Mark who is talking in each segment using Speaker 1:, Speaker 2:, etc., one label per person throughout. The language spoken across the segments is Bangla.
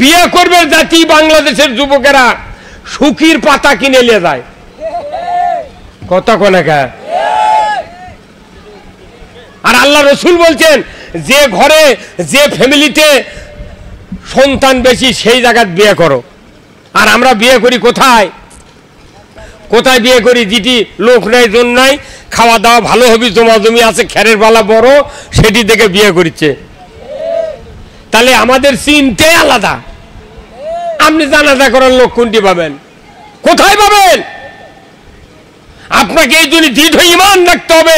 Speaker 1: বিয়ে করবে জাতি বাংলাদেশের যুবকেরা শুকির পাতা কিনে নিয়ে যায়। কথা কোন আর আল্লাহ রসুল বলছেন যে ঘরে যে ফ্যামিলিতে সন্তান বেশি সেই জায়গায় বিয়ে করো। আর আমরা বিয়ে করি কোথায়? কোথায় বিয়ে করি? যেটি লোক নাই জন নাই, খাওয়া দাওয়া ভালো হবে, জমাজমি আছে, খেরের বালা বড়, সেটি থেকে বিয়ে করছে। তাহলে আমাদের চিন্তাই আলাদা। আপনি জানাজা করার লোক কোনটি পাবেন? কোথায় পাবেন? আপনাকে এই জন্য দৃঢ় ঈমান রাখতে হবে।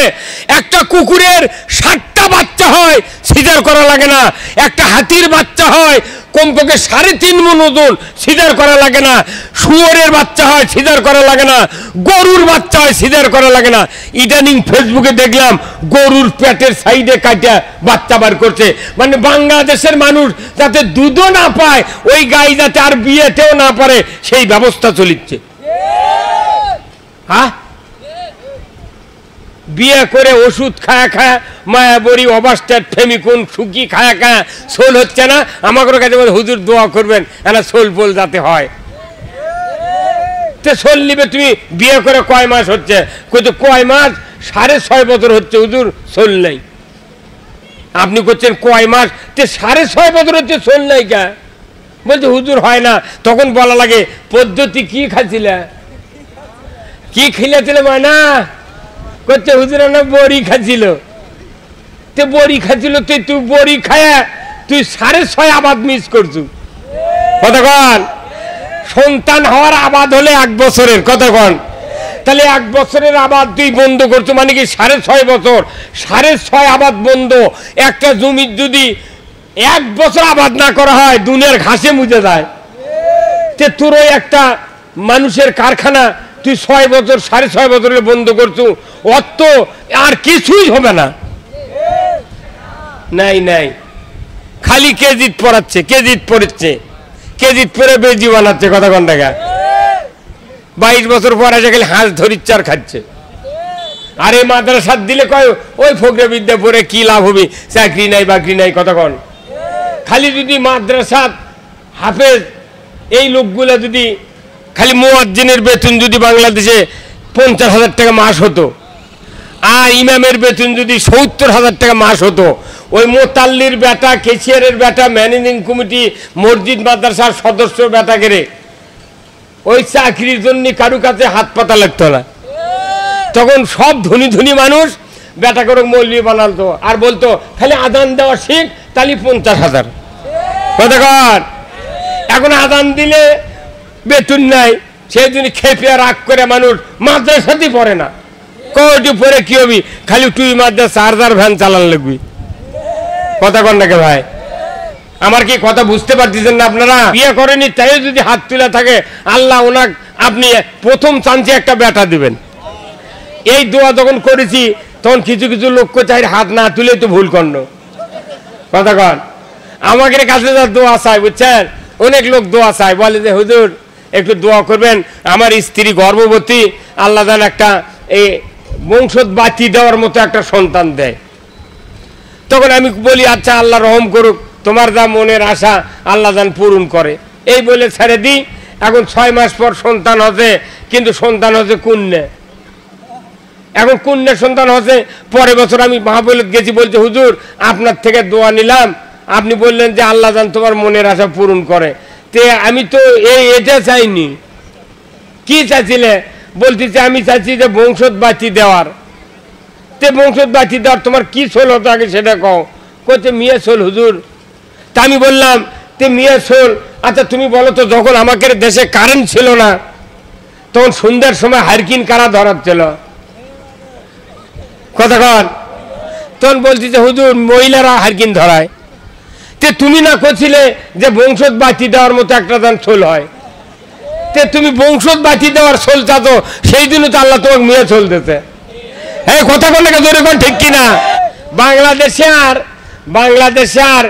Speaker 1: একটা কুকুরের 60টা বাচ্চা হয়, সিজার করা লাগে না। একটা হাতির বাচ্চা হয় কমপক্ষে 3.5 মণ ওজন, সিজার করা লাগে না। শুয়োরের বাচ্চা হয়, সিজার করা লাগে না। গরুর বাচ্চা হয়, সিজার করা লাগে না। ইদানিং ফেসবুকে দেখলাম গরুর পেটের সাইডে কাটা বাচ্চা বার করছে। মানে বাংলাদেশের মানুষ যাতে দুধও না পায়, ওই গাই যাতে আর বিয়েতেও না পারে, সেই ব্যবস্থা চলিচ্ছে। হ্যাঁ, বিয়ে করে ওষুধ খায়া খায়া মায়াবরী, অবাস্টার, ফেমিকুন, সুকি খায়া খায়া সোল হচ্ছে না। আমাদের কাছে হুজুর দোয়া করবেন এনা সোল পোল যাতে হয়। সোল নিবে তুমি বিয়ে করে কয় মাস হচ্ছে? কিন্তু কয় মাস? 6.5 বছর হচ্ছে হুজুর, সোল নাই। আপনি করছেন কয় মাস? 6.5 বছর হচ্ছে, সোল নাই কে? বলছে হুজুর হয় না। তখন বলা লাগে পদ্ধতি কি খাচ্ছিলে, কি খেলেছিলে? না করছে হুজুর না বড়ি খাচ্ছিল। তে বড়ি খাচ্ছিল, তুই বড়ি খায়া তুই 6.5 আবাদ মিস করছু। কতক্ষণ? সন্তান হওয়ার আবাদ হলে 1 বছরের। কতক্ষণ? তাহলে 1 বছরের আবাদ তুই বন্ধ করছো, মানে কি 6.5 বছর? 6.5 আবাদ বন্ধ। একটা জমির যদি 1 বছর আবাদ না করা হয়, দুনিয়ার ঘাসে মুজে যায়। তে তোর ওই একটা মানুষের কারখানা তুই 6 বছর 6.5 বছরে বন্ধ করছো, অত আর কিছুই হবে না। নাই নাই, খালি কেজিত পড়াচ্ছে, কেজিত পড়েছে, কেজিত পরে বেজি বানাচ্ছে। কথা কোন টাকা? 22 বছর পরে এসে খালি হাঁস ধরিচ্ছে আর খাচ্ছে। আর এই মাদ্রাসাত দিলে কয় ওই ফকরে বিদ্যা পড়ে কি লাভ হবে, চাকরি নাই বাকরি নাই। কতক্ষণ? খালি যদি মাদ্রাসাত হাফেজ এই লোকগুলা যদি খালি মুয়াজ্জিনের বেতন যদি বাংলাদেশে 50,000 টাকা মাস হতো, আর ইমামের বেতন যদি 70,000 টাকা মাস হতো, ওই মোতাল্লির বেটা, কেশিয়ারের বেটা, ম্যানেজিং কমিটি, মসজিদ মাদ্রাসার সদস্য বেটা করে ওই চাকরির জন্য কারু কাছে হাত পাতা লাগতো না। তখন সব ধনী ধনী মানুষ বেটা করে মৌলবি বানাতো আর বলতো খালি আদান দেওয়া শিখ, তাহলে 50,000। কতক্ষণ? এখন আদান দিলে বেতন নাই, সেই জন্য খেপে রাগ করে মানুষ মাদ্রাসাতেই পড়ে না। কটি পরে কি হবি? খালি তুই মাদ্রাসা চার্জার ভ্যান চালান লাগবি। কথা কন নাকি ভাই? আমার কি কথা বুঝতে পারতেছেন না আপনারা? বিয়ে করেনি তাই যদি হাত তুলে থাকে, আল্লাহ ওনাকে আপনি প্রথম চান্সে একটা বেটা দিবেন। এই দোয়া যখন করেছি তখন কিছু কিছু লোক চাই হাত না তুলে তো ভুল করল। কথা কন? আমাদের কাছে যা দোয়া চাই, বুঝছেন, অনেক লোক দোয়া চায়, বলে যে হুজুর একটু দোয়া করবেন, আমার স্ত্রী গর্ভবতী, আল্লাহ যেন একটা এই বংশত বাঁচিয়ে দেওয়ার মতো একটা সন্তান দেয়। তখন আমি বলি আচ্ছা আল্লাহ রহম করুক, তোমার যা মনের আশা আল্লাহ যেন পূরণ করে, এই বলে ছেড়ে দিই। এখন 6 মাস পর সন্তান হচ্ছে, কিন্তু সন্তান হচ্ছে কন্যা। এখন কন্যা সন্তান হচ্ছে। পরের বছর আমি মাহফিলত গেছি, বলছে হুজুর আপনার থেকে দোয়া নিলাম, আপনি বললেন যে আল্লাহ যেন তোমার মনের আশা পূরণ করে। তে আমি তো এটা চাইনি। কি চাইছিলে? বলতেছে আমি চাইছি যে বংশত বাঁচিয়ে দেওয়ার। তে বংশত বাঁচিয়ে দেওয়ার তোমার কি সোল হতো আগে সেটা কও। কইতে মিয়া সোল হুজুর। তা আমি বললাম তে মিয়া সোল, আচ্ছা তুমি বলো তো, যখন আমাদের দেশে কারেন্ট ছিল না তখন সন্ধ্যার সময় হারকিন কারা ধরাচ্ছিল? কতক্ষণ? তখন বলছি যে হুজুর মহিলারা হারকিন ধরায়। তে তুমি না করছিলে যে বংশত বাঁচিয়ে দেওয়ার মতো একটা দান সোল হয়? তে তুমি বংশত বাঁচিয়ে দেওয়ার সোল চাতো, সেই জন্য তো আল্লাহ তোমাকে মেয়ে সোল দিতে। হ্যাঁ, কথা বলে জোরে কোন ঠিক কিনা? বাংলাদেশে আর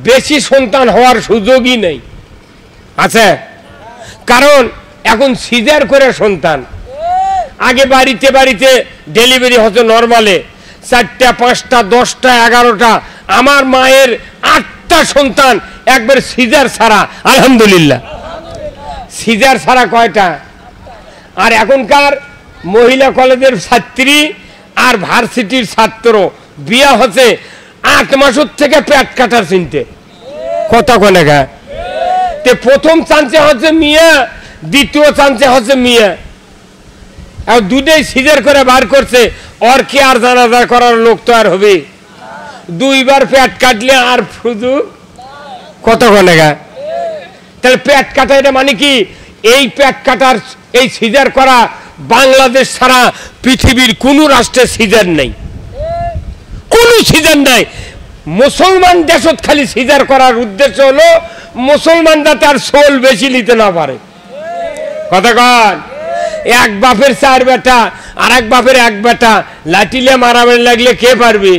Speaker 1: বেশি সন্তান হওয়ার সুযোগই নেই আছে, কারণ এখন সিজার করে সন্তান। আগে বাড়িতে বাড়িতে ডেলিভারি হতো নর্মালে 4টা 5টা 10টা 11টা। আমার মায়ের 4টা সন্তান একবার সিজার ছাড়া, আলহামদুলিল্লাহ। সিজার ছাড়া কয়টা? আর এখনকার মহিলা কলেজের ছাত্রী আর ভার্সিটির ছাত্র বিয়া হচ্ছে 8 মাসের থেকে পেট কাটার চিনতে কথা কোনে গা। তে প্রথম চান্সে হচ্ছে মিয়া, দ্বিতীয় চান্সে হচ্ছে মিয়া, আর দুটোই সিজার করে বার করছে। ওর কি আর জানাজা করার লোক তো আর হবে? 2বার পেট কাটলে আর সুযোগ কত কোনে গা। তাহলে পেট কাটা এটা মানে কি? এই পেট কাটার, এই সিজার করা বাংলাদেশ ছাড়া পৃথিবীর কোন রাষ্ট্রে সিজার নেই, কোন সিজার নাই। মুসলমান দেশত খালি সিজার করার উদ্দেশ্য হলো মুসলমান যাতে আর সোল বেশি নিতে না পারে। কথা কন, এক বাপের 4 বেটা আর এক বাপের 1 বেটা লাঠিলে মারামারি লাগলে কে পারবে?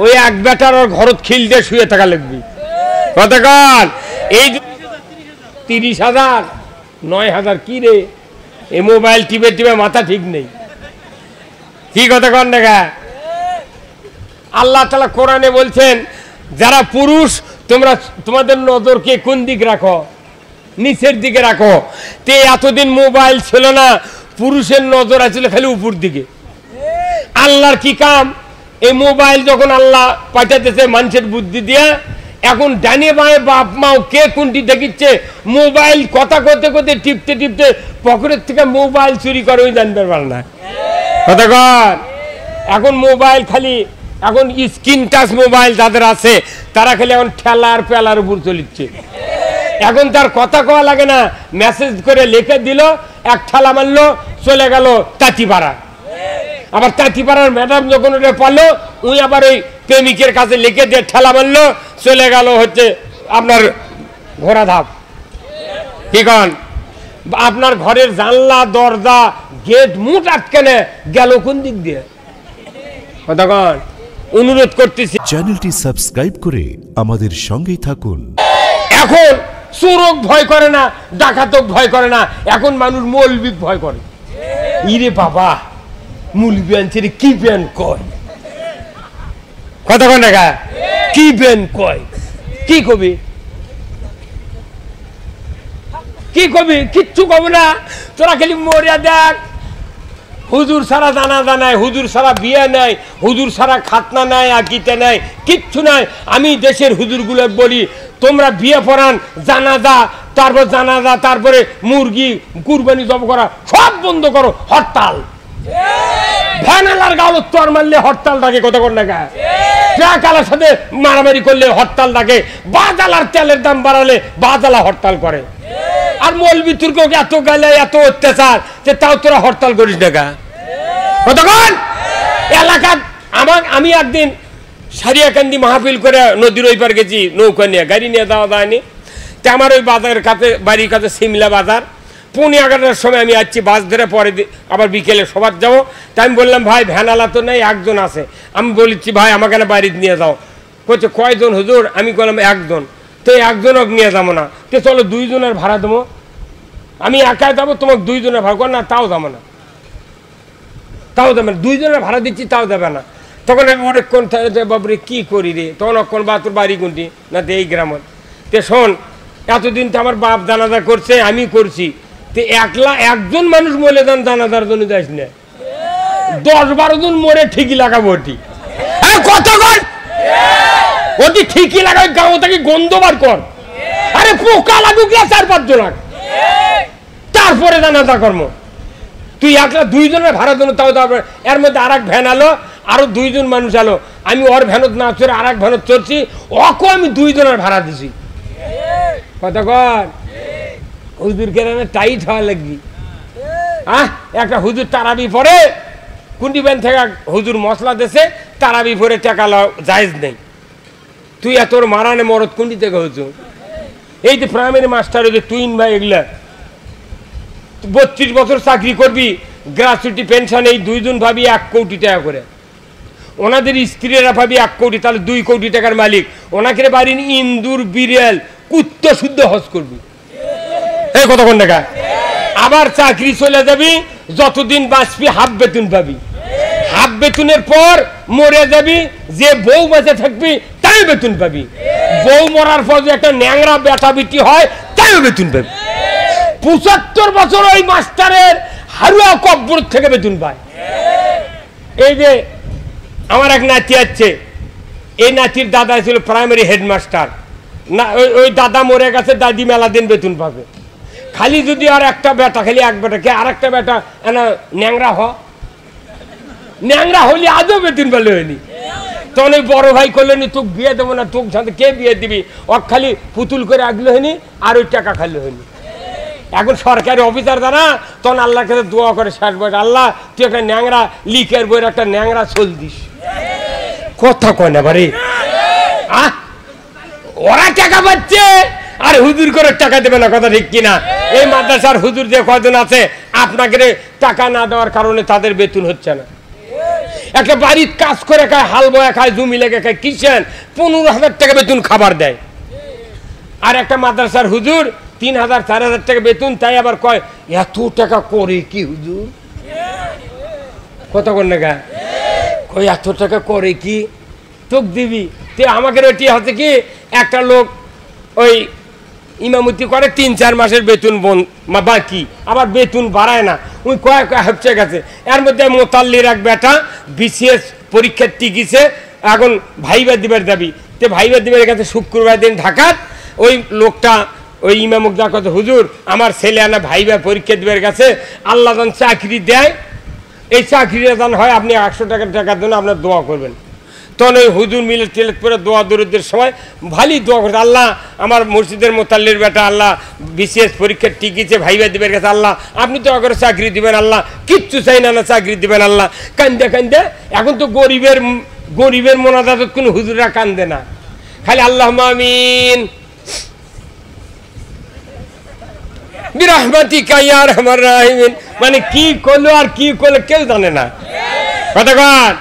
Speaker 1: ওই 1 বেটার ওর ঘরত খিল দিয়ে শুয়ে থাকা লাগবে। কথা কন, এই 30,000 9,000 কি রে? এই মোবাইল টিপে টিপে মাথা ঠিক নেই, কি কথা কন দেখা। আল্লাহ তাআলা কোরআনে বলছেন, যারা পুরুষ তোমরা তোমাদের নজরকে কোন দিক রাখো? নিচের দিকে রাখো। তে এতদিন মোবাইল ছিল না, পুরুষের নজর আছিল খালি উপর দিকে। আল্লাহর কি কাম, এই মোবাইল যখন আল্লাহ পাঠাতেছে মানুষের বুদ্ধি দিয়া, এখন ডানে বাঁয়ে বাপ মাও কে কোনটি দেখিচ্ছে, মোবাইল কথা করতে করতে টিপতে টিপতে পকেটের থেকে মোবাইল চুরি করে ওই জানতে পারে না। কথা কর, এখন মোবাইল খালি, এখন স্ক্রিন টাচ মোবাইল যাদের আছে তারা খালি এখন ঠেলার পেলার উপর চলিচ্ছে। এখন তার কথা কওয়া লাগে না, মেসেজ করে লিখে দিল, 1 ঠেলা মারলো, চলে গেল তাঁতিপাড়া। আবার তাঁতিপাড়ার ম্যাডাম যখন ওটা পারলো, উনি আবার ওই প্রেমিকের কাছে লিখে দিয়ে ঠেলা মারলো, চলে গেল হচ্ছে আপনার ঘোড়াধাপ। কি কন, আপনার ঘরের জানলা দরজা গেট মুট আটকানে গেল কোন দিক দিয়ে? কথা কন, অনুরোধ করতেছি
Speaker 2: চ্যানেলটি সাবস্ক্রাইব করে আমাদের সঙ্গেই থাকুন।
Speaker 1: এখন চোরক ভয় করে না, ডাকাতক ভয় করে না, এখন মানুষ মৌলবি ভয় করে। ইরে বাবা, মৌলবি আনছে রে, কি বেন কয়? কথা কন না, কি বেন কয়? কি কবি, কি কবি? কিচ্ছু কব না, তোরা খালি মরিয়া দেখ। হুজুর সারা জানাজা নাই, হুজুর সারা বিয়ে নাই, হুজুর সারা খাতনা নাই, আকিতে নাই, কিচ্ছু নাই। আমি দেশের হুজুরগুলো বলি, তোমরা বিয়ে পড়ান, জানাজা, তারপর জানাজা, তারপরে মুরগি কুরবানি জব করা সব বন্ধ করো, হরতাল। ভ্যানালার গালো তোর মারলে হরতাল ডাকে, কথা কর না গা। ট্রাকালার সাথে মারামারি করলে হরতাল ডাকে, বাজালার তেলের দাম বাড়ালে বাজালা হরতাল করে। আর মৌলবি তুর্ক এত গালে এত অত্যাচার, যে তাও তোরা হরতাল করিস না গা। কতক্ষণ এলাকা আমি একদিন সারিয়াকান্দি মাহফিল করে নদীর ওই পার গেছি নৌকা নিয়ে, গাড়ি নিয়ে যাওয়া যায়নি। তো আমার ওই বাজারের কাছে, বাড়ির কাছে সিমলা বাজার, 11:30টার সময় আমি আসছি বাস ধরে, পরে আবার বিকেলে সবার যাবো। তাই আমি বললাম, ভাই ভ্যানালা তো নেই, 1 জন আছে। আমি বলেছি, ভাই আমাকে না বাড়িতে নিয়ে যাও। বলছে কয়জন হুজুর? আমি বললাম 1 জন। তো 1 জনও নিয়ে যাবো না, তো চলো 2 জনের ভাড়া দেবো। আমি একাই যাবো, তোমাকে 2 জনের ভাড়া কর না, তাও যাবো না, তাও দেবে না। 2 জনের ভাড়া দিচ্ছি, তাও দেবে না। তখন আমি অনেকক্ষণ বাবরে কি করি রে, তখন অক্ষণ বা তোর বাড়ি কোনটি না, তো এই গ্রামের। তে শোন, এতদিন তো আমার বাপ জানাজা করছে, আমি করছি, তো 1 মানুষ মরে যান জানাজার জন্য যাস না, 10-12 জন মরে ঠিকই লাগাবো। ওটি কত কর, ওটি ঠিকই লাগাই, গাঁও থেকে গন্ধ বার কর। আরে পোকা লাগুক না, 4-5 জন লাগ, তারপরে জানাজা কর্ম। তুই 2 জনের ভাড়া দেবো, তাও তারপরে এর মধ্যে আর এক ভ্যান আলো, আরো 2 জন মানুষ আলো। আমি ওর ভ্যানত না চড়ে আর এক ভ্যানত চড়ছি, ওকে আমি 2 জনের ভাড়া দিছি। কথা কর, হুজুর কেন টাইট হওয়া লাগবি? একটা হুজুর তারাবি পরে কুন্ডি ব্যান থেকে হুজুর মশলা দেশে তারাবি পরে টাকা জায়েজ নেই। তুই তোর মারানে মরদ কুন্ডি থেকে হুজুর। এই যে প্রাইমারি মাস্টার, ওই যে টুইন ভাই, এগুলা 32 বছর চাকরি করবি, গ্রাচুইটি পেনশন এই 2 জন ভাবি 1 কোটি টাকা করে, ওনাদের স্ত্রীরা ভাবি 1 কোটি, তাহলে 2 কোটি টাকার মালিক। ওনাকে বাড়ি ইন্দুর বিড়াল কুত্ত শুদ্ধ হজ করবি, এই কতক্ষণ টাকা। আবার চাকরি চলে যাবি, যতদিন বাঁচবি হাফ বেতন পাবি, হাফ বেতনের পর মরে যাবি, যে বউ বেঁচে থাকবি তাই বেতন পাবি। বউ মরার পর যে একটা ন্যাংরা বেটা বিটি হয় তাইও বেতন পাবে। ৭৫ বছর ওই মাস্টারের হারুয়া কব্বর থেকে বেতন পায়। এই যে আমার এক নাতি আছে, এই নাতির দাদা ছিল প্রাইমারি হেডমাস্টার না, ওই দাদা মরে গেছে, দাদি মেলা দিন বেতন পাবে। খালি যদি আর একটা বেটা, খালি এক বেটা কে আর একটা বেটা ন্যাংরা ন্যাংরা হলে আজও বেতন পেলে হয়নি। তখন ওই বড় ভাই করলেনি, তোকে বিয়ে দেবো না, তোকে সাথে কে বিয়ে দিবি, ও খালি পুতুল করে আগলে হয়নি আর ওই টাকা খাইলে হয়নি। এখন সরকারি অফিসার জানা, তখন আল্লাহর কাছে দোয়া করে শেষ বয়স, আল্লাহ তুই একটা ন্যাংরা লিখের বইয়ের একটা ন্যাংরা চল দিস। কথা কয় না বাড়ি, ওরা টাকা পাচ্ছে আর হুজুর করে টাকা দেবে না, কথা ঠিক কিনা? এই মাদ্রাসার হুজুর যে কয়জন আছে আপনাকে টাকা না দেওয়ার কারণে তাদের বেতন হচ্ছে না। একটা বাড়ির কাজ করে খায়, হাল বয়া খায়, জমি লেগে খায়, কিষেন ১৫,০০০ টাকা বেতন খাবার দেয়। আর একটা মাদ্রাসার হুজুর ৩,০০০ ৪,০০০ টাকা বেতন, তাই আবার কয় এত টাকা করে কি হুজুর? কত কর না গা কই এত টাকা করে কি তোক দিবি? তে আমাকে ওটি হচ্ছে কি, একটা লোক ওই ইমামতি করে ৩-৪ মাসের বেতন বাকি, আবার বেতন বাড়ায় না, ওই কয়েক হচ্ছে গেছে। এর মধ্যে মোতাল্লির এক বেটা বিসিএস পরীক্ষার টিকিছে, এখন ভাইবা দিবার দাবি, তে ভাইবা দিবার কাছে শুক্রবার দিন ঢাকার ওই লোকটা ওই ইমামুক যা কথা, হুজুর আমার ছেলে আনা ভাইবা পরীক্ষা দিবার কাছে, আল্লাহ যান চাকরি দেয়, এই চাকরিটা যান হয় আপনি ১০০ টাকার জন্য আপনার দোয়া করবেন। তখন ওই হুজুর মিলেট টিলেট করে দোয়া দরুদের সময় ভালোই দোয়া করছে, আল্লাহ আমার মসজিদের মোতাল্লির বেটা আল্লাহ বিসিএস পরীক্ষার টিকিছে, ভাইবা দিবের কাছে আল্লাহ আপনি দোয়া করে চাকরি দিবেন, আল্লাহ কিচ্ছু চাই না চাকরি দিবেন আল্লাহ। কান্দে কান্দে, এখন তো গরিবের মোনাজাত কোনো হুজুররা কান্দে না, খালি আল্লাহ আমিন বিরহমাতিকা ইয়া আরহামার রাহিমিন, মানে কি করলো আর কি করলো কেউ জানে না। কতক্ষণ?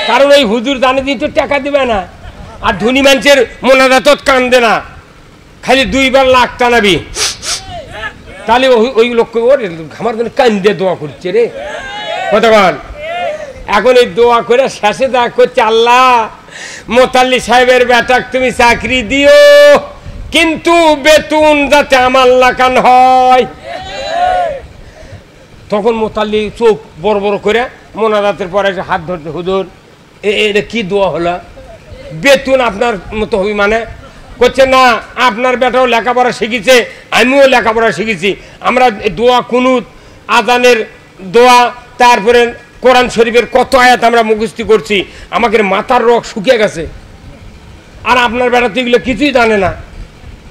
Speaker 1: কারণ ওই হুজুর জানে দিন তো টাকা দিবে না, আর ধনী মানুষের মোনাজাত কান্দে না, খালি 2 বার লাখ টানাবি, তাহলে ওই লোককে ওরে আমার জন্য কান্দে দোয়া করছে রে। কতক্ষণ? এখন এই দোয়া করে শেষে দোয়া করছে, আল্লাহ মোতাল্লি সাহেবের বেটাক তুমি চাকরি দিও, কিন্তু বেতন যাতে আমার লাগান হয়। তখন মোতাল্লি চোখ বড় বড় করে মোনাজাতের পরে হাত ধরতে, হুজুর এটা কি দোয়া হলো, বেতন আপনার মতো হবে মানে? করছে না, আপনার বেটাও লেখাপড়া শিখেছে, আমিও লেখাপড়া শিখেছি, আমরা দোয়া কুনুত আজানের দোয়া, তারপরে কোরআন শরীফের কত আয়াত আমরা মুখস্থি করছি, আমাকে মাথার রক শুকিয়ে গেছে, আর আপনার বেটা তো এগুলো কিছুই জানে না,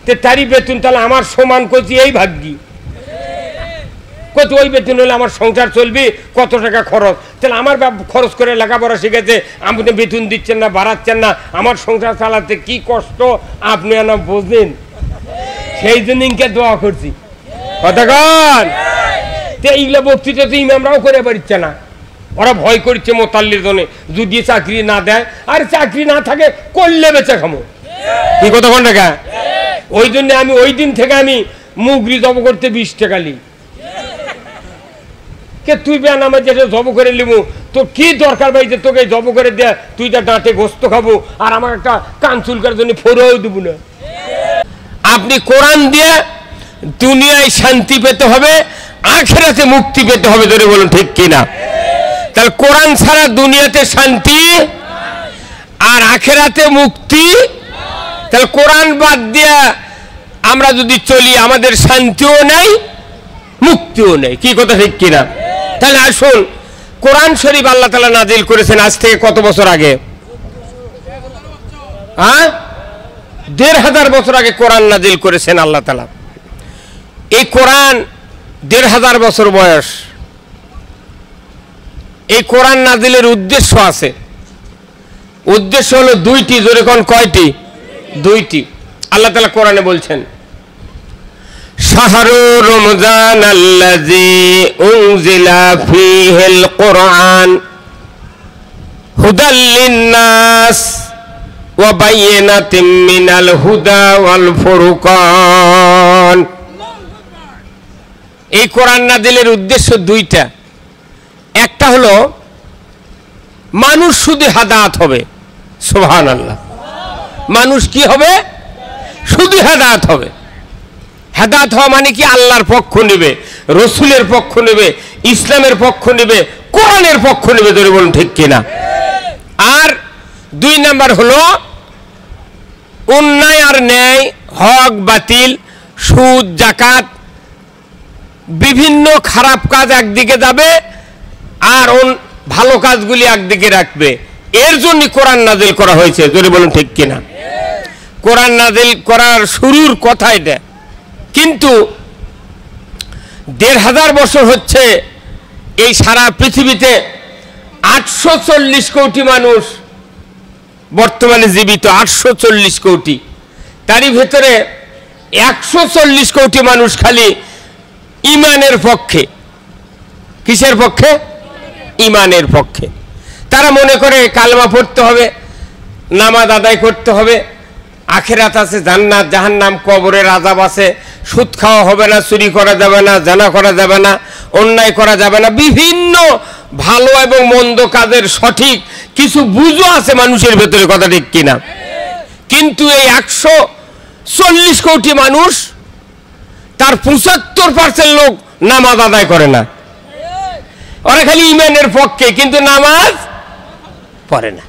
Speaker 1: তে তারই বেতন তাহলে আমার সমান করছি এই ভাগ্যি, কত ওই বেতন হলে আমার সংসার চলবে, কত টাকা খরচ, তাহলে আমার খরচ করে লেখাপড়া শিখেছে, আপনি বেতন দিচ্ছেন না, বাড়াচ্ছেন না, আমার সংসার চালাতে কি কষ্ট আপনি না বোঝেন, সেই জন্য ইনকে দোয়া করছি। কতক্ষণ? তো এইগুলো বক্তৃতা তো ইমামরাও করে পারছে না, ওরা ভয় করছে মোতাল্লির জন্য, যদি চাকরি না দেয়, আর চাকরি না থাকে করলে বেঁচে খামো, কি কতক্ষণ টাকা? ওই জন্য আমি ওই দিন থেকে আমি মুগরি জব করতে 20 টাকা লি, কে তুই বেন আমার যেটা জব করে লিবু, তোর কি দরকার ভাই যে তোকে জব করে দেয়া, তুই যা ডাঁটে গোস্ত খাবো আর আমার একটা কানচুল করার জন্য ফোরাও দেব না। আপনি কোরআন দিয়ে দুনিয়ায় শান্তি পেতে হবে, আখিরাতে মুক্তি পেতে হবে, ধরে বলুন ঠিক কিনা? তাহলে কোরআন ছাড়া দুনিয়াতে শান্তি আর আখিরাতে মুক্তি, তাহলে কোরআন বাদ দিয়ে আমরা যদি চলি আমাদের শান্তিও নেই মুক্তিও নেই, কি কথা ঠিক কিনা? তাহলে আসুন, কোরআন শরীফ আল্লাহ তাআলা নাজিল করেছেন আজ থেকে কত বছর আগে? ১৫০০ বছর আগে কোরআন নাজিল করেছেন আল্লাহ তাআলা। এই কোরআন ১৫০০ বছর বয়স। এই কোরআন নাজিলের উদ্দেশ্য আছে, উদ্দেশ্য হলো 2টি, জোরে কোন কয়টি? 2টি। আল্লাহ তাআলা কোরআনে বলছেন, শাহরু রমজান আল্লাযী উনজিলা ফীহিল কুরআন হুদাল লিন-নাস ওয়া বায়িনাতিম মিনাল হুদা ওয়াল ফুরকান। এই কোরআন নাজিলের উদ্দেশ্য 2টা। একটা হলো মানুষ শুধু হাদায়াত হবে, সুবহানাল্লাহ, মানুষ কি হবে? শুধু হেদায়েত হবে। হেদায়েত হওয়া মানে কি? আল্লাহর পক্ষ নেবে, রসুলের পক্ষ নেবে, ইসলামের পক্ষ নেবে, কোরআনের পক্ষ নেবে। ধরে বলুন ঠিক কিনা? আর 2 নাম্বার হলো অন্যায় আর ন্যায়, হক বাতিল, সুদ জাকাত, বিভিন্ন খারাপ কাজ একদিকে যাবে আর ভালো কাজগুলি একদিকে রাখবে। এর জন্য কোরআন নাজিল করা হয়েছে। ধরে বলুন ঠিক কিনা? কোরআন নাজিল করার শুরুর কথা এটা। কিন্তু 1500 বছর হচ্ছে এই সারা পৃথিবীতে 840 কোটি মানুষ বর্তমানে জীবিত। 840 কোটি। তারই ভেতরে 140 কোটি মানুষ খালি ঈমানের পক্ষে। কিসের পক্ষে? ঈমানের পক্ষে। তারা মনে করে কালেমা পড়তে হবে, নামাজ আদায় করতে হবে, আখিরাত আছে, জান্নাত জাহান্নাম, কবরের আযাব আছে, সুদ খাওয়া হবে না, চুরি করা যাবে না, জানা করা যাবে না, অন্যায় করা যাবে না, বিভিন্ন ভালো এবং মন্দ কাজের সঠিক কিছু বুঝো আছে মানুষের ভেতরে। কথা ঠিক কিনা? কিন্তু এই 140 কোটি মানুষ, তার 75% লোক নামাজ আদায় করে না। ওরা খালি ঈমানের পক্ষে কিন্তু নামাজ পড়ে না,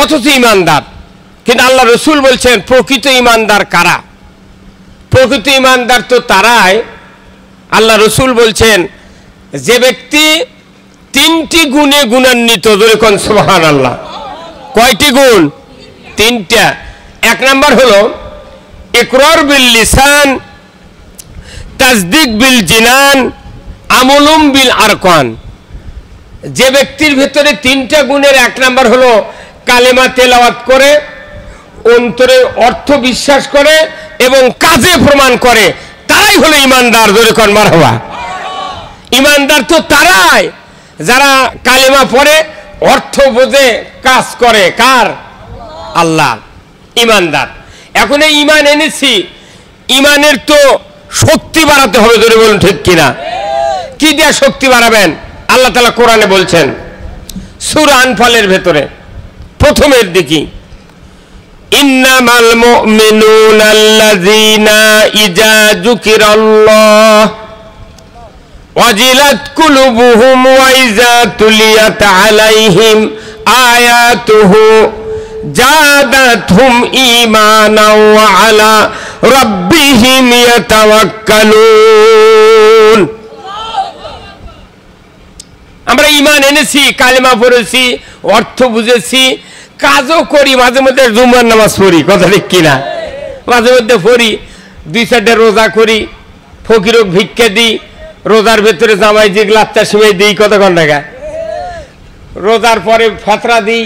Speaker 1: অথচ ঈমানদার। কিন্তু আল্লাহ রসুল বলছেন প্রকৃত ঈমানদার কারা? প্রকৃত ঈমানদার তো তারাই, আল্লাহ রসুল বলছেন, যে ব্যক্তি 3টি গুণে গুণান্বিত। যেরকম সুবহানাল্লাহ। কয়টি গুণ? 3টা। 1 নাম্বার হলো ইকরার বিল লিসান, তাসদিক বিল জিনান, আমলুম বিল আরকান। যে ব্যক্তির ভেতরে 3টা গুণের 1 নাম্বার হলো কালেমা তেলাওয়াত করে, অন্তরে অর্থ বিশ্বাস করে এবং কাজে প্রমাণ করে, তারাই হলো ঈমানদার। জোরে কোন মারহাবা। ঈমানদার তো তারাই যারা কালেমা পড়ে, অর্থ বোঝে, কাজ করে। কার? আল্লাহ। ঈমানদার। এখন এই ঈমান এনেছি, ঈমানের তো শক্তি বাড়াতে হবে। জোরে বলুন ঠিক কিনা? কি দিয়ে শক্তি বাড়াবেন? আল্লাহ তাআলা কোরআনে বলছেন সূরা আনফালের ভেতরে প্রথমের দিকে, ইন্নামাল মুমিনুনা আল্লাযীনা ইযা যুকিরাল্লাহ ওয়াজিলাত কুলুবুহুম ওয়া ইযা তুলিয়াত আলাইহিম আয়াতুহু জাদাতহুম ঈমানাও ওয়া আলা রাব্বিহিম ইয়াতাওয়াক্কালুন। আমরা ঈমান এনেছি, কালেমা পড়েছি, অর্থ বুঝেছি, কাজও করি, মাঝে মধ্যে জুমার নামাজ পড়ি। কথা ঠিক কিনা? মাঝে মধ্যে পড়ি, 2-4টা রোজা করি, ফকিরক ভিক্ষা দিই, রোজার ভেতরে জামাই জিগ লাচ্চা সিমাই দিই। কত টাকা? রোজার পরে ফতরা দিই,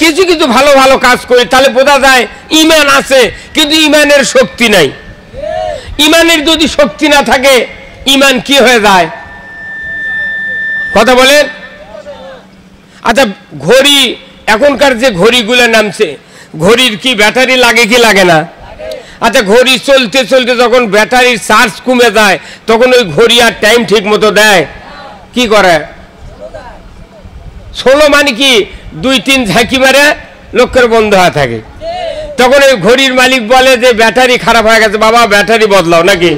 Speaker 1: কিছু কিছু ভালো ভালো কাজ করি। তাহলে বোঝা যায় ঈমান আছে, কিন্তু ঈমানের শক্তি নাই। ঈমানের যদি শক্তি না থাকে, ঈমান কি হয়ে যায়? কথা বলেন। আচ্ছা, ঘড়ি, এখনকার যে ঘড়িগুলো নামছে, ঘড়ির কি ব্যাটারি লাগে কি লাগে না? আচ্ছা, ঘড়ি চলতে চলতে যখন ব্যাটারির চার্জ কমে যায়, তখন ওই ঘড়ি আর টাইম ঠিক মতো দেয়? কি করে? ষোলো মানে কি 2-3 ঝাঁকি মারে লক্ষ্যের বন্ধ হয়ে থাকে। তখন ওই ঘড়ির মালিক বলে যে ব্যাটারি খারাপ হয়ে গেছে, বাবা ব্যাটারি বদলাও নাকি।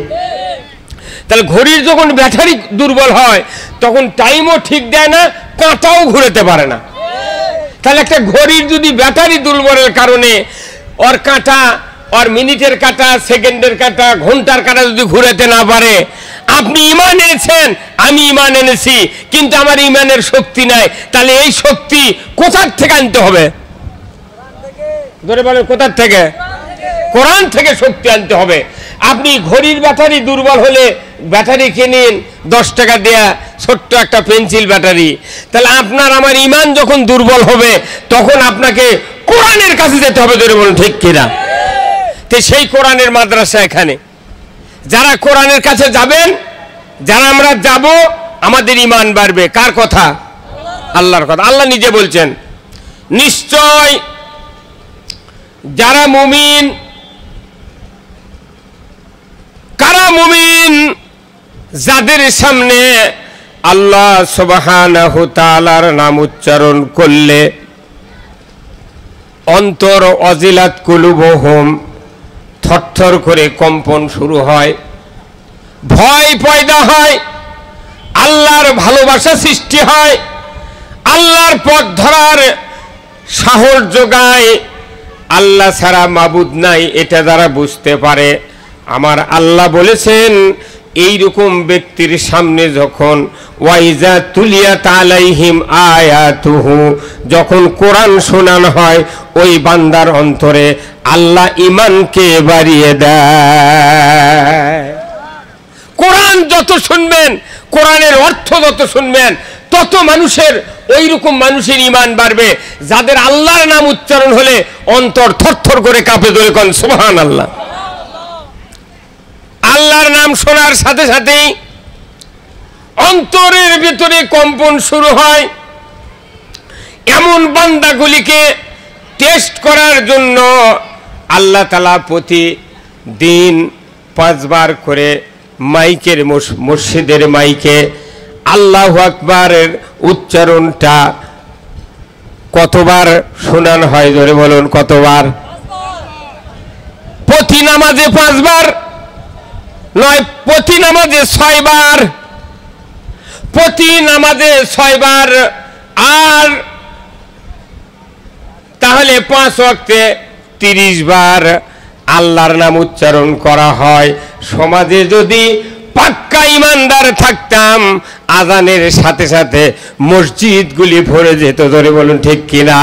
Speaker 1: তাহলে ঘড়ির যখন ব্যাটারি দুর্বল হয় তখন টাইমও ঠিক দেয় না, কাঁটাও ঘুরতে পারে না। তাহলে একটা ঘড়ির যদি ব্যাটারি দুর্বলের কারণে ওর কাঁটা, ওর মিনিটের কাঁটা, সেকেন্ডের কাঁটা, ঘন্টার কাঁটা যদি ঘুরাতে না পারে, আপনি ঈমান এনেছেন, আমি ঈমান এনেছি, কিন্তু আমার ঈমানের শক্তি নাই, তাহলে এই শক্তি কোথার থেকে আনতে হবে? ধরে বলেন কোথার থেকে? কোরআন থেকে শক্তি আনতে হবে। আপনি ঘড়ির ব্যাটারি দুর্বল হলে ব্যাটারি কিনেন 10 টাকা দেয়া, ছোট্ট একটা পেন্সিল ব্যাটারি। তাহলে আপনার আমার ঈমান যখন দুর্বল হবে, তখন আপনাকে কোরআনের কাছে যেতে হবে। ধরে বলুন ঠিক কিনা? তো সেই কোরআনের মাদ্রাসা এখানে, যারা কোরআনের কাছে যাবেন, যারা আমরা যাব, আমাদের ঈমান বাড়বে। কার কথা? আল্লাহর কথা। আল্লাহ নিজে বলছেন, নিশ্চয় যারা মুমিন, কারা মুমিন? যাদের সামনে আল্লাহ সুবহানাহু তাআলার নাম উচ্চারণ করলে অন্তর, অজিলাত কুলুবুহুম, থরথর করে কম্পন শুরু হয়, ভয় পয়দা হয়, আল্লাহর ভালোবাসা সৃষ্টি হয়, আল্লাহর পথ ধরার সাহস যোগায়। আল্লাহ ছাড়া মাবুদ নাই এটা যারা বুঝতে পারে, আমার আল্লাহ বলেছেন এইরকম ব্যক্তির সামনে যখন ওয়াইজা তুলিয়াত আলাইহিম আয়াতুহু, যখন কোরআন শোনানো হয় ওই বান্দার অন্তরে আল্লাহ ঈমানকে বাড়িয়ে দেয়। কোরআন যত শুনবেন, কোরআনের অর্থ যত শুনবেন, তত মানুষের ওই রকম মানুষের ঈমান বাড়বে যাদের আল্লাহর নাম উচ্চারণ হলে অন্তর থরথর করে কাঁপে। ধরে কোন সুবহানাল্লাহ। আল্লাহর নাম শোনার সাথে সাথেই অন্তরের ভিতরে কম্পন শুরু হয়। এমন বান্দাগুলিকে টেস্ট করার জন্য আল্লাহ তাআলা প্রতিদিন 5 বার করে মাইকের মসজিদের মাইকে আল্লাহু আকবারের উচ্চারণটা কতবার শোনানো হয়? ধরে বলুন কতবার? প্রতি নামাজে 5 বার নয়, প্রতি নামাজে 6 বার, প্রতি নামাজে 6 বার। আর তাহলে 5 ওয়াক্তে 30 বার আল্লাহর নাম উচ্চারণ করা হয়। সমাজে যদি পাক্কা ইমানদার থাকতাম, আজানের সাথে সাথে মসজিদগুলি ভরে যেত। ধরে বলুন ঠিক কিনা?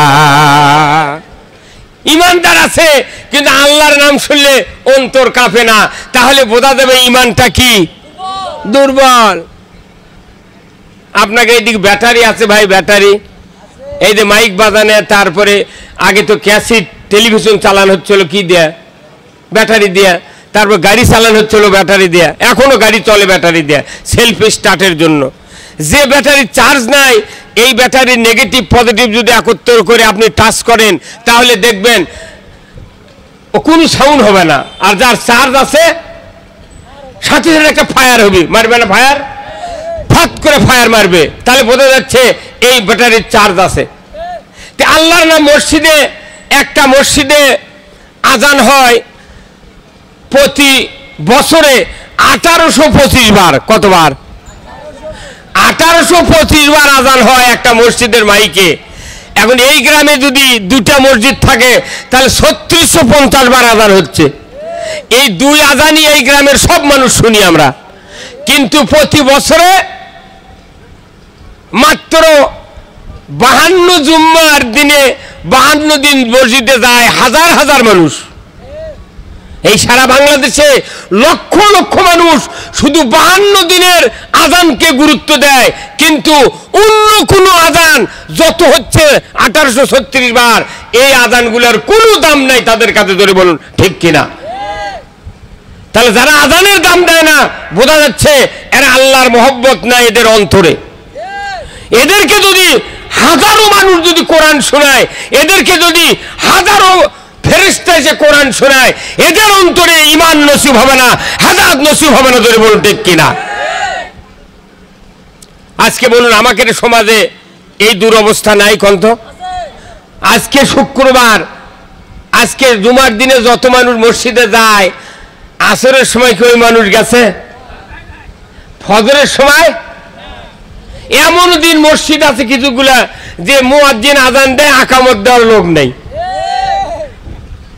Speaker 1: ইমানদার আছে কিন্তু আল্লাহর নাম শুনলে অন্তর কাঁপে না, তাহলে বোঝা যাবে ইমানটা কি দুর্বল। আপনাকে এইদিকে ব্যাটারি আছে ভাই, ব্যাটারি এই যে মাইক বাজানে, তারপরে আগে তো ক্যাসেট টেলিভিশন চালানো হচ্ছিল কি দেয়া? ব্যাটারি দেয়া। তারপর গাড়ি চালানো হচ্ছিল ব্যাটারি দেয়া, এখনো গাড়ি চলে ব্যাটারি দেয়া সেলফ স্টার্টের জন্য। যে ব্যাটারি চার্জ নাই, এই ব্যাটারির নেগেটিভ পজিটিভ যদি একত্র করে আপনি টাচ করেন তাহলে দেখবেন কোনো সাউন্ড হবে না। আর যার চার্জ আছে সাথে সাথে একটা ফায়ার হবে, মারবে না ফায়ার? ফাট করে ফায়ার মারবে, তাহলে বোঝা যাচ্ছে এই ব্যাটারির চার্জ আছে। তো আল্লাহর নাম মসজিদে, একটা মসজিদে আজান হয় প্রতি বছরে 1825 বার। কতবার? 1825 বার আজান হয় একটা মসজিদের মাইকে। এখন এই গ্রামে যদি 2টা মসজিদ থাকে তাহলে 3650 বার আজান হচ্ছে। এই 2 আজানই এই গ্রামের সব মানুষ শুনি আমরা। কিন্তু প্রতি বছরে মাত্র 52 জুম্মার দিনে 52 দিন মসজিদে যায় হাজার হাজার মানুষ। এই সারা বাংলাদেশে লক্ষ লক্ষ মানুষ শুধু 52 দিনের আজানকে গুরুত্ব দেয়, কিন্তু অন্য কোনো আজান যত হচ্ছে 1836 বার, এই আজানগুলোর কোনো দাম নাই তাদের কাছে। ধরে বলুন ঠিক কিনা? তাহলে যারা আজানের দাম দেয় না, বোঝা যাচ্ছে এরা আল্লাহর মহব্বত নাই এদের অন্তরে। এদেরকে যদি হাজারো মানুষ যদি কোরআন শোনায়, এদেরকে যদি হাজারো ফেরেশতা এসে কোরআন শোনায়, এদের অন্তরে ঈমান নসিব হবে না, হেদায়েত নসিব হবে না। ধরে বলুন ঠিক কিনা? আজকে বলুন আমাদের সমাজে এই দুরবস্থা নাই কন্ত? আজকে শুক্রবার, আজকে জুমার দিনে যত মানুষ মসজিদে যায়, আসরের সময় কি ওই মানুষ গেছে? ফজরের সময়? এমন দিন মসজিদ আছে কিছুগুলা যে মুয়াজ্জিন আজান দেয়, আকামত দেওয়ার লোক নেই।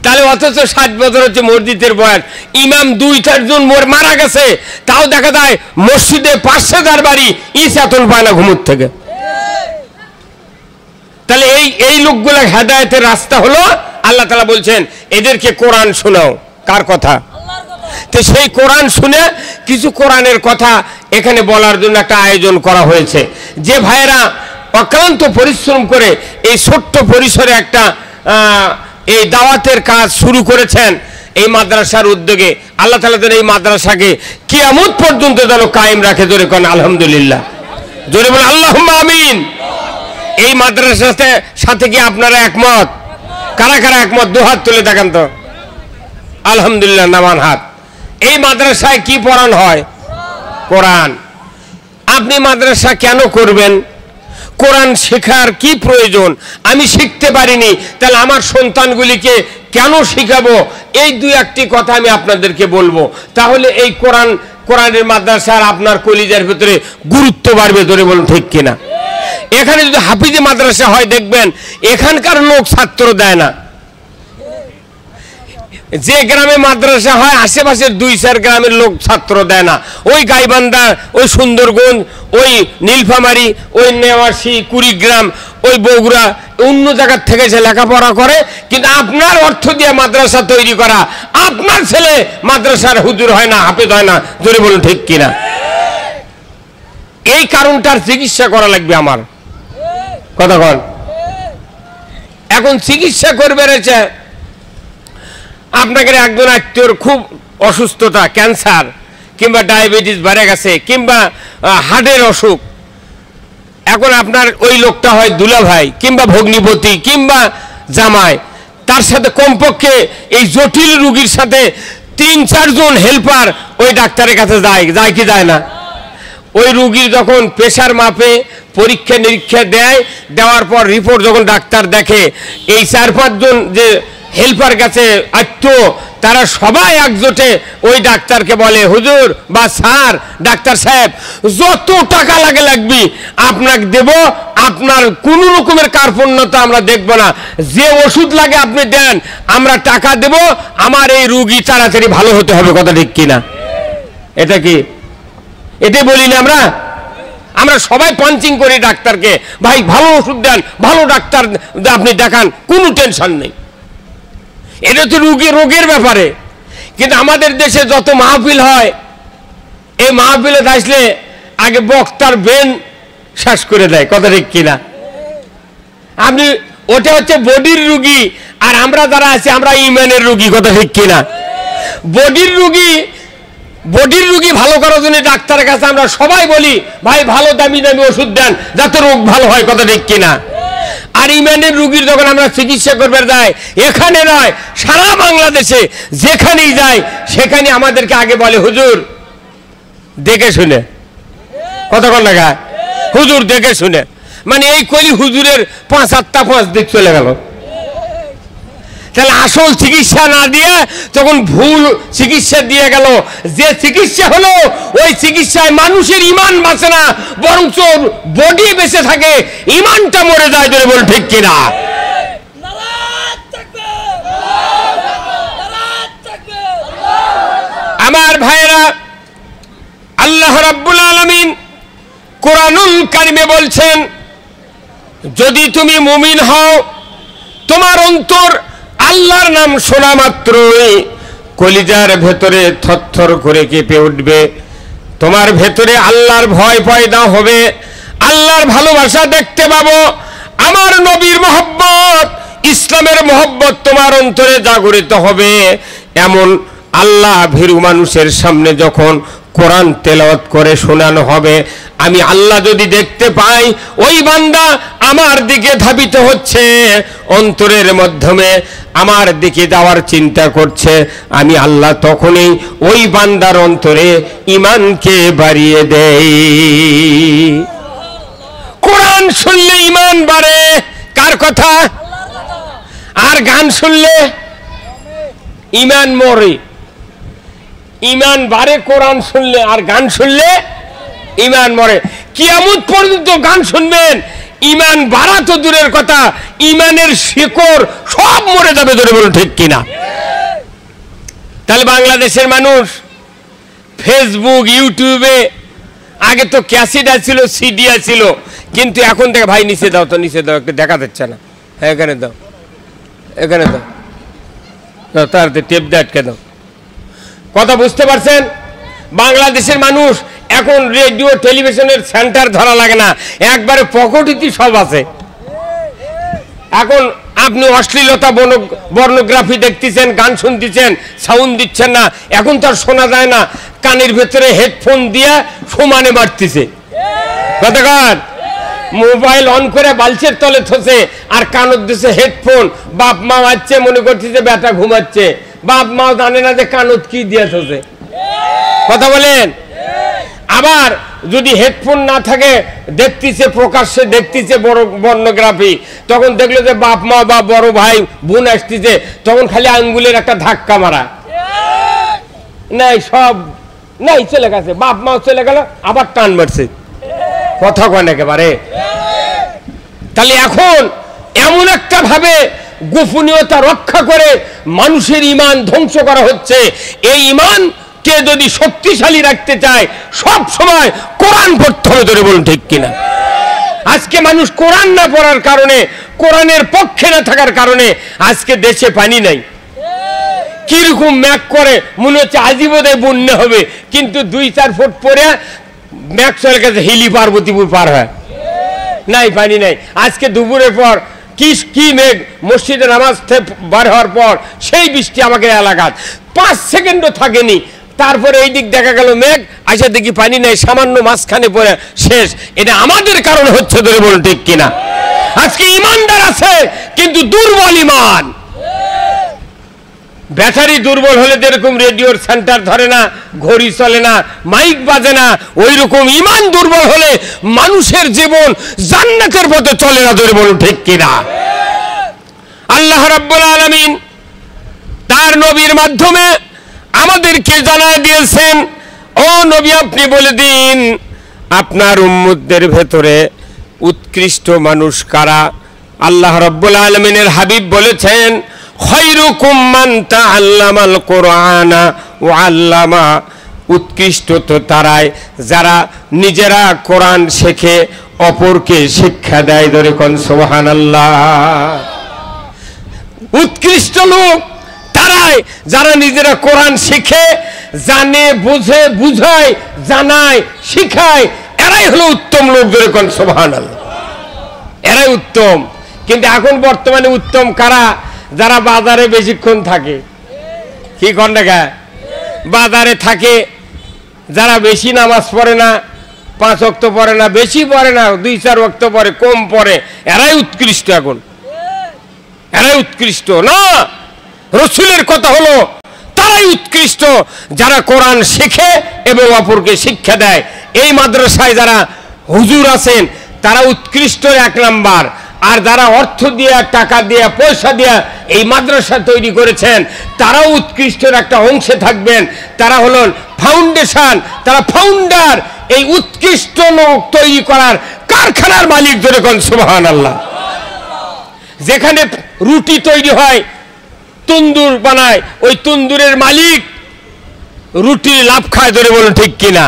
Speaker 1: তাহলে অথচ 60 বছর হচ্ছে মসজিদের বয়স, ইমাম 2-4 জন মারা গেছে, তাও দেখা যায় মসজিদে 500 যার বাড়ি ইসাতুল পায় না ঘুমুর থেকে। তাহলে এই লোকগুলা হেদায়েতের রাস্তা হলো, আল্লাহ তাআলা বলছেন এদেরকে কোরআন শোনাও। কার কথা? তো সেই কোরআন শুনে কিছু কোরআনের কথা এখানে বলার জন্য একটা আয়োজন করা হয়েছে। যে ভাইয়েরা অক্লান্ত পরিশ্রম করে এই ছোট্ট পরিসরে একটা এই দাওয়াতের কাজ শুরু করেছেন এই মাদ্রাসার উদ্যোগে, আল্লাহ তাআলা যেন এই মাদ্রাসাকে কিয়ামত পর্যন্ত যেন কায়েম রাখে। জোরে কোন আলহামদুলিল্লাহ, জোরে বলেন আল্লাহুম্মা আমিন। এই মাদ্রাসার সাথে কি আপনারা একমত? কারা কারা একমত? দুহাত তুলে দেখান তো। আলহামদুলিল্লাহ, নামান হাত। এই মাদ্রাসায় কি পড়ানো হয়? কোরআন। আপনি মাদ্রাসা কেন করবেন? কোরআন শেখার কি প্রয়োজন? আমি শিখতে পারিনি, তাহলে আমার সন্তানগুলিকে কেন শিখাবো, এই দুই একটি কথা আমি আপনাদেরকে বলবো। তাহলে এই কোরআনের মাদ্রাসার আপনার কলিজার ভিতরে গুরুত্ব বাড়বে, ধরে বলুন ঠিক কিনা। এখানে যদি হাফিজি মাদ্রাসা হয় দেখবেন এখানকার লোক ছাত্র দেয় না। যে গ্রামে মাদ্রাসা হয় আশেপাশের 2-4 গ্রামের লোক ছাত্র দেয় না। ওই গাইবান্ধা, ওই সুন্দরগঞ্জ, ওই নীলফামারী, ওই নেওয়াশি, কুড়িগ্রাম, ওই বগুড়া, অন্য জায়গার থেকে সে লেখাপড়া করে। কিন্তু আপনার অর্থ দিয়ে মাদ্রাসা তৈরি করা, আপনার ছেলে মাদ্রাসার হুজুর হয় না, হাফেজ হয় না, জোরে বলুন ঠিক কিনা। এই কারণটার চিকিৎসা করা লাগবে আমার কথা কন। এখন চিকিৎসা করবে রয়েছে আপনাকে একজন আত্মীয়র খুব অসুস্থতা, ক্যান্সার কিংবা ডায়াবেটিস বেড়ে গেছে কিংবা হার্টের অসুখ। এখন আপনার ওই লোকটা হয় দুলাভাই কিংবা ভগ্নিপতি কিংবা জামাই, তার সাথে কমপক্ষে এই জটিল রোগীর সাথে 3-4 জন হেল্পার ওই ডাক্তারের কাছে যায় কি যায় না। ওই রোগীর যখন প্রেশার মাপে, পরীক্ষা নিরীক্ষা দেওয়ার পর রিপোর্ট যখন ডাক্তার দেখে, এই 4-5 জন যে হেল্পার কাছে আত্মীয় তারা সবাই একজোটে ওই ডাক্তারকে বলে, হুজুর বা স্যার, ডাক্তার সাহেব, যত টাকা লাগবে আপনাকে দেব, আপনার কোন রকমের কার্পণ্যতা আমরা দেখব না, যে ওষুধ লাগে আপনি দেন, আমরা টাকা দেব, আমার এই রোগী তাড়াতাড়ি ভালো হতে হবে। কথা ঠিক কিনা? এটা কি এটাই বলি না আমরা সবাই পাঞ্চিং করি ডাক্তারকে, ভাই ভালো ওষুধ দেন, ভালো ডাক্তার আপনি দেখান, কোনো টেনশন নেই। এটা তো রোগের ব্যাপারে। কিন্তু আমাদের দেশে যত মাহফিল হয়, এই মাহফিলে আসলে আগে বক্তার বেন শেষ করে দেয়। কথা ঠিক কিনা? আপনি ওটা হচ্ছে বডির রোগী, আর আমরা যারা আছি আমরা ইমানের রোগী। কথা ঠিক কিনা? বডির রোগী ভালো করার জন্য ডাক্তারের কাছে আমরা সবাই বলি, ভাই ভালো দামি ওষুধ দেন যাতে রোগ ভালো হয়। কথা ঠিক কিনা? আর ইমানের রোগীর যখন আমরা চিকিৎসা করবে যাই, এখানে নয় সারা বাংলাদেশে যেখানেই যাই সেখানে আমাদেরকে আগে বলে, হুজুর দেখে শুনে। কথা কন লাগা, হুজুর দেখে শুনে, মানে এই কলি হুজুরের 5-8 দিক চলে গেল। তাহলে আসল চিকিৎসা না দিয়ে তখন ভুল চিকিৎসা দিয়ে গেল। যে চিকিৎসা হলো ওই চিকিৎসায় মানুষের ইমান বাঁচে না, বরঞ্চ বডি বেঁচে থাকে, ইমানটা মরে যায়। ধরে বল ঠিক কিনা? আমার ভাইয়েরা, আল্লাহ রাব্বুল আলামিন কোরআনুল কারিমে বলছেন, যদি তুমি মুমিন হও, তোমার অন্তর আল্লাহর নাম শোনা মাত্রই কলিজার ভেতরে থরথর করে কেঁপে উঠবে, তোমার ভেতরে আল্লাহর ভয় পয়দা হবে, আল্লাহর ভালোবাসা দেখতে পাবো, আমার নবীর মহব্বত, ইসলামের মহব্বত তোমার অন্তরে জাগরিত হবে। এমন আল্লাহ ভীরু মানুষের সামনে যখন কোরআন তেলাওয়াত করে শোনানো হবে, আমি আল্লাহ যদি দেখতে পাই ওই বান্দা আমার দিকে ধাবিত হচ্ছে, অন্তরের মাধ্যমে আমার দিকে যাওয়ার চিন্তা করছে, আমি আল্লাহ তখনই ওই বান্দার অন্তরে ঈমানকে বাড়িয়ে দেই। কোরআন শুনলে ঈমান বাড়ে, কার কথা? আর গান শুনলে ঈমান মরে। ঈমান বাড়ে কোরআন শুনলে, আর গান শুনলে ঈমান মরে। কিয়ামত পর্যন্ত গান শুনবেন, ঈমান বাড়া তো দূরের কথা, ঈমানের শিকড় সব মরে যাবে। ধরে বলুন ঠিক কিনা? তাহলে বাংলাদেশের মানুষ ফেসবুক, ইউটিউবে, আগে তো ক্যাসেট আছিল, সিডি আছিল, কিন্তু এখন থেকে ভাই নিচে দাও তো, নিচে দাও, একটু দেখা যাচ্ছে না, হ্যাঁ এখানে দাও, এখানে দাও, তার টেপ দিয়ে আটকে দাও। কথা বুঝতে পারছেন? বাংলাদেশের মানুষ এখন রেডিও টেলিভিশনের সেন্টার ধরা লাগে না, একবারে পকেটেই সব আছে। এখন আপনি অশ্লীলতা বর্নোগ্রাফি দেখতেছেন, গান শুনতেছেন, সাউন্ড দিচ্ছেন না, এখন তো আর শোনা যায় না, কানের ভেতরে হেডফোন দিয়ে সমানে মারতেছে। কতক্ষণ মোবাইল অন করে বালছের তলে থসে আর কানের দিছে হেডফোন, বাপ মা আসছে মনে করতেছে বেটা ঘুমাচ্ছে, বাপ মাও জানে না যে কানত কি দিয়ে থসে। কথা বলেন। আবার যদি হেডফোন না থাকে, দেখতেছে প্রকাশ্যে, দেখতেছে বড় বর্ণগ্রাফি, তখন দেখলো যে বাপ মা বা বড় ভাই বোন আসতেছে, তখন খালি আঙ্গুলের একটা ধাক্কা মারা, নাই সব নাই চলে গেছে, বাপ মাও চলে গেল, আবার টান মারছে, কথা কন একেবারে। তাহলে এখন এমন একটা ভাবে গোপনীয়তা রক্ষা করে মানুষের ঈমান ধ্বংস করা হচ্ছে। এই ঈমান কে যদি শক্তিশালী রাখতে চায়, সব সময় কোরআন পড়তে হবে, ধরে বলুন ঠিক কিনা? আজকে মানুষ কোরআন না পড়ার কারণে, কোরআনের পক্ষে না থাকার কারণে আজকে দেশে পানি নাই। কিরকম ম্যাক করে মনে হচ্ছে আজই বোধহয় বন্যা হবে, কিন্তু 2-4 ফুট পরে ম্যাক চলে গেছে, হিলি পার্বতীপুর পার হয়, নাই পানি নাই। আজকে দুপুরের পর কি মেঘ, মসজিদে নামাজ বার হওয়ার পর সেই বৃষ্টি আমাকে এলাকাত 5 সেকেন্ডও থাকেনি, তারপরে এই দিক দেখা গেল মেঘ, আচ্ছা দেখি পানি নাই, সামান্য মাঝখানে পড়ে শেষ। এটা আমাদের কারণে হচ্ছে, ধরে বলুন ঠিক কিনা? আজকে ইমানদার আছে কিন্তু দুর্বল ইমান। ব্যাটারি দুর্বল হলে যেরকম রেডিওর সেন্টার ধরে না, ঘড়ি চলে না, মাইক বাজে না, ওই রকম ইমান দুর্বল হলে মানুষের জীবন জান্নাতের পথে চলে না, ধরে বলুন ঠিক কিনা? আল্লাহ রাব্বুল আলামিন তার নবীর মাধ্যমে আমাদেরকে জানায় দিয়েছেন, ও নবী আপনি বলে দিন আপনার উম্মতদের ভেতরে উৎকৃষ্ট মানুষ কারা? আল্লাহ রাব্বুল আলামিনের হাবিব বলেছেন, খায়রুকুম মান তাআল্লামাল কুরআনা ওয়া আল্লামা। উৎকৃষ্ট তো তারাই যারা নিজেরা কোরআন শেখে, অপরকে শিক্ষা দেয়, ধরে কোন সুবহানাল্লাহ। উৎকৃষ্ট লোক তারাই যারা নিজেরা কোরআন শিখে, জানে, বুঝে, বুঝায়, জানায়, শিখায়, এরাই হলো উত্তম লোক, ধরে কোন সুবহানাল্লাহ। এরাই উত্তম। কিন্তু এখন বর্তমানে উত্তম কারা? যারা বাজারে বেশিক্ষণ থাকে, কি কোন দেখা বাজারে থাকে, যারা বেশি নামাজ পড়ে না, 5 ওয়াক্ত পড়ে না, বেশি পড়ে না, 2-4 ওয়াক্ত পড়ে, কম পড়ে, এরাই উৎকৃষ্ট। এখন এরাই উৎকৃষ্ট না, রাসূলের কথা হলো তারাই উৎকৃষ্ট যারা কোরআন শেখে এবং অপরকে শিক্ষা দেয়। এই মাদ্রাসায় যারা হুজুর আছেন তারা উৎকৃষ্ট 1 নাম্বার, আর যারা অর্থ দিয়ে, টাকা দিয়ে, পয়সা দিয়ে এই মাদ্রাসা তৈরি করেছেন তারাও উৎকৃষ্টের একটা অংশে থাকবেন। তারা হলেন ফাউন্ডেশন, তারা ফাউন্ডার, এই উৎকৃষ্ট লোক তৈরি করার কারখানার মালিক, ধরে কোন সুবহানাল্লাহ। যেখানে রুটি তৈরি হয়, তন্দুর বানায়, ওই তন্দুরের মালিক রুটির লাভ খায়, ধরে বলুন ঠিক কিনা?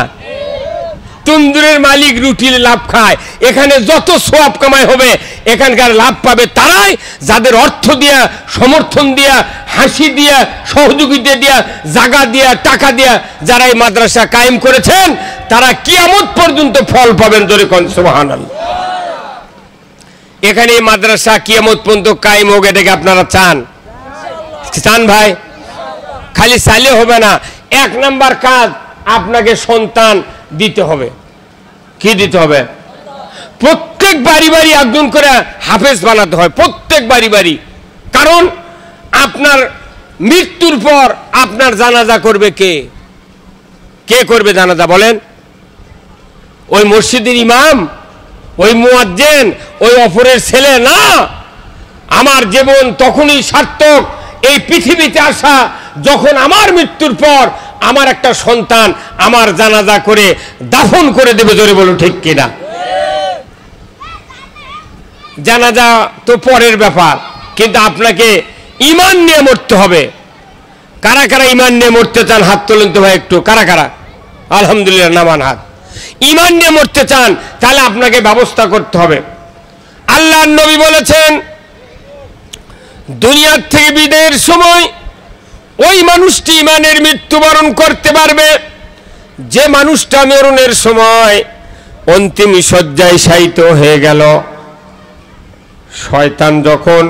Speaker 1: তন্দুরের মালিক রুটির লাভ খায়। এখানে যত সওয়াব কামাই হবে এখানকার লাভ পাবে তারাই যাদের অর্থ দিয়া, সমর্থন দিয়া, হাসি দিয়া, সহযোগিতা দিয়া, জায়গা দিয়া, টাকা দিয়া যারা এই মাদ্রাসা কায়েম করেছেন তারা কিয়ামত পর্যন্ত ফল পাবেন, ধরে কোন সুবহানাল্লাহ। এখানে এই মাদ্রাসা কিয়ামত পর্যন্ত কায়েম হোক, এটাকে আপনারা চান? চান ভাই? খালি চাইলে হবে না, 1 নাম্বার কাজ আপনাকে সন্তান দিতে হবে। কি দিতে হবে? প্রত্যেক বাড়ি বাড়ি একজন করে হাফেজ বানাতে হয়, প্রত্যেক বাড়ি বাড়ি। কারণ আপনার মৃত্যুর পর আপনার জানাজা করবে কে? কে করবে জানাজা বলেন? ওই মসজিদের ইমাম, ওই মুয়াজ্জিন, ওই অপরের ছেলে না। আমার জীবন তখনই সার্থক এই পৃথিবীতে আসা যখন আমার মৃত্যুর পর আমার একটা সন্তান আমার জানাজা করে দাফন করে দেবে, জোরে বলো ঠিক কিনা? জানাজা তো পরের ব্যাপার, কিন্তু আপনাকে ঈমান নিয়ে মরতে হবে। কারা কারা ঈমান নিয়ে মরতে চান হাত তোলেন তো ভাই একটু। কারা কারা? আলহামদুলিল্লাহ, নামান হাত। ঈমান নিয়ে মরতে চান তাহলে আপনাকে ব্যবস্থা করতে হবে। আল্লাহর নবী বলেছেন, দুনিয়ার থেকে বিদায়ের সময় ওই মানুষটি ঈমানের মৃত্যুবরণ করতে পারবে যে মানুষটা মরণের সময় অন্তিম শয্যায় শায়িত হয়ে গেল। শয়তান যখন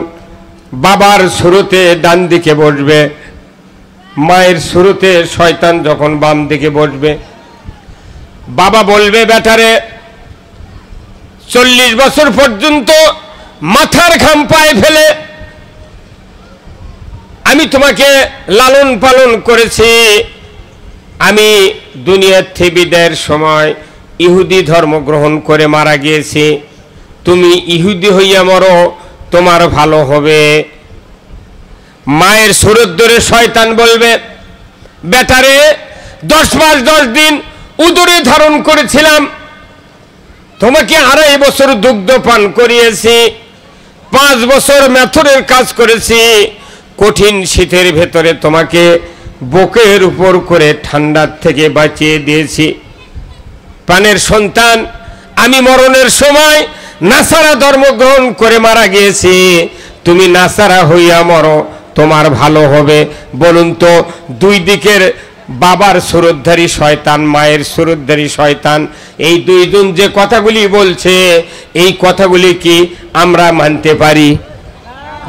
Speaker 1: বাবার শুরুতে ডান দিকে বসবে, মায়ের শুরুতে শয়তান যখন বাম দিকে বসবে, বাবা বলবে, বেটারে 40 বছর পর্যন্ত মাথার ঘাম পায়ে ফেলে আমি তোমাকে লালন পালন করেছি, আমি দুনিয়ার থেকে বিদায়ের সময় ইহুদি ধর্ম গ্রহণ করে মারা গিয়েছি, তুমি ইহুদি হইয়া মরো, তোমার ভালো হবে। মায়ের সুরত ধরে শয়তান বলবে, বেটারে 10 মাস 10 দিন উদরে ধারণ করেছিলাম, তোমাকে 2.5 বছর দুগ্ধ পান করিয়েছি, 5 বছর মেথরের কাজ করেছি, কঠিন শীতের ভেতরে তোমাকে বুকের উপর করে ঠান্ডার থেকে বাঁচিয়ে দিয়েছি। প্রাণের সন্তান, আমি মরণের সময় নাসারা ধর্ম গ্রহণ করে মারা গিয়েছি, তুমি নাসারা হইয়া মরো, তোমার ভালো হবে। বলুন তো, দুই দিকের বাবার সুরতধারী শয়তান, মায়ের সুরতধারী শয়তান, এই দুইজন যে কথাগুলি বলছে, এই কথাগুলি কি আমরা মানতে পারি?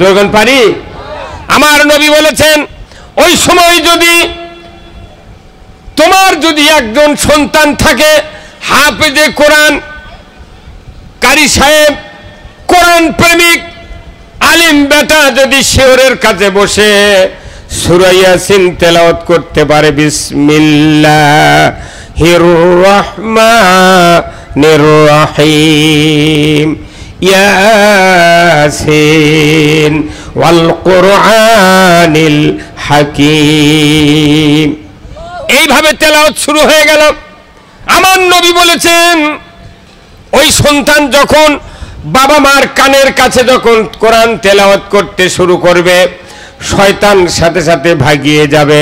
Speaker 1: যখন পারি? আমার নবী বলেছেন, ওই সময় যদি তোমার যদি একজন সন্তান থাকে হাফেজে কোরআন, কারি সাহেব, কোরআন প্রেমিক, আলিম বেটা যদি শিওরের কাছে বসে সূরা ইয়াসিন তেলাওয়াত করতে পারে, বিসমিল্লাহির রহমানির রহিম, ইয়াসিন ওয়াল কুরআনিল হাকিম, এইভাবে তেলাওয়াত শুরু হয়ে গেল। আমার নবী বলেছেন, ওই সন্তান যখন বাবা মার কানের কাছে যখন কোরআন তেলাওয়াত করতে শুরু করবে, শয়তান সাথে সাথে ভাগিয়ে যাবে।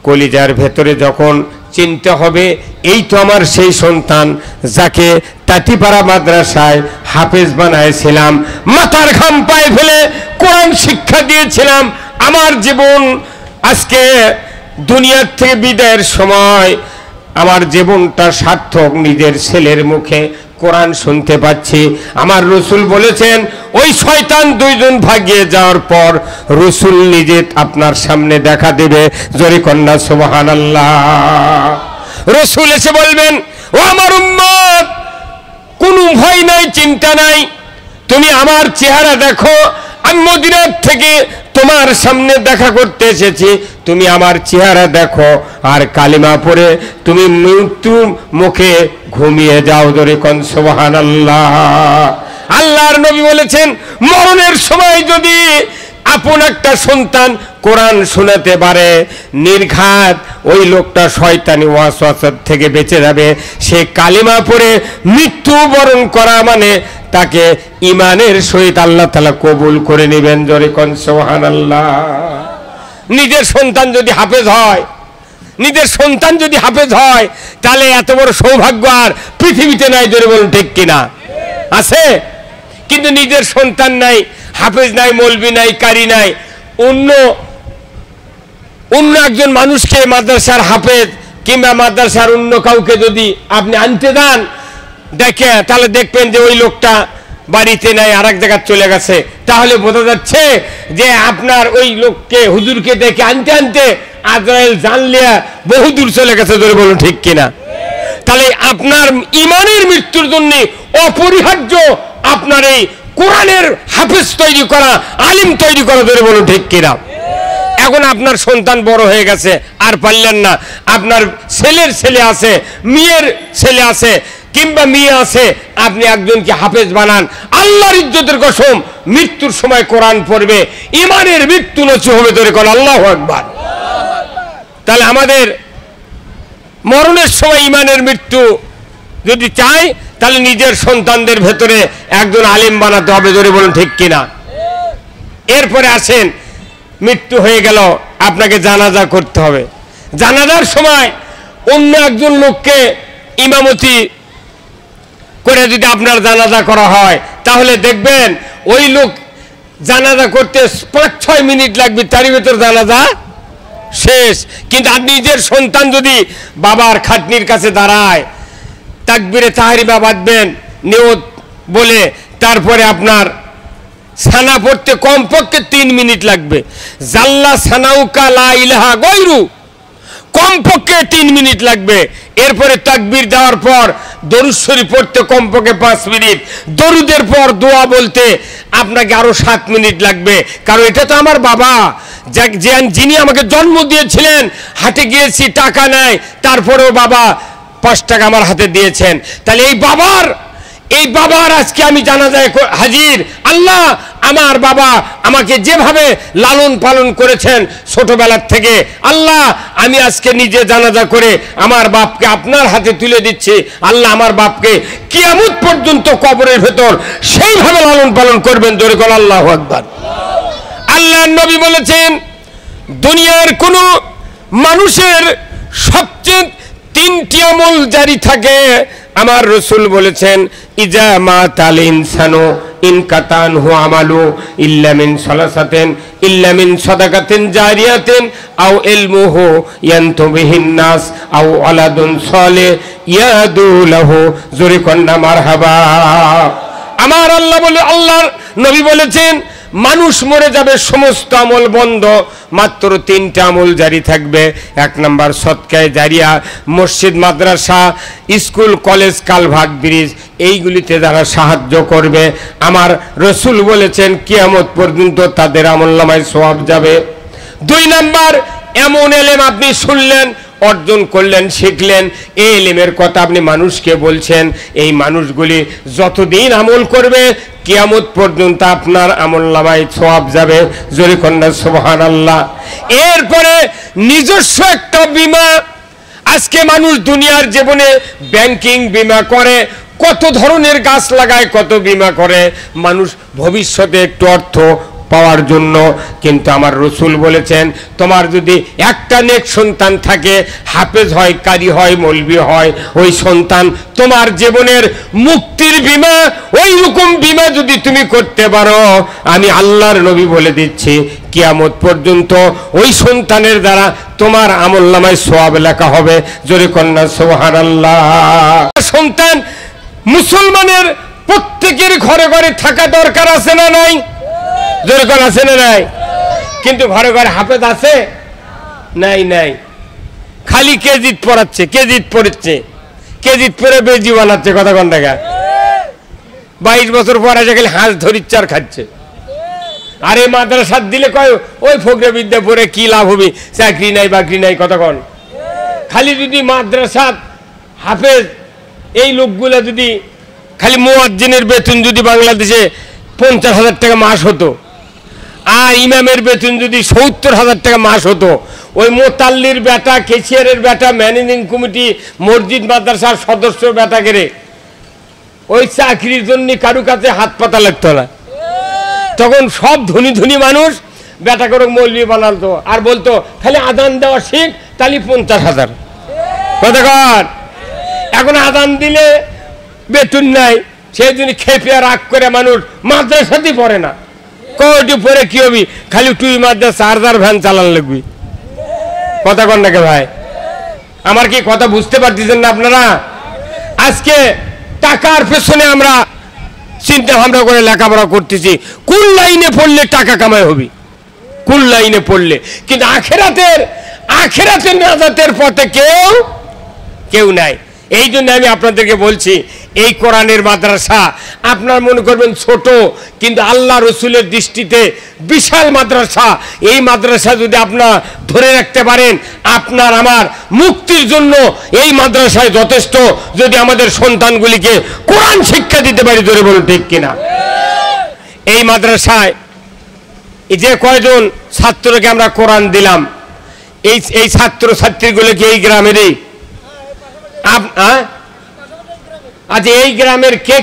Speaker 1: কলিজার ভেতরে যখন চিন্তা হবে, এই তো আমার সেই সন্তান যাকে তাঁতিপাড়া মাদ্রাসায় হাফেজ বানাইছিলাম, মাথার ঘাম পায়ে ফেলে কোরআন শিক্ষা দিয়েছিলাম, আমার জীবন আজকে দুনিয়ার থেকে বিদায়ের সময় আমার জীবনটা সার্থক, নিজের ছেলের মুখে কোরআন শুনতে পাচ্ছি। আমার রসুল বলেছেন, ওই শয়তান দুইজন ভাগিয়ে যাওয়ার পর রসুল নিজে আপনার সামনে দেখা দেবে। জোরে কন্যা সুবহানাল্লাহ। রসুল এসে বলবেন, ও আমার উম্মত, কোনো ভয় নাই, চিন্তা নাই, তুমি আমার চেহারা দেখো, আমি মদিনার থেকে তোমার সামনে দেখা করতে এসেছি, তুমি আমার চেহারা দেখো, আর কালিমা পড়ে তুমি মৃত্যু মুখে ঘুমিয়ে যাও। ধরে কোন সুবহানাল্লাহ। আল্লাহর নবী বলেছেন, মরণের সময় যদি আপন একটা সন্তান কোরআন শোনাতে পারে, নির্ঘাত ওই লোকটা শয়তানি ওয়াসওয়াসা থেকে বেঁচে যাবে। সে কালিমা পড়ে মৃত্যুবরণ করা মানে তাকে ইমানের সহিত আল্লাহ তাআলা কবুল করে নেবেন। জোরে কোন সুবহানাল্লাহ। নিজের সন্তান যদি হাফেজ হয়, নিজের সন্তান যদি হাফেজ হয়, তাহলে এত বড় সৌভাগ্য আর পৃথিবীতে নাই। জোরে বলুন ঠিক কিনা? আছে? কিন্তু নিজের সন্তান নাই, হাফেজ নাই, মৌলবি নাই, কারি নাই, অন্য একজন মানুষকে মাদ্রাসার হাফেজ কিংবা মাদ্রাসার অন্য কাউকে যদি আপনি আনতে দেন দেখে, তাহলে দেখবেন যে ওই লোকটা বাড়িতে নাই, আর এক জায়গায় চলে গেছে। তাহলে বোঝা যাচ্ছে যে আপনার ওই লোককে, হুজুরকে দেখে আনতে আনতে আজরাইল জানলিয়া বহু দূর চলে গেছে। ধরে বলুন ঠিক কিনা? তাহলে আপনার ইমানের মৃত্যুর জন্য অপরিহার্য আপনার এই কোরআনের হাফেজ তৈরি করা, আলিম তৈরি করা। ধরে বলুন ঠিক কিনা? এখন আপনার সন্তান বড় হয়ে গেছে, আর পারলেন না, আপনার ছেলের ছেলে আছে, মেয়ের ছেলে আছে, কিংবা মেয়ে আছে, আপনি একজনকে হাফেজ বানান, আল্লাহর ইজ্জতের কসম মৃত্যুর সময় কোরআন পড়বে, ইমানের মৃত্যু নষ্ট হবে। ধরে কোন আল্লাহু আকবার। তাহলে আমাদের মরণের সময় ইমানের মৃত্যু যদি চাই, তাহলে নিজের সন্তানদের ভেতরে একজন আলিম বানাতে হবে। ধরে বলুন ঠিক কিনা? এরপরে আসেন, মৃত্যু হয়ে গেল, আপনাকে জানাজা করতে হবে। জানাজার সময় অন্য একজন লোককে ইমামতি করে যদি আপনার জানাজা করা হয়, তাহলে দেখবেন ওই লোক জানাজা করতে 5-6 মিনিট লাগবে, তারই ভেতর জানাজা শেষ। কিন্তু আপনি নিজের সন্তান যদি বাবার খাটনির কাছে দাঁড়ায়, তাকবীরে তাহরিমা বাঁধবেন নিয়ত বলে, তারপরে আপনার সানা পড়তে কমপক্ষে 3 মিনিট লাগবে। জাল্লা সানাউকা লা ইলাহা গায়রু, কমপক্ষে 3 মিনিট লাগবে। এরপরে তাকবীর দেওয়ার পর দরুদ শরীফ পড়তে কমপক্ষে 5 মিনিট, দরুদের পর দোয়া বলতে আপনাকে আরো 7 মিনিট লাগবে। কারণ এটা তো আমার বাবা, যিনি আমাকে জন্ম দিয়েছিলেন। হাটে গিয়েছি, টাকা নাই, তারপরেও বাবা 5 টাকা আমার হাতে দিয়েছেন, তাহলে এই বাবার আজকে আমি জানাজায় হাজির। আল্লাহ, আমার বাবা আমাকে যেভাবে লালন পালন করেছেন ছোটবেলার থেকে, আল্লাহ আমি আজকে নিজে জানাজা করে আমার বাপকে আপনার হাতে তুলে দিচ্ছি। আল্লাহ আমার বাপকে কিয়ামত পর্যন্ত কবরের ভেতর সেইভাবে লালন পালন করবেন। জোরে বলেন আল্লাহু আকবার। আল্লাহর নবী বলেছেন, দুনিয়ার কোন মানুষের সবচেয়ে 3টি আমল জারি থাকে। আমার রাসূল বলেছেন, ইজা মাতাল ইনসানু ইনকাতানহু আমালু ইল্লা মিন সালাসাতিন ইল্লা মিন সাদাকাতিন জারিয়াতিন আও ইলমুহু ইয়ানতুবিহিন নাস আও ওয়ালাদুন সালিহ ইয়াদু লাহু। জোরে কন্না মারহাবা। আমার আল্লাহর নবী বলেছেন, মানুষ মরে যাবে, সমস্ত আমল বন্ধ, মাত্র 3টা আমল জারি থাকবে। 1 নাম্বার সদকায়ে জারিয়া, মসজিদ, মাদ্রাসা, স্কুল, কলেজ, কালভার্ট, ব্রিজ, এইগুলিতে যারা সাহায্য করবে, আমার রাসূল বলেছেন কিয়ামত পর্যন্ত তাদের আমলনামায় সওয়াব যাবে। 2 নাম্বার, এমন ইলম আপনি শুনলেন, অর্জন করলেন, শিখলেন, এই ইলমের কথা আপনি মানুষকে বলছেন, এই মানুষগুলি যতদিন আমল করবে কিয়ামত পর্যন্ত আপনার আমলনামায় সওয়াব যাবে। জোরে কন্না সুবহানাল্লাহ। এরপরে নিজস্ব একটা বীমা। আজকে মানুষ দুনিয়ার জীবনে ব্যাংকিং বীমা করে, কত ধরনের গাছ লাগায়, কত বীমা করে মানুষ ভবিষ্যতে একটু অর্থ পাওয়ার জন্য। কিন্তু আমার রাসূল বলেছেন, তোমার যদি একটা নেক সন্তান থাকে, হাফেজ হয়, কারি হয়, মৌলবি হয়, ওই সন্তান তোমার জীবনের মুক্তির বীমা। ওই রকম বীমা যদি তুমি করতে পারো, আমি আল্লাহর নবী বলে দিচ্ছি কিয়ামত পর্যন্ত ওই সন্তানের দ্বারা তোমার আমলনামায় সওয়াব লেখা হবে। জোরে কন্না সুবহানাল্লাহ। সন্তান মুসলমানের প্রত্যেকের ঘরে ঘরে থাকা দরকার আছে না নাই? জোরে কোন আছে না নাই? কিন্তু ঘরে ঘরে হাফেজ আছে? নাই। খালি কেজিত পড়াচ্ছে, কেজিত পড়ছে, কেজিত পড়ে বেজি বানাচ্ছে। কথা কোন টাকা? 22 বছর পরে খালি হাঁস ধরিচ্চার খাচ্ছে। আর এই মাদ্রাসাত দিলে কয় ওই ফকরে বিদ্যা পড়ে কি লাভ হবে, চাকরি নাই বাকরি নাই। কথা কোন? খালি যদি মাদ্রাসাত হাফেজ এই লোকগুলা যদি খালি মুয়াজ্জিনের বেতন যদি বাংলাদেশে 50,000 টাকা মাস হতো, আর ইমামের বেতন যদি 70,000 টাকা মাস হতো, ওই মোতাল্লির বেটা, কেশিয়ারের বেটা, ম্যানেজিং কমিটি, মসজিদ মাদ্রাসার সদস্য বেটা করে ওই চাকরির জন্য কারু কাছে হাত পাতা লাগতো না। তখন সব ধনী ধনী মানুষ বেটা করে মৌলবি বানাতো, আর বলতো খালি আদান দেওয়া শিখ, তাহলে 50,000। কথা কর। এখন আদান দিলে বেতন নাই, সেই জন্য খেপে রাগ করে মানুষ মাদ্রাসাতেই পড়ে না। কয়টি পরে কি হবি, খালি তুই মাদ্রাসা চার্জার ভ্যান চালান লাগবি। কথা কন নাকি ভাই? আমার কি কথা বুঝতে পারতেছেন না আপনারা? আজকে টাকার পেছনে আমরা চিন্তা ভাবনা করে লেখাপড়া করতেছি, কোন লাইনে পড়লে টাকা কামাই হবি, কোন লাইনে পড়লে। কিন্তু আখেরাতের নাজাতের পথে কেউ নাই। এই জন্য আমি আপনাদেরকে বলছি, এই কোরআনের মাদ্রাসা আপনার মনে করবেন ছোট, কিন্তু আল্লাহ রসুলের দৃষ্টিতে বিশাল মাদ্রাসা। এই মাদ্রাসা যদি আপনার ধরে রাখতে পারেন, আপনার আমার মুক্তির জন্য এই মাদ্রাসায় যথেষ্ট। যদি আমাদের সন্তানগুলিকে কোরআন শিক্ষা দিতে পারি, ধরে বলুন ঠিক কিনা? এই মাদ্রাসায় যে কয়জন ছাত্রকে আমরা কোরআন দিলাম, এই ছাত্র ছাত্রীগুলোকে এই গ্রামেরই। আচ্ছা, এই গ্রামের কে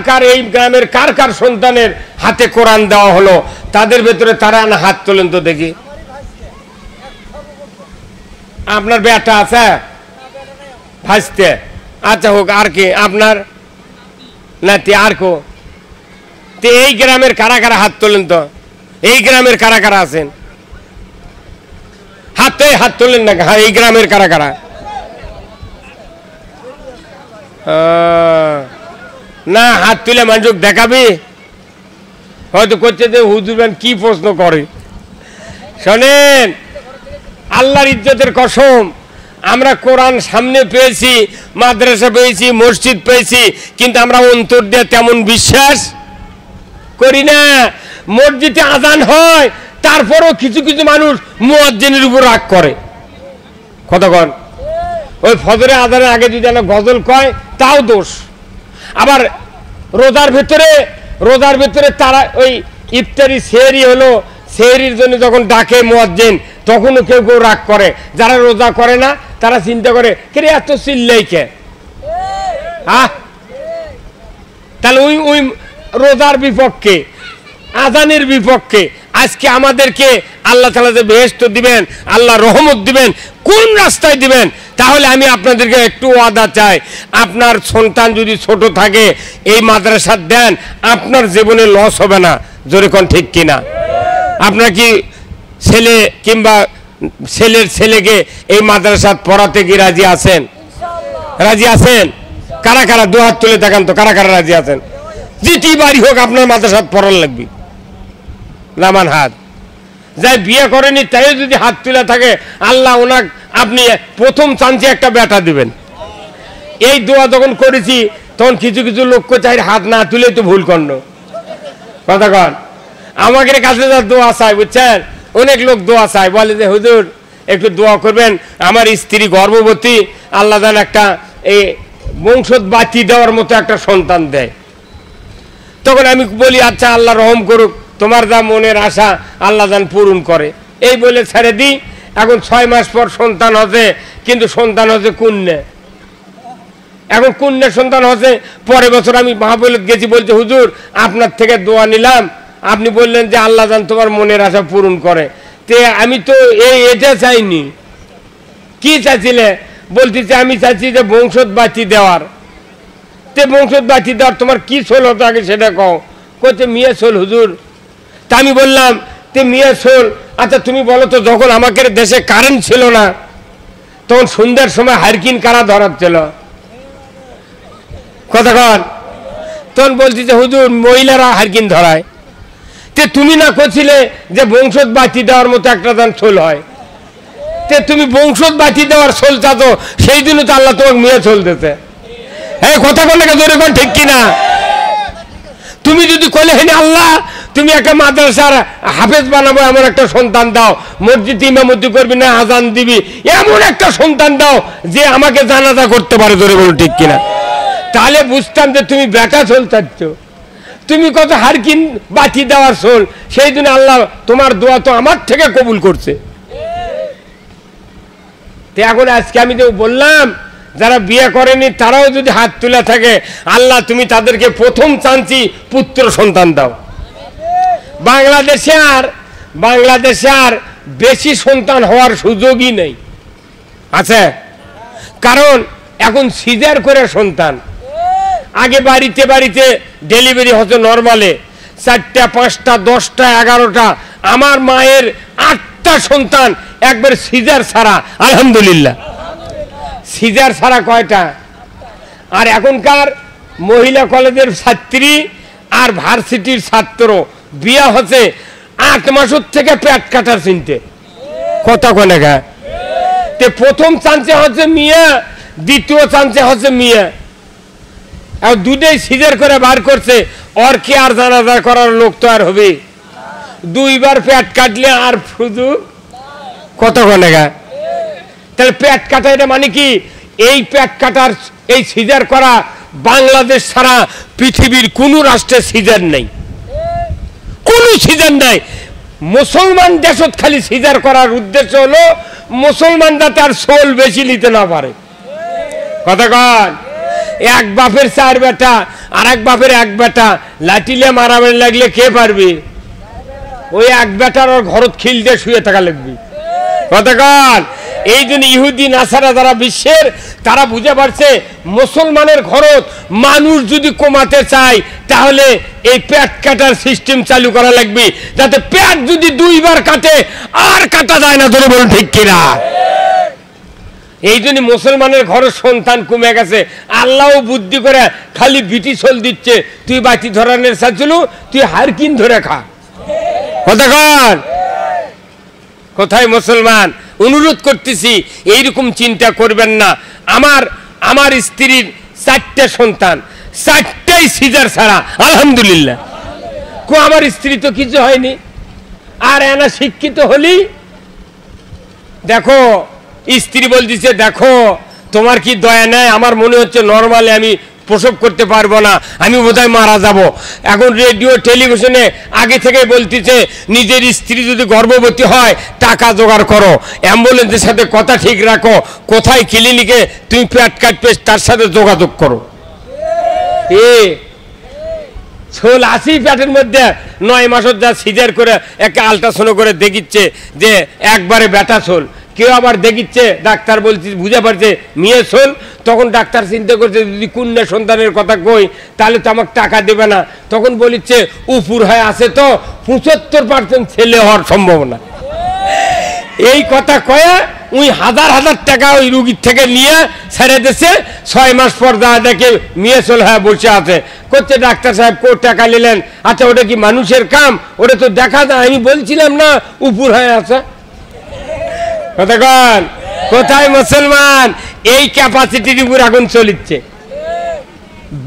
Speaker 1: কার এই গ্রামের কার সন্তানের হাতে কোরআন দেওয়া হলো, তাদের ভেতরে তারা না হাত তোলেন তো দেখি। আপনার বেটা আছে ভাসতে? আচ্ছা হোক। আর কে? আপনার নাতি? আর কো? এই গ্রামের কারা হাত তোলেন তো? এই গ্রামের কারা আছেন? হাত তোলেন না। হ্যাঁ, এই গ্রামের কারা? না, হাত তুলে মানুষ দেখাবি, হয়তো করছে যে হুজুরবান কি প্রশ্ন করে। শোনেন, আল্লাহর ইজ্জতের কসম, আমরা কোরআন সামনে পেয়েছি, মাদ্রাসা পেয়েছি, মসজিদ পেয়েছি, কিন্তু আমরা অন্তর দিয়ে তেমন বিশ্বাস করি না। মসজিদে আজান হয়, তারপরও কিছু মানুষ মুয়াজ্জিনের উপর রাগ করে। কতক্ষণ ওই ফজরে আজানের আগে যদি একটা গজল কয় তাও দোষ। আবার রোজার ভেতরে তারা ওই ইফতারি সেহরি হলো, সেহরির জন্য যখন ডাকে মুয়াজ্জিন তখনও কেউ কেউ রাগ করে। যারা রোজা করে না তারা চিন্তা করে কে এত চিল্লাই কে, তাহলে ওই রোজার বিপক্ষে, আজানের বিপক্ষে। আজকে আমাদেরকে আল্লাহ তাআলা যে বেহেশত দিবেন, আল্লাহ রহমত দিবেন, কোন রাস্তায় দিবেন? তাহলে আমি আপনাদেরকে একটু ওয়াদা চাই, আপনার সন্তান যদি ছোট থাকে এই মাদ্রাসা দেন, আপনার জীবনে লস হবে না। জোরে কোন ঠিক কিনা? আপনার কি ছেলে কিংবা ছেলের ছেলেকে এই মাদ্রাসা পড়াতে কি রাজি আছেন? রাজি আছেন? কারা কারা দু হাত তুলে দেখান তো, কারা কারা রাজি আছেন? যেটি বাড়ি হোক আপনার মাদ্রাসা পড়ার লাগবে। নামান হাত। যাই বিয়ে করেনি তাই যদি হাত তুলে থাকে, আল্লাহ ওনাকে আপনি প্রথম চান্সে একটা বেটা দিবেন। এই দোয়া যখন করেছি তখন কিছু কিছু লোক চাই হাত না তুলে তো ভুল করল কথা কন। আমাদের কাছে যা দোয়া চাই বুঝছেন, অনেক লোক দোয়া চায়, বলে যে হুজুর একটু দোয়া করবেন, আমার স্ত্রী গর্ভবতী, আল্লাহ যেন একটা এই বংশত বাতি দেওয়ার মতো একটা সন্তান দেয়। তখন আমি বলি আচ্ছা আল্লাহ রহম করুক, তোমার যা মনের আশা আল্লাহ যেন পূরণ করে, এই বলে ছেড়ে দিই। এখন 6 মাস পর সন্তান হচ্ছে, কিন্তু সন্তান হচ্ছে কন্যা। এখন কন্যা সন্তান হচ্ছে, পরের বছর আমি মাহফিলে গেছি, বলছে হুজুর আপনার থেকে দোয়া নিলাম, আপনি বললেন যে আল্লাহ যেন তোমার মনের আশা পূরণ করে। তে আমি তো এটা চাইনি। কি চাইছিলে? বলতেছে আমি চাইছি যে বংশত বাতি দেওয়ার। তে বংশত বাতি দেওয়ার তোমার কি সোল হতো আগে সেটা কও। কইতে মিয়া সোল হুজুর। তা আমি বললাম তে মিয়া সোল, আচ্ছা তুমি বলো তো, যখন আমাদের দেশে কারেন্ট ছিল না তখন সন্ধ্যার সময় হারকিন কারা ধরাচ্ছিল কথা কন? তখন বলছি যে হুজুর মহিলারা হারকিন ধরায়। তে তুমি না করছিলে যে বংশত বাতি দেওয়ার মতো একটা দান সোল হয়, তে তুমি বংশত বাতি দেওয়ার সোল চাতো, সেই জন্য তো আল্লাহ তোমাকে মেয়ে সোল দিতে। হ্যাঁ কথা বলে জোরে কোন ঠিক কিনা? তুমি যদি কলে হেনে আল্লাহ তুমি একটা মাদ্রাসার হাফেজ বানাবো, এমন একটা সন্তান দাও, মসজিদ ইমামতি করবি না, আজান দিবি, এমন একটা সন্তান দাও যে আমাকে জানাজা করতে পারে, জোরে বলো ঠিক কিনা? তাহলে বুঝতাম যে তুমি বেটা সোল চাচ্ছ, তুমি কত হারকিন বাতি দেওয়ার সোল। সেই জন্য আল্লাহ তোমার দোয়া তো আমার থেকে কবুল করছে। এখন আজকে আমি যে বললাম যারা বিয়ে করেনি তারাও যদি হাত তুলে থাকে, আল্লাহ তুমি তাদেরকে প্রথম চান্সই পুত্র সন্তান দাও। বাংলাদেশে আর বেশি সন্তান হওয়ার সুযোগই নেই আছে, কারণ এখন সিজার করে সন্তান। আগে বাড়িতে বাড়িতে ডেলিভারি হতো নর্মালে 4টা 5টা 10টা 11টা, আমার মায়ের 8টা সন্তান একবার সিজার ছাড়া। আলহামদুলিল্লাহ। সিজার ছাড়া কয়টা? আর এখনকার মহিলা কলেজের ছাত্রী আর ভার্সিটির ছাত্র বিয়া হচ্ছে 8 মাসের থেকে পেট কাটার চিনতে কথা কোনে গা। তে প্রথম চান্সে হচ্ছে মিয়া, দ্বিতীয় চান্সে হচ্ছে মিয়া, আর দুটোই সিজার করে বার করছে। ওর কি আর জানাজা করার লোক তো আর হবে? 2বার পেট কাটলে আর সুযোগ কথা কোনে গা। তাহলে পেট কাটা এটা মানে কি? এই পেট কাটার এই সিজার করা বাংলাদেশ ছাড়া পৃথিবীর কোন রাষ্ট্রে সিজার নেই, কোন সিজার নাই। মুসলমান দেশত খালি সিজার করার উদ্দেশ্য হলো মুসলমান যাতে আর সোল বেশি নিতে না পারে কথা কন। এক বাপের 4 বেটা আর এক বাপের 1 বেটা, লাঠিলে মারামারি লাগলে কে পারবে? ওই 1 বেটার ওর ঘরত খিল দিয়ে শুয়ে থাকা লাগবে কথা কন। এই জন্য ইহুদি নাসারা যারা বিশ্বের, তারা বুঝে পারছে মুসলমানের ঘরত মানুষ যদি কমাতে চায় তাহলে এই পেট কাটার সিস্টেম চালু করা লাগবে, যাতে পেট যদি 2বার কাটে আর কাটা যায় না। ধরে বলুন ঠিক কিনা? এই জন্য মুসলমানের ঘরের সন্তান কমে গেছে। আল্লাহও বুদ্ধি করে খালি বিটি সোল দিচ্ছে, তুই বাতি ধরানোর চাচ্ছিল, তুই হারকিন ধরে খা কথা কন। কোথায় মুসলমান? অনুরোধ করতেছি এইরকম চিন্তা করবেন না। আমার স্ত্রীর 4টে সন্তান, 4টাই সিজার ছাড়া। আলহামদুলিল্লাহ। আমার স্ত্রী তো কিছু হয়নি। আর এনা শিক্ষিত হলি দেখো, স্ত্রী বলতেছে দেখো তোমার কি দয়া নেই? আমার মনে হচ্ছে নর্মালি আমি প্রসব করতে পারবো না, আমি বোধহয় মারা যাব। এখন রেডিও টেলিভিশনে আগে থেকে বলতেছে নিজের স্ত্রী যদি গর্ভবতী হয় টাকা জোগাড় করো, অ্যাম্বুলেন্সের সাথে কথা ঠিক রাখো, কোথায় ক্লিনিকে তুমি পেট কাটবে তার সাথে যোগাযোগ করো। ছোল আসি পেটের মধ্যে 9 মাসের যা সিজার করে একটা আল্ট্রাসাউন্ড করে দেখিচ্ছে যে একবারে বেটা ছোল, কেউ আবার দেখিচ্ছে ডাক্তার বলছে বুঝে পারছে মেয়ে ছোল, তখন ডাক্তার চিন্তা করছে যদি কন্যা সন্তানের কথা কই তাহলে তো আমাকে টাকা দেবে না, তখন বলিচ্ছে উপর হয়ে আছে তো 75% ছেলে হওয়ার সম্ভাবনা। এই কথা কয়ে ওই হাজার হাজার টাকা ওই রুগীর থেকে নিয়ে ছেড়ে দিয়েছে। 6 মাস পর যা দেখে মেয়ে চল হ্যাঁ বসে আছে, করছে ডাক্তার সাহেব কো টাকা নিলেন? আচ্ছা ওটা কি মানুষের কাম? ওটা তো দেখা যায়, আমি বলছিলাম না উপর হয়ে আছে। কতক্ষণ কোথায় মুসলমান? এই ক্যাপাসিটির উপর আগুন চলিচ্ছে।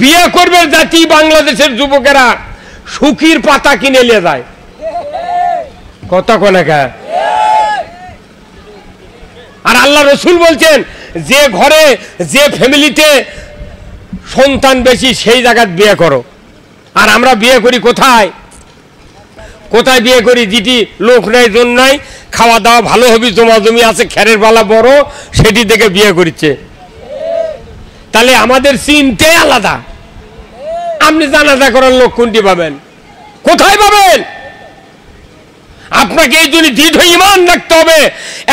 Speaker 1: বিয়ে করবে জাতি বাংলাদেশের যুবকেরা সুখীর পাতা কিনে নিয়ে যায়। কতক্ষণ একা। আর আল্লাহ রসুল বলছেন যে ঘরে যে ফ্যামিলিতে সন্তান বেশি সেই জায়গায় বিয়ে করো। আর আমরা বিয়ে করি কোথায়? কোথায় বিয়ে করি? যেটি লোক নাই জন নাই, খাওয়া দাওয়া ভালো হবে, জমি আছে, খেরের বালা বড়, সেটি থেকে বিয়ে করছে। তাহলে আমাদের চিন্তাই আলাদা। আপনি জানাজা করার লোক কোনটি পাবেন? কোথায় পাবেন? আপনাকে এই জন্য দৃঢ় ঈমান রাখতে হবে।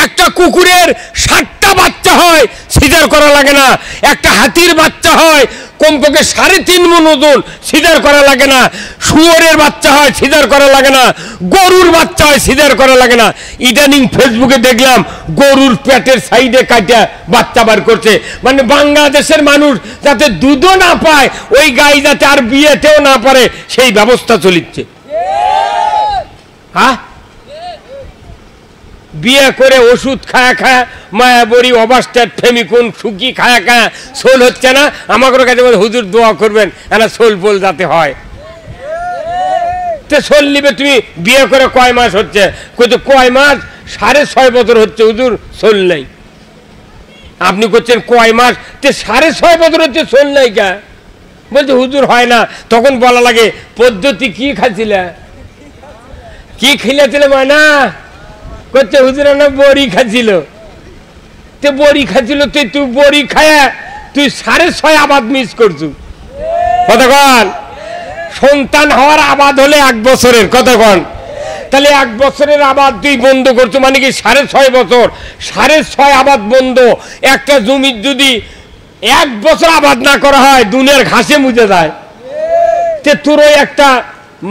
Speaker 1: একটা কুকুরের 60টা বাচ্চা হয়, সিজার করা লাগে না। একটা হাতির বাচ্চা হয় কমপক্ষে 3.5 মণ ওজন, সিজার করা লাগে না। শুয়োরের বাচ্চা হয়, সিজার করা লাগে না। গরুর বাচ্চা হয়, সিজার করা লাগে না। ইদানিং ফেসবুকে দেখলাম গরুর পেটের সাইডে কাটা বাচ্চা বার করছে। মানে বাংলাদেশের মানুষ যাতে দুধও না পায়, ওই গাই যাতে আর বিয়েতেও না পারে সেই ব্যবস্থা চলিচ্ছে। হ্যাঁ, বিয়ে করে ওষুধ খায়া খায়া মায়াবরী অবাস্টার ফেমিকুন সুকি খায়া খায়া সোল হচ্ছে না। আমাদের কাছে হুজুর দোয়া করবেন এনা সোল পোল যাতে হয়। সোল নিবে তুমি বিয়ে করে কয় মাস হচ্ছে? কয় মাস? 6.5 বছর হচ্ছে হুজুর সোল নাই। আপনি করছেন কয় মাস? 6.5 বছর হচ্ছে সোল নাই কা? বলছে হুজুর হয় না। তখন বলা লাগে পদ্ধতি কি খাচ্ছিলে, কি খেলেছিলে? ময়না করছে হুজুর না বড়ি খাচ্ছিল। বড়ি খাচ্ছিল তুই বড়ি খায়া তুই 6.5 আবাদ মিস করছু। কতক্ষণ? সন্তান হওয়ার আবাদ হলে 1 বছরের। কতক্ষণ? তাহলে 1 বছরের আবাদ তুই বন্ধ করছো, মানে কি 6.5 বছর? 6.5 আবাদ বন্ধ। একটা জমির যদি 1 বছর আবাদ না করা হয় দুনিয়ার ঘাসে মুজে যায়। তোর ওই একটা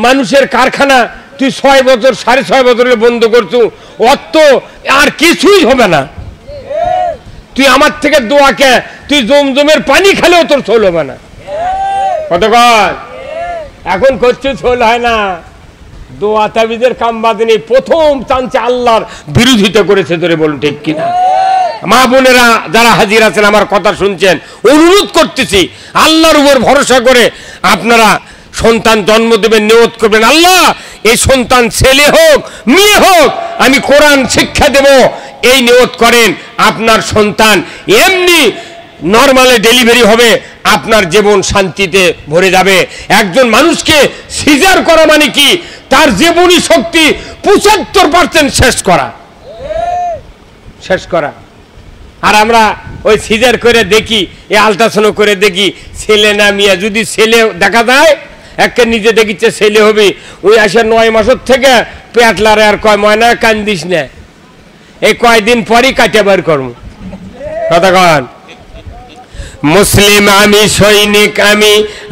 Speaker 1: মানুষের কারখানা তুই 6 বছর 6.5 বছরে বন্ধ করছো, অত আর কিছুই হবে না। তুই আমার থেকে দোয়াকে তুই জমজমের পানি খেলেও তোর ছোল হবে না। কতক্ষণ? এখন করছো ছোল হয় না। দোয়া তাবিজের কাম বাদে নেই। প্রথম চান্সে আল্লাহর বিরোধিতা করেছে তোরে, বলুন ঠিক কিনা? মা বোনেরা যারা হাজির আছেন আমার কথা শুনছেন, অনুরোধ করতেছি আল্লাহর উপর ভরসা করে আপনারা সন্তান জন্ম দেবেন, নিয়ত করবেন আল্লাহ এই সন্তান ছেলে হোক মেয়ে হোক আমি কোরআন শিক্ষা দেব, এই নিয়ত করেন। আপনার সন্তান এমনি নরমালে ডেলিভারি হবে, আপনার জীবন শান্তিতে ভরে যাবে। একজন মানুষকে সিজার করা মানে কি? তার জীবনী শক্তি 75% শেষ করা। আর আমরা ওই সিজার করে দেখি, এই আল্ট্রাসাউন্ড করে দেখি ছেলে না মেয়ে। যদি ছেলে দেখা যায়, একটা নিজে দেখিচ্ছে ছেলে হবে, ওই আসে 9 মাসের থেকে পেট লারে আর কয় ময়না কান্দিস না, এই কয়দিন পরই কাটে বার করব। কতক্ষণ? মুসলিম আমি, সৈনিক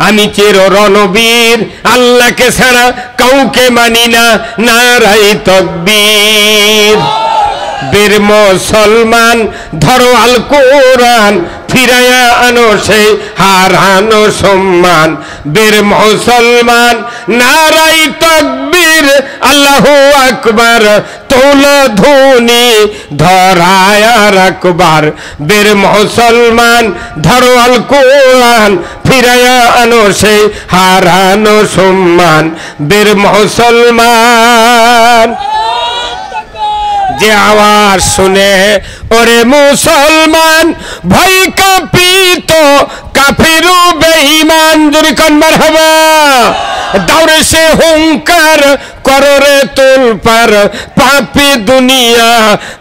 Speaker 1: আমি চির রণবীর, আল্লাহকে ছাড়া কাউকে মানি না, নারায়ে তাকবীর। বীর মুসলমান ধরো আল কোরআন, ফিরায়া আনো সেই হারানো সম্মান। বীর মুসলমান নারায়ে তাকবীর, আল্লাহু আকবার, তোলো ধ্বনি ধরায় রাখবার। বীর মুসলমান ধরো আল কোরআন, ফিরায়া আনো সেই হারানো সম্মান। বীর মুসলমান যে আওয়াজ শুনে ওরে মুসলমান ভয় কাঁপিত কাফিরু বেঈমান, জোরে কোন মারহাবা। দাউরে সে হুঙ্কার কররে তুলপার, পাপি দুনিয়া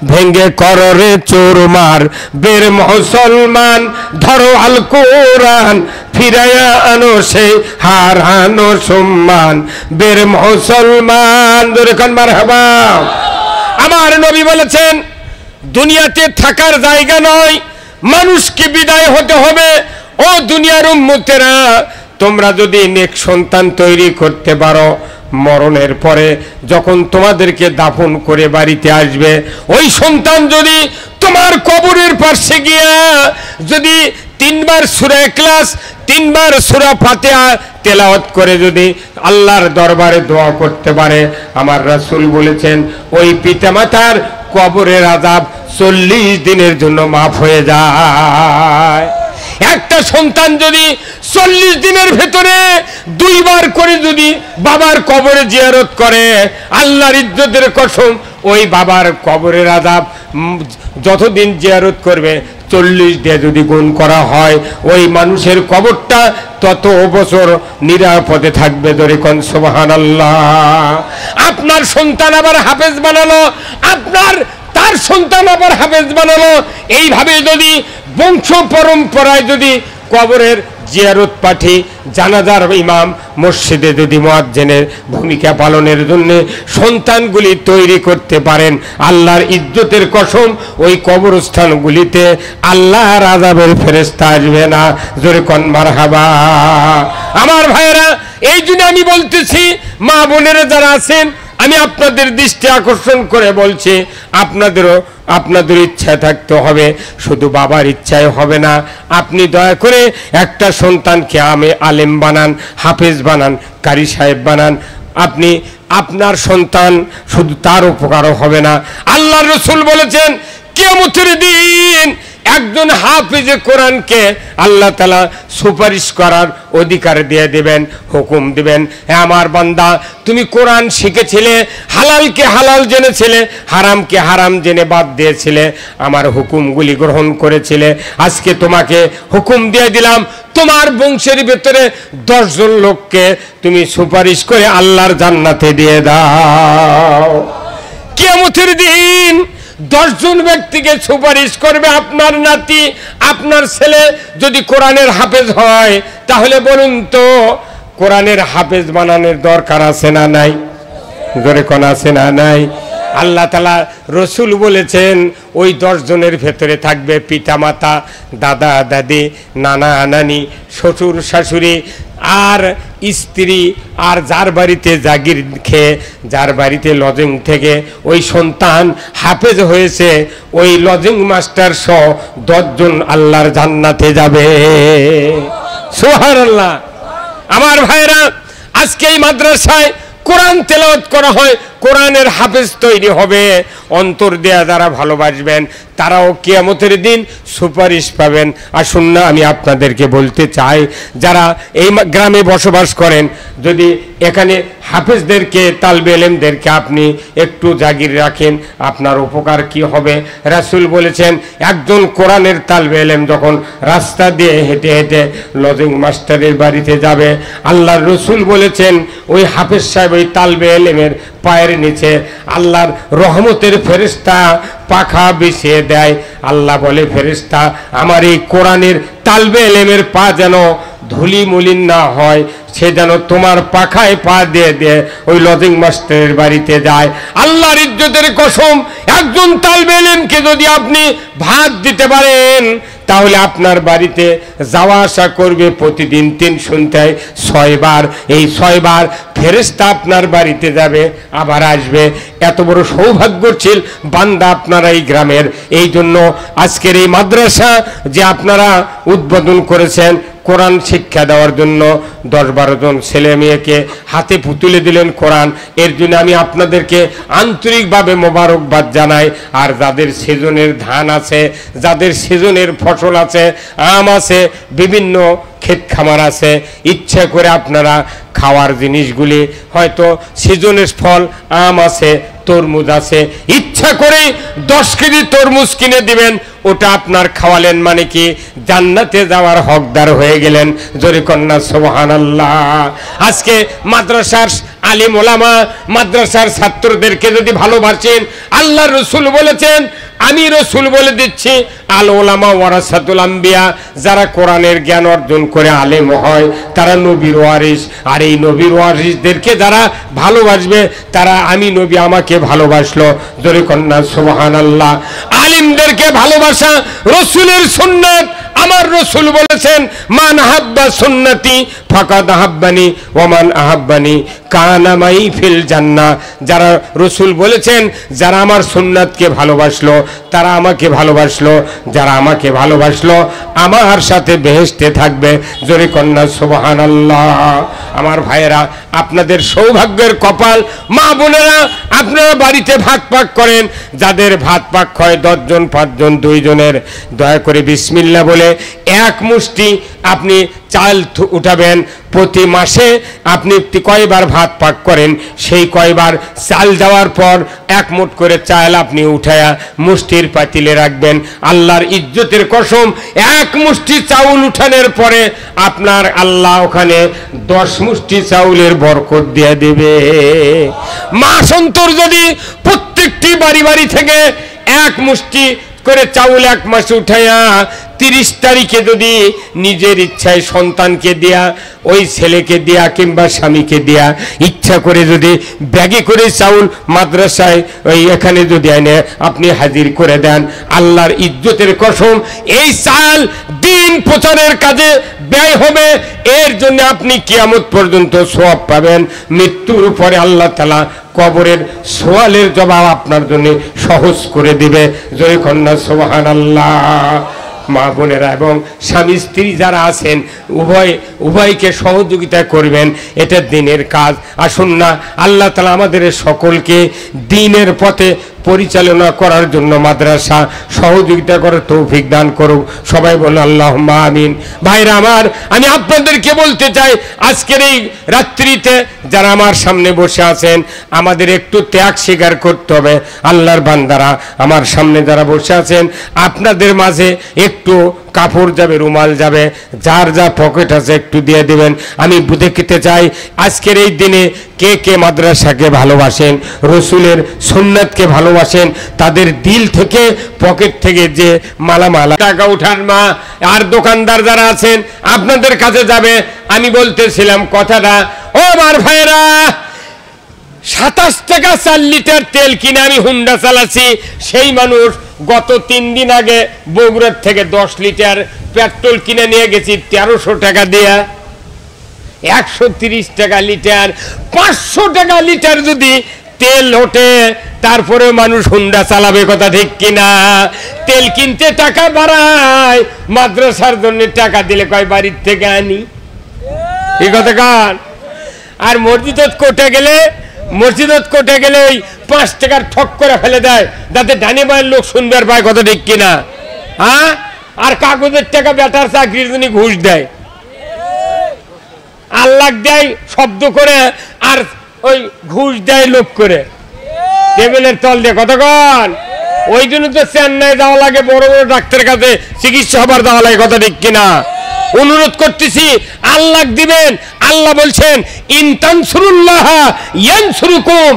Speaker 1: ভেঙ্গে কররে চুরমার। বের মুসলমান ধরো আল কোরআন, ফিরাইয়া আনো সেই হারানো সম্মান। বের মুসলমান, জোরে কোন মারহাবা। আমার নবী বলেছেন দুনিয়াতে থাকার জায়গা নয়, মানুষকে বিদায় হতে হবে। ও দুনিয়ার উম্মতেরা, তোমরা যদি নেক সন্তান তৈরি করতে পারো, মরণের পরে যখন তোমাদেরকে দাফন করে বাড়িতে আসবে, ওই সন্তান যদি তোমার কবরের পাশে গিয়া যদি 3 বার সূরা ইখলাস 3 বার সূরা ফাতিহা তেলাওয়াত করে যদি আল্লাহর দরবারে দোয়া করতে পারে, আমার রাসূল বলেছেন ওই পিতামাতার কবরের আযাব 40 দিনের জন্য মাফ হয়ে যায়। একটা সন্তান যদি 40 দিনের ভেতরে 2 বার করে যদি বাবার কবরে জিয়ারত করে, আল্লাহর ইজ্জতের কসম ওই বাবার কবরের আযাব যতদিন জিয়ারত করবে 40 দিয়ে যদি গুণ করা হয়, ওই মানুষের কবরটা তত বছর নিরাপদে থাকবে। ধরে কোন সুবহানাল্লাহ। আপনার সন্তান আবার হাফেজ বানালো, আপনার তার সন্তান আবার হাফেজ বানালো, এইভাবে যদি বংশ পরম্পরায় যদি কবরের জিয়ারত পাঠি, জানাজার ইমাম, মসজিদে যদি মুয়াজ্জিনের ভূমিকা পালনের জন্য সন্তানগুলি তৈরি করতে পারেন, আল্লাহর ইজ্জতের কসম ওই কবরস্থানগুলিতে আল্লাহর আযাবের ফেরেশতা আসবে না। জোরে কোন মারহাবা। আমার ভাইয়েরা, এই জন্য আমি বলতেছি, মা বোনেরা যারা আছেন, আমি আপনাদের দৃষ্টি আকর্ষণ করে বলছি, আপনাদের ইচ্ছা থাকতে হবে, শুধু বাবার ইচ্ছায় হবে না। আপনি দয়া করে একটা সন্তানকে আলেম বানান, হাফেজ বানান, কারি সাহেব বানান। আপনি আপনার সন্তান শুধু তার উপকারও হবে না, আল্লাহর রাসূল বলেছেন কিয়ামতের দিন একজন হাফেজে কোরআনকে আল্লাহ তাআলা সুপারিশ করার অধিকার দিয়ে দেবেন, হুকুম দিবেন, হ্যাঁ আমার বান্দা তুমি কোরআন শিখেছিলে, হালালকে হালাল জেনেছিলে, হারামকে হারাম জেনে বাদ দিয়েছিলে, আমার হুকুমগুলি গ্রহণ করেছিলে, আজকে তোমাকে হুকুম দিয়ে দিলাম তোমার বংশের ভেতরে 10 জন লোককে তুমি সুপারিশ করে আল্লাহর জান্নাতে দিয়ে দাও। কিয়ামতের দিন 10 জন ব্যক্তিকে সুপারিশ করবে আপনার নাতি, আপনার ছেলে যদি কোরআনের হাফেজ হয়, তাহলে বলুন তো কোরআনের হাফেজ বানানোর দরকার আছে না নাই? জোরে কোন আছে না নাই? আল্লাহ তাআলা রসুল বলেছেন ওই 10 জনের ভেতরে থাকবে পিতামাতা, দাদা দাদি, নানা নানি, শ্বশুর শাশুড়ি আর স্ত্রী, আর যার বাড়িতে জাগির খেয়ে, যার বাড়িতে লজিং থেকে ওই সন্তান হাফেজ হয়েছে, ওই লজিং মাস্টার সহ 10 জন আল্লাহর জান্নাতে যাবে। সুবহানাল্লাহ। আমার ভাইরা, আজকে এই মাদ্রাসায় কোরআন তেলাওয়াত করা হয়, কোরআনের হাফেজ তৈরি হবে, অন্তর দেয়া যারা ভালোবাসবেন তারাও কিয়ামতের দিন সুপারিশ পাবেন। আসুন না, আমি আপনাদেরকে বলতে চাই, যারা এই গ্রামে বসবাস করেন, যদি এখানে হাফেজদেরকে, তালবে ইলমদেরকে আপনি একটু জাগির রাখেন, আপনার উপকার কি হবে। রাসূল বলেছেন একজন কোরআনের তালবে ইলম যখন রাস্তা দিয়ে হেঁটে হেঁটে লজিং মাস্টারের বাড়িতে যাবে, আল্লাহর রাসূল বলেছেন ওই হাফেজ সাহেব ওই তালবে ইলমের পায়ের নিচে আল্লাহর রহমতের ফেরেশতা পাখা বিছিয়ে দেয়। আল্লাহ বলে, ফেরেশতা আমার এই কোরআনের তালবে ইলমের পা যেন ধুলি মলিন না হয়, সে যেন তোমার পাখায় পা দিয়ে দিয়ে ওই লজিং মাস্টারের বাড়িতে যায়। আল্লাহর ইজ্জতের কসম, একজন তালবে ইলমকে যদি আপনি ভাত দিতে পারেন, তাহলে আপনার বাড়িতে যাওয়া আসা করবে প্রতিদিন 3 সন্ধ্যায় 6 বার। এই 6 বার ফেরেশতা আপনার বাড়িতে যাবে, আবার আসবে। এত বড় সৌভাগ্যশীল বান্দা আপনারা এই গ্রামের। এই জন্য আজকের এই মাদ্রাসা যে আপনারা উদ্বোধন করেছেন, কোরআন শিক্ষা দেওয়ার জন্য 10-12 জন ছেলে মেয়েকে হাতে পুতুলে দিলেন কোরআন, এর জন্য আমি আপনাদেরকে আন্তরিকভাবে মোবারকবাদ জানাই। আর যাদের সিজনের ধান আছে, যাদের সিজনের ফসল আছে, আম আছে, বিভিন্ন ক্ষেত খামার আছে, ইচ্ছা করে আপনারা খাওয়ার জিনিসগুলি হয়তো সিজনের ফল আম আছে, তরমুজ আছে, ইচ্ছা করে 10 কেজি তরমুজ কিনে দিবেন, ওটা আপনার খাওয়ালেন মানে কি জান্নাতে যাওয়ার হকদার হয়ে গেলেন। জোরে কন্যা সুবহানাল্লাহ। আজকে মাদ্রাসার আলিম ওলামা, মাদ্রাসার ছাত্রদেরকে যদি ভালোবাসেন, আল্লাহর রাসূল বলেছেন, আমি রাসূল বলে দিচ্ছি, আল ওলামা ওয়ারাসাতুল আম্বিয়া, যারা কোরআনের জ্ঞান অর্জন করে আলেম হয় তারা নবীর ওয়ারিস। আর এই নবীর ওয়ারিসদেরকে যারা ভালোবাসবে তারা আমি নবী আমাকে ভালোবাসলো। জোরে কন্যা সুবহানাল্লাহ। আলিমদেরকে ভালোবাসা রাসূলের সুন্নাত। আমার রাসূল বলেছেন, মান আহাব্বা সুন্নতি ফাকাদ আহাব্বানি ওয়া মান আহাব্বানি কানা মাই ফিল জান্নাহ। যারা রাসূল বলেছেন, যারা আমার সুন্নাতকে ভালোবাসলো তারা আমাকে ভালোবাসলো, যারা আমাকে ভালোবাসলো আমার সাথে বেহেশতে থাকবে। জোরে কন্যা সুবহানাল্লাহ। আমার ভাইয়েরা, আপনাদের সৌভাগ্যের কপাল। মা বোনেরা, আপনারা বাড়িতে ভাত পাক করেন, যাদের ভাত পাক হয় 10 জন 5 জন 2 জনের, দয়া করে বিসমিল্লাহ বলে 1 মুষ্টি আপনি চাল উঠাবেন। প্রতি মাসে আপনি কয়বার ভাত পাক করেন সেই কয়বার চাল দেওয়ার পর 1 মুঠ করে চাল আপনি উঠায়া মুষ্টির পাতিলে রাখবেন। আল্লাহর ইজ্জতের কসম, 1 মুষ্টি চাউল উঠানোর পরে আপনার আল্লাহ ওখানে 10 মুষ্টি চাউলের বরকত দিয়ে দেবে। মাস অন্তর যদি প্রত্যেকটি বাড়ি বাড়ি থেকে 1 মুষ্টি করে চাউল 1 মাসে উঠাইয়া 30 তারিখে যদি নিজের ইচ্ছায় সন্তানকে দেয়া, ওই ছেলেকে দেয়া কিংবা স্বামীকে দেয়া, ইচ্ছা করে যদি ব্যাগে করে চাউল মাদ্রাসায় ওই এখানে যদি এনে আপনি হাজির করে দেন, আল্লাহর ইজ্জতের কসম এই চাল দিন প্রচারের কাজে ব্যয় হবে। এর জন্য আপনি কিয়ামত পর্যন্ত সওয়াব পাবেন। মৃত্যুর পরে আল্লাহ তাআলা কবরের সওয়ালের জবাব আপনার জন্য সহজ করে দিবে। জয় কন্যা সুবহানাল্লাহ। মা বোনেরা এবং স্বামী স্ত্রী যারা আছেন উভয়কে সহযোগিতা করবেন, এটা দিনের কাজ। আসুন না, আল্লাহ তাআলা আমাদের সকলকে দিনের পথে পরিচালনা করার জন্য মাদ্রাসা সহযোগিতা করার তৌফিক দান করুক। সবাই বলুন আল্লাহুম্মা আমিন। ভাইরা আমার, আমি আপনাদেরকে বলতে চাই, আজকের এই রাত্রিতে যারা আমার সামনে বসে আছেন, আমাদের একটু ত্যাগ স্বীকার করতে হবে। আল্লাহর বান্দারা আমার সামনে যারা বসে আছেন, আপনাদের মাঝে একটু কাপড় যাবে, রুমাল যাবে, যার যা পকেট আছে একটু দিয়ে দিবেন। আমি দেখতে চাই আজকের এই দিনে কে কে মাদ্রাসাকে ভালোবাসেন, রসুলের সুন্নাতকে ভালোবাসেন, তাদের দিল থেকে পকেট থেকে যে মালামাল টাকা উঠান মা আর দোকানদার যারা আছেন আপনাদের কাছে যাবে। আমি বলতেছিলাম কথাটা, ও আমার ভাইরা, 27 টাকা 4 লিটার তেল কিনে আমি হুন্ডা চালাচ্ছি, সেই মানুষ গত 3 দিন আগে বগুড়ার থেকে 10 লিটার পেট্রোল কিনে নিয়ে গেছি 1300 টাকা দিয়া। 130 টাকা লিটার, 500 টাকা লিটার যদি তেল ওঠে তারপরে মানুষ হুন্ডা চালাবে, কথা ঠিক কিনা? তেল কিনতে টাকা বাড়ায়, মাদ্রাসার জন্য টাকা দিলে কয় বাড়ির থেকে আনি, এই কথা কার? আর মসজিদত কোটে গেলে ওই 5 টাকার ঠক করে ফেলে দেয়, যাতে ডানে বায়ের লোক শুনবে আর পায়, কথা ঠিক কিনা? হ্যাঁ, আর কাগজের টাকা বেটার চাকরির জন্য ঘুষ দেয়, আল্লাহ দেয় শব্দ করে, আর ওই ঘুষ দেয় লোক করে টেবিলের তল দিয়ে, কতক্ষণ? ওই জন্য তো চেন্নাই যাওয়া লাগে, বড় বড় ডাক্তারের কাছে চিকিৎসা হবার যাওয়া লাগে, কথা ঠিক কিনা? অনুরোধ করতেছি, আল্লাহ দিবেন। আল্লাহ বলছেন, ইন তানসুরুল্লাহ ইয়ানসুরুকুম,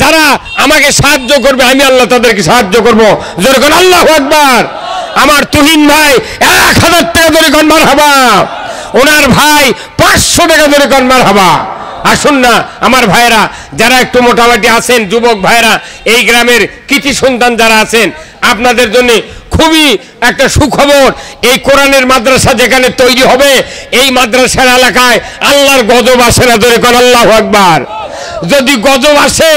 Speaker 1: যারা আমাকে সাহায্য করবে আমি আল্লাহ তাদেরকে সাহায্য করব। জোরে কোন আল্লাহু আকবার। আমার তুহিন ভাই 1000 টাকা ধরে কোন মারহাবা, ওনার ভাই 500 টাকা ধরে কোন মারহাবা। আসুন না আমার ভাইরা, যারা একটু মোটামুটি আছেন, যুবক ভাইরা, এই গ্রামের কৃতি সন্তান যারা আছেন, আপনাদের জন্য খুবই একটা সুখবর। এই কোরআনের মাদ্রাসা যেখানে তৈরি হবে, এই মাদ্রাসার এলাকায় আল্লাহর গজব আসে না, ধরে কোন আল্লাহু আকবার। যদি গজব আসে,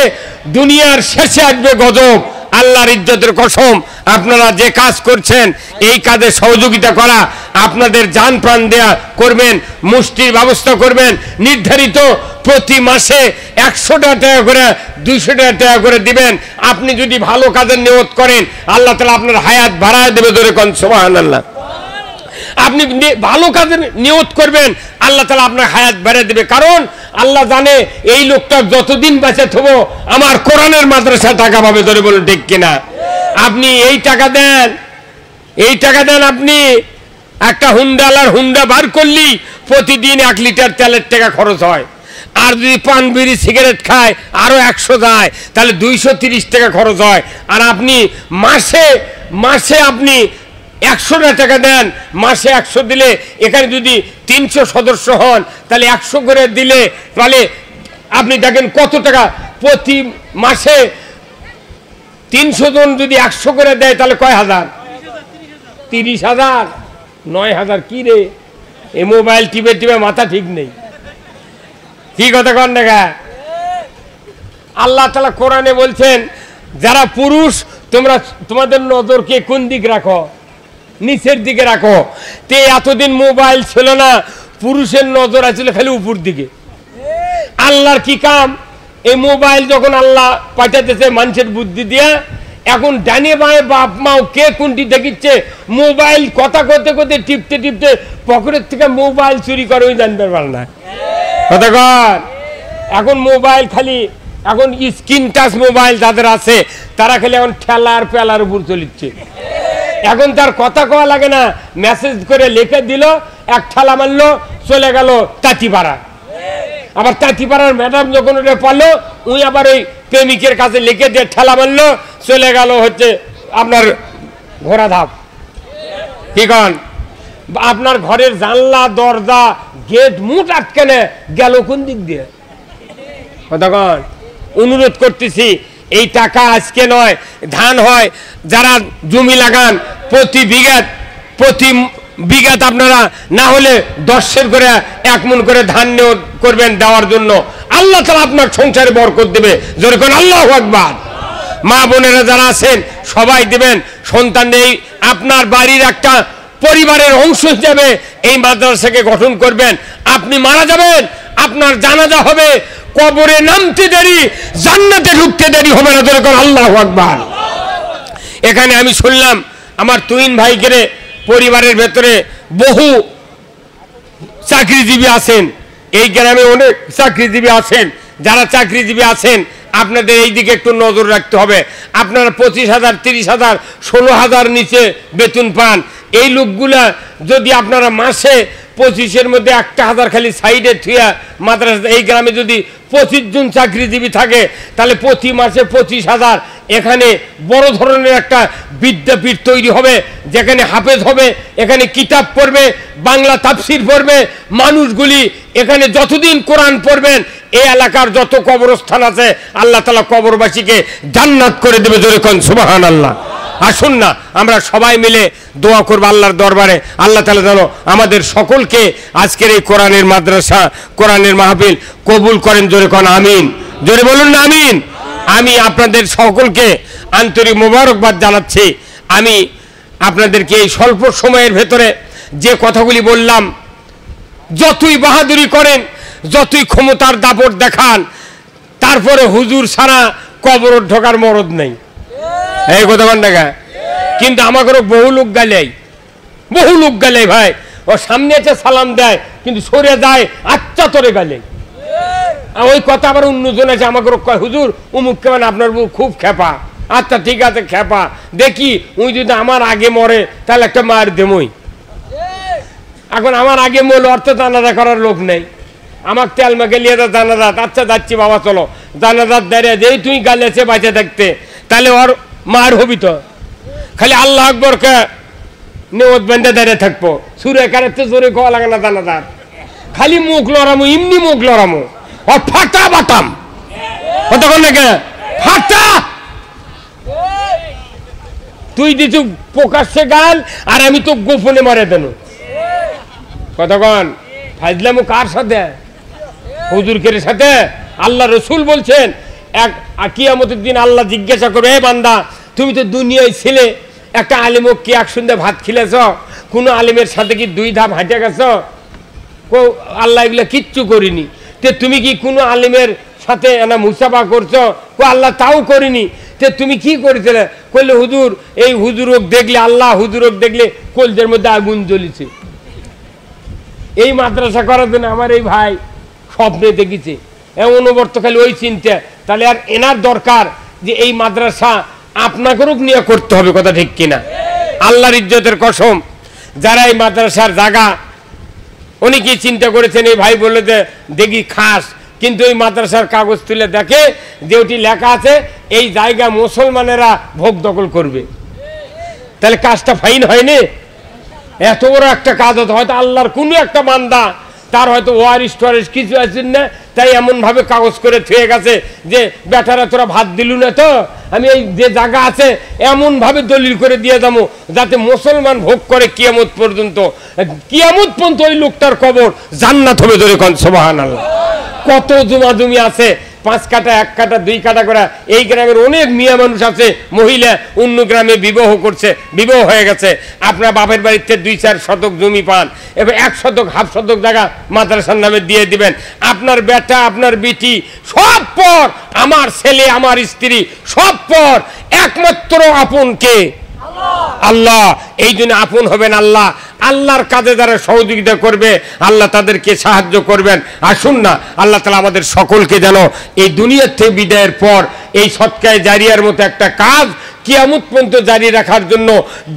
Speaker 1: দুনিয়ার শেষে আসবে গজব। আল্লাহর ইজ্জতের কসম, আপনারা যে কাজ করছেন এই কাজে সহযোগিতা করা, আপনাদের জান প্রাণ দেয়া করবেন, মুষ্টির ব্যবস্থা করবেন। নির্ধারিত প্রতি মাসে 100 টাকা করে 200 টাকা করে দিবেন। আপনি যদি ভালো কাজের নিয়ত করেন, আল্লাহ তাআলা আপনার হায়াত বাড়ায় দেবে, ধরে কোন সুবহানাল্লাহ। আপনি ভালো কাজের নিয়ত করবেন, আল্লাহ তাআলা আপনার হায়াত বাড়িয়ে দেবে। কারণ আল্লাহ জানে এই লোকটা যতদিন বেঁচে থাকবো আমার কোরআনের মাদ্রাসা টাকা পাবে। ধরে বলুন ঠিক কিনা? আপনি এই টাকা দেন, আপনি একটা হুন্ডালার হুন্ডা বার করলি প্রতিদিন 1 লিটার তেলের টাকা খরচ হয়। আর যদি পান বিড়ি সিগারেট খায় আরো 100 যায়, তাহলে 230 টাকা খরচ হয়। আর আপনি মাসে আপনি 100 টাকা দেন, মাসে 100 দিলে এখানে যদি 300 সদস্য হন তাহলে 100 করে দিলে তাহলে আপনি দেখেন কত টাকা প্রতি মাসে। 300 জন যদি 100 করে দেয় তাহলে কয় হাজার? 30,000, 9,000। কি রে, এই মোবাইল টিপে মাথা ঠিক নেই, কি কথা কন দেখা? আল্লাহ তাআলা কোরআনে বলছেন যারা পুরুষ তোমরা তোমাদের নজরকে কোন দিক রাখো? নিচের দিকে রাখো। তে এতদিন মোবাইল ছিল না, পুরুষের নজর আছিল খালি উপর দিকে। আল্লাহর কি কাম, এই মোবাইল যখন আল্লাহ পাঠাতেছে মানুষের বুদ্ধি দিয়ে, এখন ডানে বাঁয়ে বাপ মাও কে কোনটি দেখিচ্ছে, মোবাইল কথা করতে টিপতে পকেটের থেকে মোবাইল চুরি করে ওই জানতে পারে না। কথা কর, এখন মোবাইল খালি এখন স্ক্রিন টাচ মোবাইল যাদের আছে তারা খালি এখন ঠেলার পেলার উপর চলিচ্ছে। এখন তার কথা কওয়া লাগে না, মেসেজ করে লিখে দিল, এক ঠেলা মারলো, চলে গেল তাঁতিপাড়া। আবার তাঁতিপাড়ার ম্যাডাম যখন ওটা পারলো, উনি আবার ওই প্রেমিকের কাছে লিখে দিয়ে ঠেলা মারলো, চলে গেল হচ্ছে আপনার ঘোড়াধাপ। কি কন? আপনার ঘরের জানলা দরজা গেট মুট আটকানে গেল কোন দিক দিয়ে? কথা কন। অনুরোধ করতেছি, এই টাকা আজকে নয়, ধান হয় যারা জমি লাগান প্রতি বিঘাত আপনারা না হলে 10 করে 1 মণ করে ধান করবেন দেওয়ার জন্য। আল্লাহ তাআলা আপনার সংসারে বরকত দেবে। জোরে কোন আল্লাহু আকবার। মা বোনেরা যারা আছেন সবাই দিবেন। সন্তানদের আপনার বাড়ির একটা পরিবারের অংশ হিসেবে এই মাদ্রাসাকে গঠন করবেন। আপনি মারা যাবেন, আপনার জানাজা হবে, কবরে নামতে দেরি, জান্নাতে ঢুকতে দেরি হবে না। জোরে কোন আল্লাহু আকবার। এখানে আমি শুনলাম আমার তুহিন ভাইকে পরিবারের ভেতরে বহু চাকরিজীবী আছেন, এই গ্রামে অনেক চাকরিজীবী আছেন। যারা চাকরিজীবী আছেন আপনাদের এই দিকে একটু নজর রাখতে হবে। আপনারা 25,000, 30,000, 16,000 নিচে বেতন পান। এই লোকগুলা যদি আপনারা মাসে 25-এর মধ্যে 1,000 খালি সাইডে থুয়া মাদ্রাসা, এই গ্রামে যদি 25 জন চাকরিজীবী থাকে তাহলে প্রতি মাসে 25,000 এখানে বড় ধরনের একটা বিদ্যাপীঠ তৈরি হবে, যেখানে হাফেজ হবে, এখানে কিতাব পড়বে, বাংলা তাফসির পড়বে। মানুষগুলি এখানে যতদিন কোরআন পড়বেন এই এলাকার যত কবরস্থান আছে আল্লাহ তাআলা কবরবাসীকে জান্নাত করে দেবে। জোরে কোন সুবহানাল্লাহ। আসুন না আমরা সবাই মিলে দোয়া করব আল্লাহর দরবারে, আল্লাহ তাআলা যেন আমাদের সকলকে আজকের এই কোরআনের মাদ্রাসা, কোরআনের মাহফিল কবুল করেন। জোরে কোন আমিন। জোরে বলুন না আমিন। আমি আপনাদের সকলকে আন্তরিক মোবারকবাদ জানাচ্ছি। আমি আপনাদেরকে এই স্বল্প সময়ের ভেতরে যে কথাগুলি বললাম, যতই বাহাদুরি করেন, যতই ক্ষমতার দাপট দেখান, তারপরে হুজুর সারা কবর ঢোকার মরদ নেই। এই কথা বল না। কিন্তু আমাকে বহু লোক গালে ভাই, ও সামনে এসে সালাম দেয় কিন্তু সরে যায় আচ্ছা তোরে গালে। ওই কথা আবার অন্যজন আছে আমাকে কয় হুজুর উমুককে মানে আপনার খুব খেপা। আচ্ছা ঠিক আছে খেপা, দেখি উনি যদি আমার আগে মরে তাহলে একটা মার দেমই। এখন আমার আগে মরলে অর্থ জানাজা করার লোক নেই, আমার তেল মেখে নিয়ে যা জানাজাত। আচ্ছা যাচ্ছি বাবা চলো, জানাজাত দাঁড়িয়ে যেই তুই গালেছে বাঁচে থাকতে তাহলে ওর মার হবি তো। খালি আল্লাহ আকবরকে নেওয়াত বেঁধে দাঁড়িয়ে থাকবো, সুরে কারেতে জোরে খাওয়া লাগে না জানাজাত। খালি মুখ লড়ামো, এমনি মুখ লড়ামো, আর ফাটা বাতাম কতক্ষণ নাকি ফাটা। তুই দিছু প্রকাশ্যে গাল আর আমি তো গোপনে মারে দেন। কতক্ষণ ফাজলামো কার সাথে? হুজুরকের সাথে। আল্লাহ রসুল বলছেন কিয়ামতের দিন আল্লাহ জিজ্ঞাসা করবে, হে বান্দা তুমি তো দুনিয়ায় ছিলে, একটা আলিমক কি এক সন্ধ্যা ভাত খিলেছ? কোনো আলিমের সাথে কি 2 ধাপ হাঁটে গেছ? আল্লাহ এগুলো কিচ্ছু করিনি। তে তুমি কি কোনো আলিমের সাথে না মুসাফা করছো? আল্লাহ তাও করিনি। তে তুমি কি করেছিলে? কইলে হুজুর এই হুজুরক দেখলে, আল্লাহ হুজুরক দেখলে কলজের মধ্যে আগুন জ্বলিছে। এই মাদ্রাসা করার জন্য আমার এই ভাই স্বপ্নে দেখেছে, অনবর্ত খালি ওই চিন্তা। তাহলে আর এনার দরকার যে এই মাদ্রাসা আপনাকেও নিয়ে করতে হবে, কথা ঠিক কিনা? আল্লাহর ইজ্জতের কসম, যারা এই মাদ্রাসার জায়গা অনেকেই চিন্তা করেছেন, এই ভাই বললে যে দেখি খাস, কিন্তু এই মাদ্রাসার কাগজ তুলে দেখে যে ওটি লেখা আছে এই জায়গা মুসলমানেরা ভোগ দখল করবে। তাহলে কাজটা ফাইন হয়নি? এত বড় একটা কাজ হতো, হয়তো আল্লাহর কোনো একটা বান্দা তার হয়তো ওয়ারিশ টোয়ারিশ কিছু আছেন না, তাই এমনভাবে কাগজ করে থুয়ে গেছে যে বেটারা তোরা ভাত দিলু না তো, আমি এই যে জায়গা আছে এমনভাবে দলিল করে দিয়ে যাবো যাতে মুসলমান ভোগ করে কিয়ামত পর্যন্ত। কিয়ামত পর্যন্ত ওই লোকটার কবর জান্নাত হবে, ধরে কোন সুবহানাল্লাহ। কত জুমাজুমি আছে, 5 কাঠা 1 কাঠা 2 কাঠা করে। এই গ্রামের অনেক মিয়া মানুষ আছে, মহিলা অন্য গ্রামে বিবাহ করছে, বিবাহ হয়ে গেছে। আপনার বাপের বাড়িতে 2-4 শতক জমি পান, এবার 1 শতক হাফ শতক জায়গা মাদ্রাসার নামে দিয়ে দিবেন। আপনার বেটা আপনার বিটি সব পর, আমার ছেলে আমার স্ত্রী সব পর, একমাত্র আপন কে? আল্লাহ। এই জন্য আপন হবেন আল্লাহ। আল্লাহর কাজে যারা সহযোগিতা করবে আল্লাহ তাদেরকে সাহায্য করবেন। আসুন না, আল্লাহ তাআলা আমাদের সকলকে যেন এই দুনিয়ার থেকে বিদায়ের পর এই সৎকায়ে জারিয়ার মতো একটা কাজ কিয়ামত পর্যন্ত জারি রাখার জন্য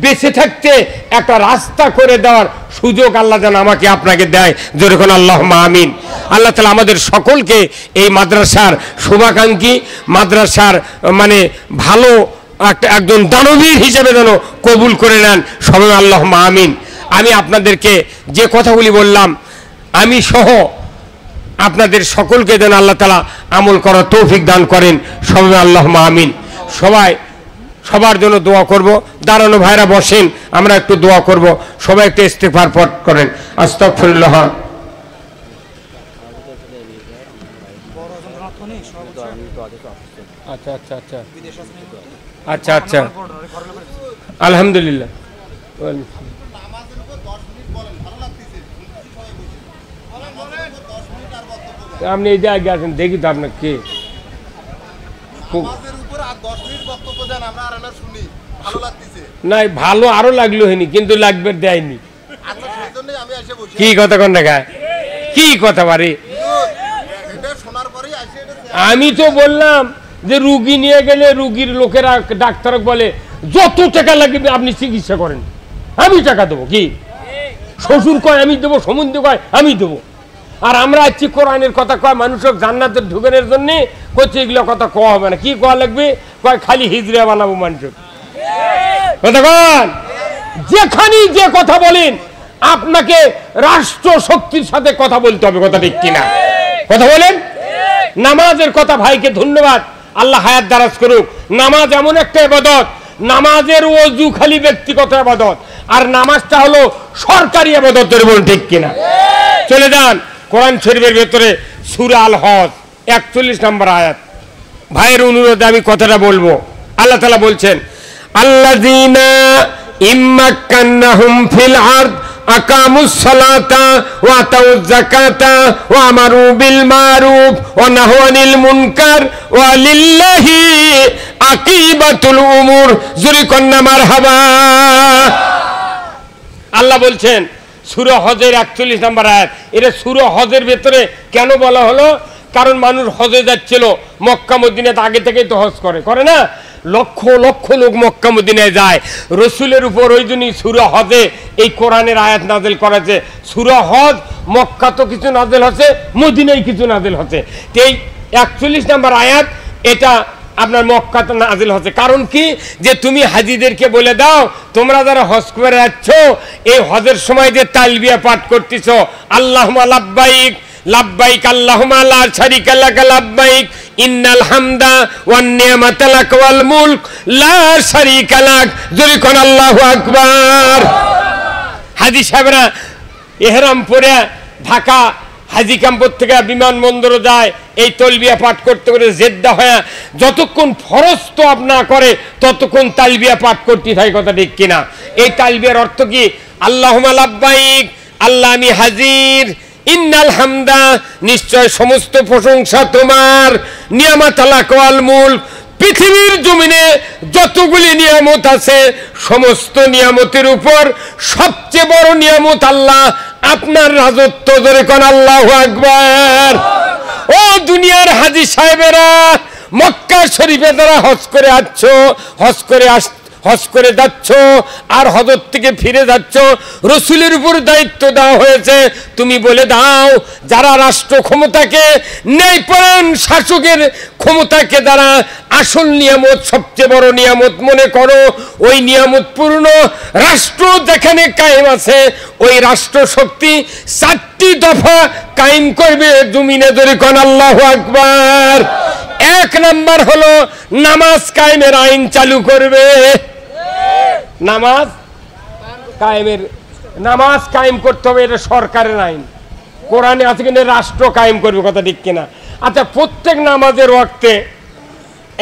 Speaker 1: বেঁচে থাকতে একটা রাস্তা করে দেওয়ার সুযোগ আল্লাহ যেন আমাকে আপনাকে দেয়, যেরকম আল্লাহুম্মা আমিন। আল্লাহ তাআলা আমাদের সকলকে এই মাদ্রাসার শুভাকাঙ্ক্ষী, মাদ্রাসার মানে ভালো একজন দানবীর হিসেবে যেন কবুল করে নেন, সবাই আল্লাহুম্মা আমিন। আমি আপনাদেরকে যে কথাগুলি বললাম, আমি সহ আপনাদের সকলকে যেন আল্লাহ তাআলা আমল করার তৌফিক দান করেন, সবাই আল্লাহুম্মা আমিন। সবাই সবার জন্য দোয়া করব। দাঁড়ানো ভাইরা বসেন, আমরা একটু দোয়া করব। সবাই একটু ইস্তিগফার পাঠ করেন। আস্তাগফিরুল্লাহ। আচ্ছা আচ্ছা আচ্ছা আচ্ছা আচ্ছা, আলহামদুলিল্লাহ। আপনি এই যে আগে আসেন, দেখি তো আপনার কে নাই। ভালো আরো লাগলো হয়নি, কিন্তু লাগবে দেয়নি। কি কথা কোন দেখা, কি কথা পারে? আমি তো বললাম যে রুগী নিয়ে গেলে রুগীর লোকেরা ডাক্তার বলে যত টাকা লাগবে আপনি চিকিৎসা করেন, আমি টাকা দেবো। কি শ্বশুর কয় আমি দেবো, সম্বন্ধ কয় আমি দেবো। আর আমরা আছি কোরআনের কথা কয় মানুষক জান্নাতে ঢুকানোর জন্য করছে, এগুলো কথা কওয়া হবে না। কি কওয়া লাগবে? কয় খালি হিজড়া বানাবো মানুষক। কথা কন, যেখানেই যে কথা বলেন আপনাকে রাষ্ট্র শক্তির সাথে কথা বলতে হবে, কথা ঠিক কিনা? কথা বলেন। নামাজের কথা, ভাইকে ধন্যবাদ, আল্লাহ হায়াত দারাজ করুক। নামাজ এমন একটা ইবাদত, নামাজের ওযু খালি ব্যক্তিগত ইবাদত, আর নামাজটা হলো সরকারি ইবাদত, বলুন ঠিক কিনা? চলে যান কোরআন শরীফের ভেতরে সূরা আল হজ 41 নম্বর আয়াত। ভাইয়ের অনুরোধে আমি কথাটা বলবো। আল্লাহ তাআলা বলছেন, আল্লাযীনা ইম্মাক্কান্নাহুম ফিল আরদ আকামুস সালাতা ওয়া আতাউয যাকাতা ওয়া আমারু বিল মারুফ ওয়া নাহাউ আনিল মুনকার ওয়া লিল্লাহি আকিবাতুল উমুর। জোরে কন্না মারহাবা। আল্লাহ বলছেন সূরা হজের 41 নম্বর আয়াত। এটা সূরা হজের ভেতরে কেন বলা হলো? কারণ মানুষ হজে যাচ্ছিল, মক্কা মদিনাতে আগে থেকেই তো হজ করে না? লক্ষ লক্ষ লোক মক্কা মদিনায় যায় রসুলের উপর। ওই জন্যই সূরা হজে এই কোরআনের আয়াত নাযিল করেছে। সূরা হজ মক্কা তো কিছু নাযিল হচ্ছে, মদিনায় কিছু নাযিল হচ্ছে। এই 41 নম্বর আয়াত এটা আপনার মক্কাতে নাযিল হচ্ছে। কারণ কি? যে তুমি হাজীদেরকে বলে দাও, তোমরা যারা হজ করে যাচ্ছ এই হজের সময় যে তালবিয়া পাঠ করতেছ, আল্লাহুম্মা লাব্বাইক লাব্বাইক আল্লাহুম্মা লা শারীকা লাকা লাব্বাইক ইন্নাল হামদা ওয়ান নি'মাতা লাক ওয়াল মুলক লা শারীকা লাক। জোরে কোন আল্লাহু আকবার। হাজী সাহেবরা ইহরাম পরে ঢাকা হাজী ক্যাম্পর থেকে বিমানবন্দরে যায়, এই তালবিয়া পাঠ করতে করে জেদ্দা হয়ে যতক্ষণ ফরজ তওয়াব না করে ততক্ষণ তালবিয়া পাঠ করতে থাকে, কথা ঠিক কিনা? এই তালবিয়ার অর্থ কি? আল্লাহুম্মা লাব্বাইক, আল্লাহ আমি হাজির, ইন্নাল হামদা নিশ্চয় সমস্ত প্রশংসা তোমার, নিয়ামাত লাক ওয়াল মুলক পৃথিবীর জমিনে যতগুলি নিয়ামত আছে সমস্ত নিয়ামতের উপর সবচেয়ে বড় নিয়ামত আল্লাহ আপনার রাজত্ব, ধরে কোন আল্লাহু আকবার। ও দুনিয়ার হাজী সাহেবেরা, মক্কা শরীফে যারা হজ করে যাচ্ছ আর হজর থেকে ফিরে যাচ্ছ, রসুলের উপর দায়িত্ব দেওয়া হয়েছে। তুমি বলে দাও, যারা রাষ্ট্র ক্ষমতাকে ন্যায়পরায়ণ শাসকের ক্ষমতাকে দ্বারা আসল নিয়ামত, সবচেয়ে বড় নিয়ামত মনে করো, ওই নিয়ামতপূর্ণ রাষ্ট্র যেখানে কায়েম আছে, ওই রাষ্ট্র শক্তি 4টি দফা কায়েম করবে জমিনে, ধরে কোন আল্লাহু আকবার। 1 নাম্বার হলো নামাজ কায়েমের আইন চালু করবে। নামাজ কায়েম করতে হবে, এটা সরকারের আইন। কোরআনে আছে কিনা রাষ্ট্র কায়েম করবে, কথা ঠিক কিনা? আচ্ছা, প্রত্যেক নামাজের ওয়াক্তে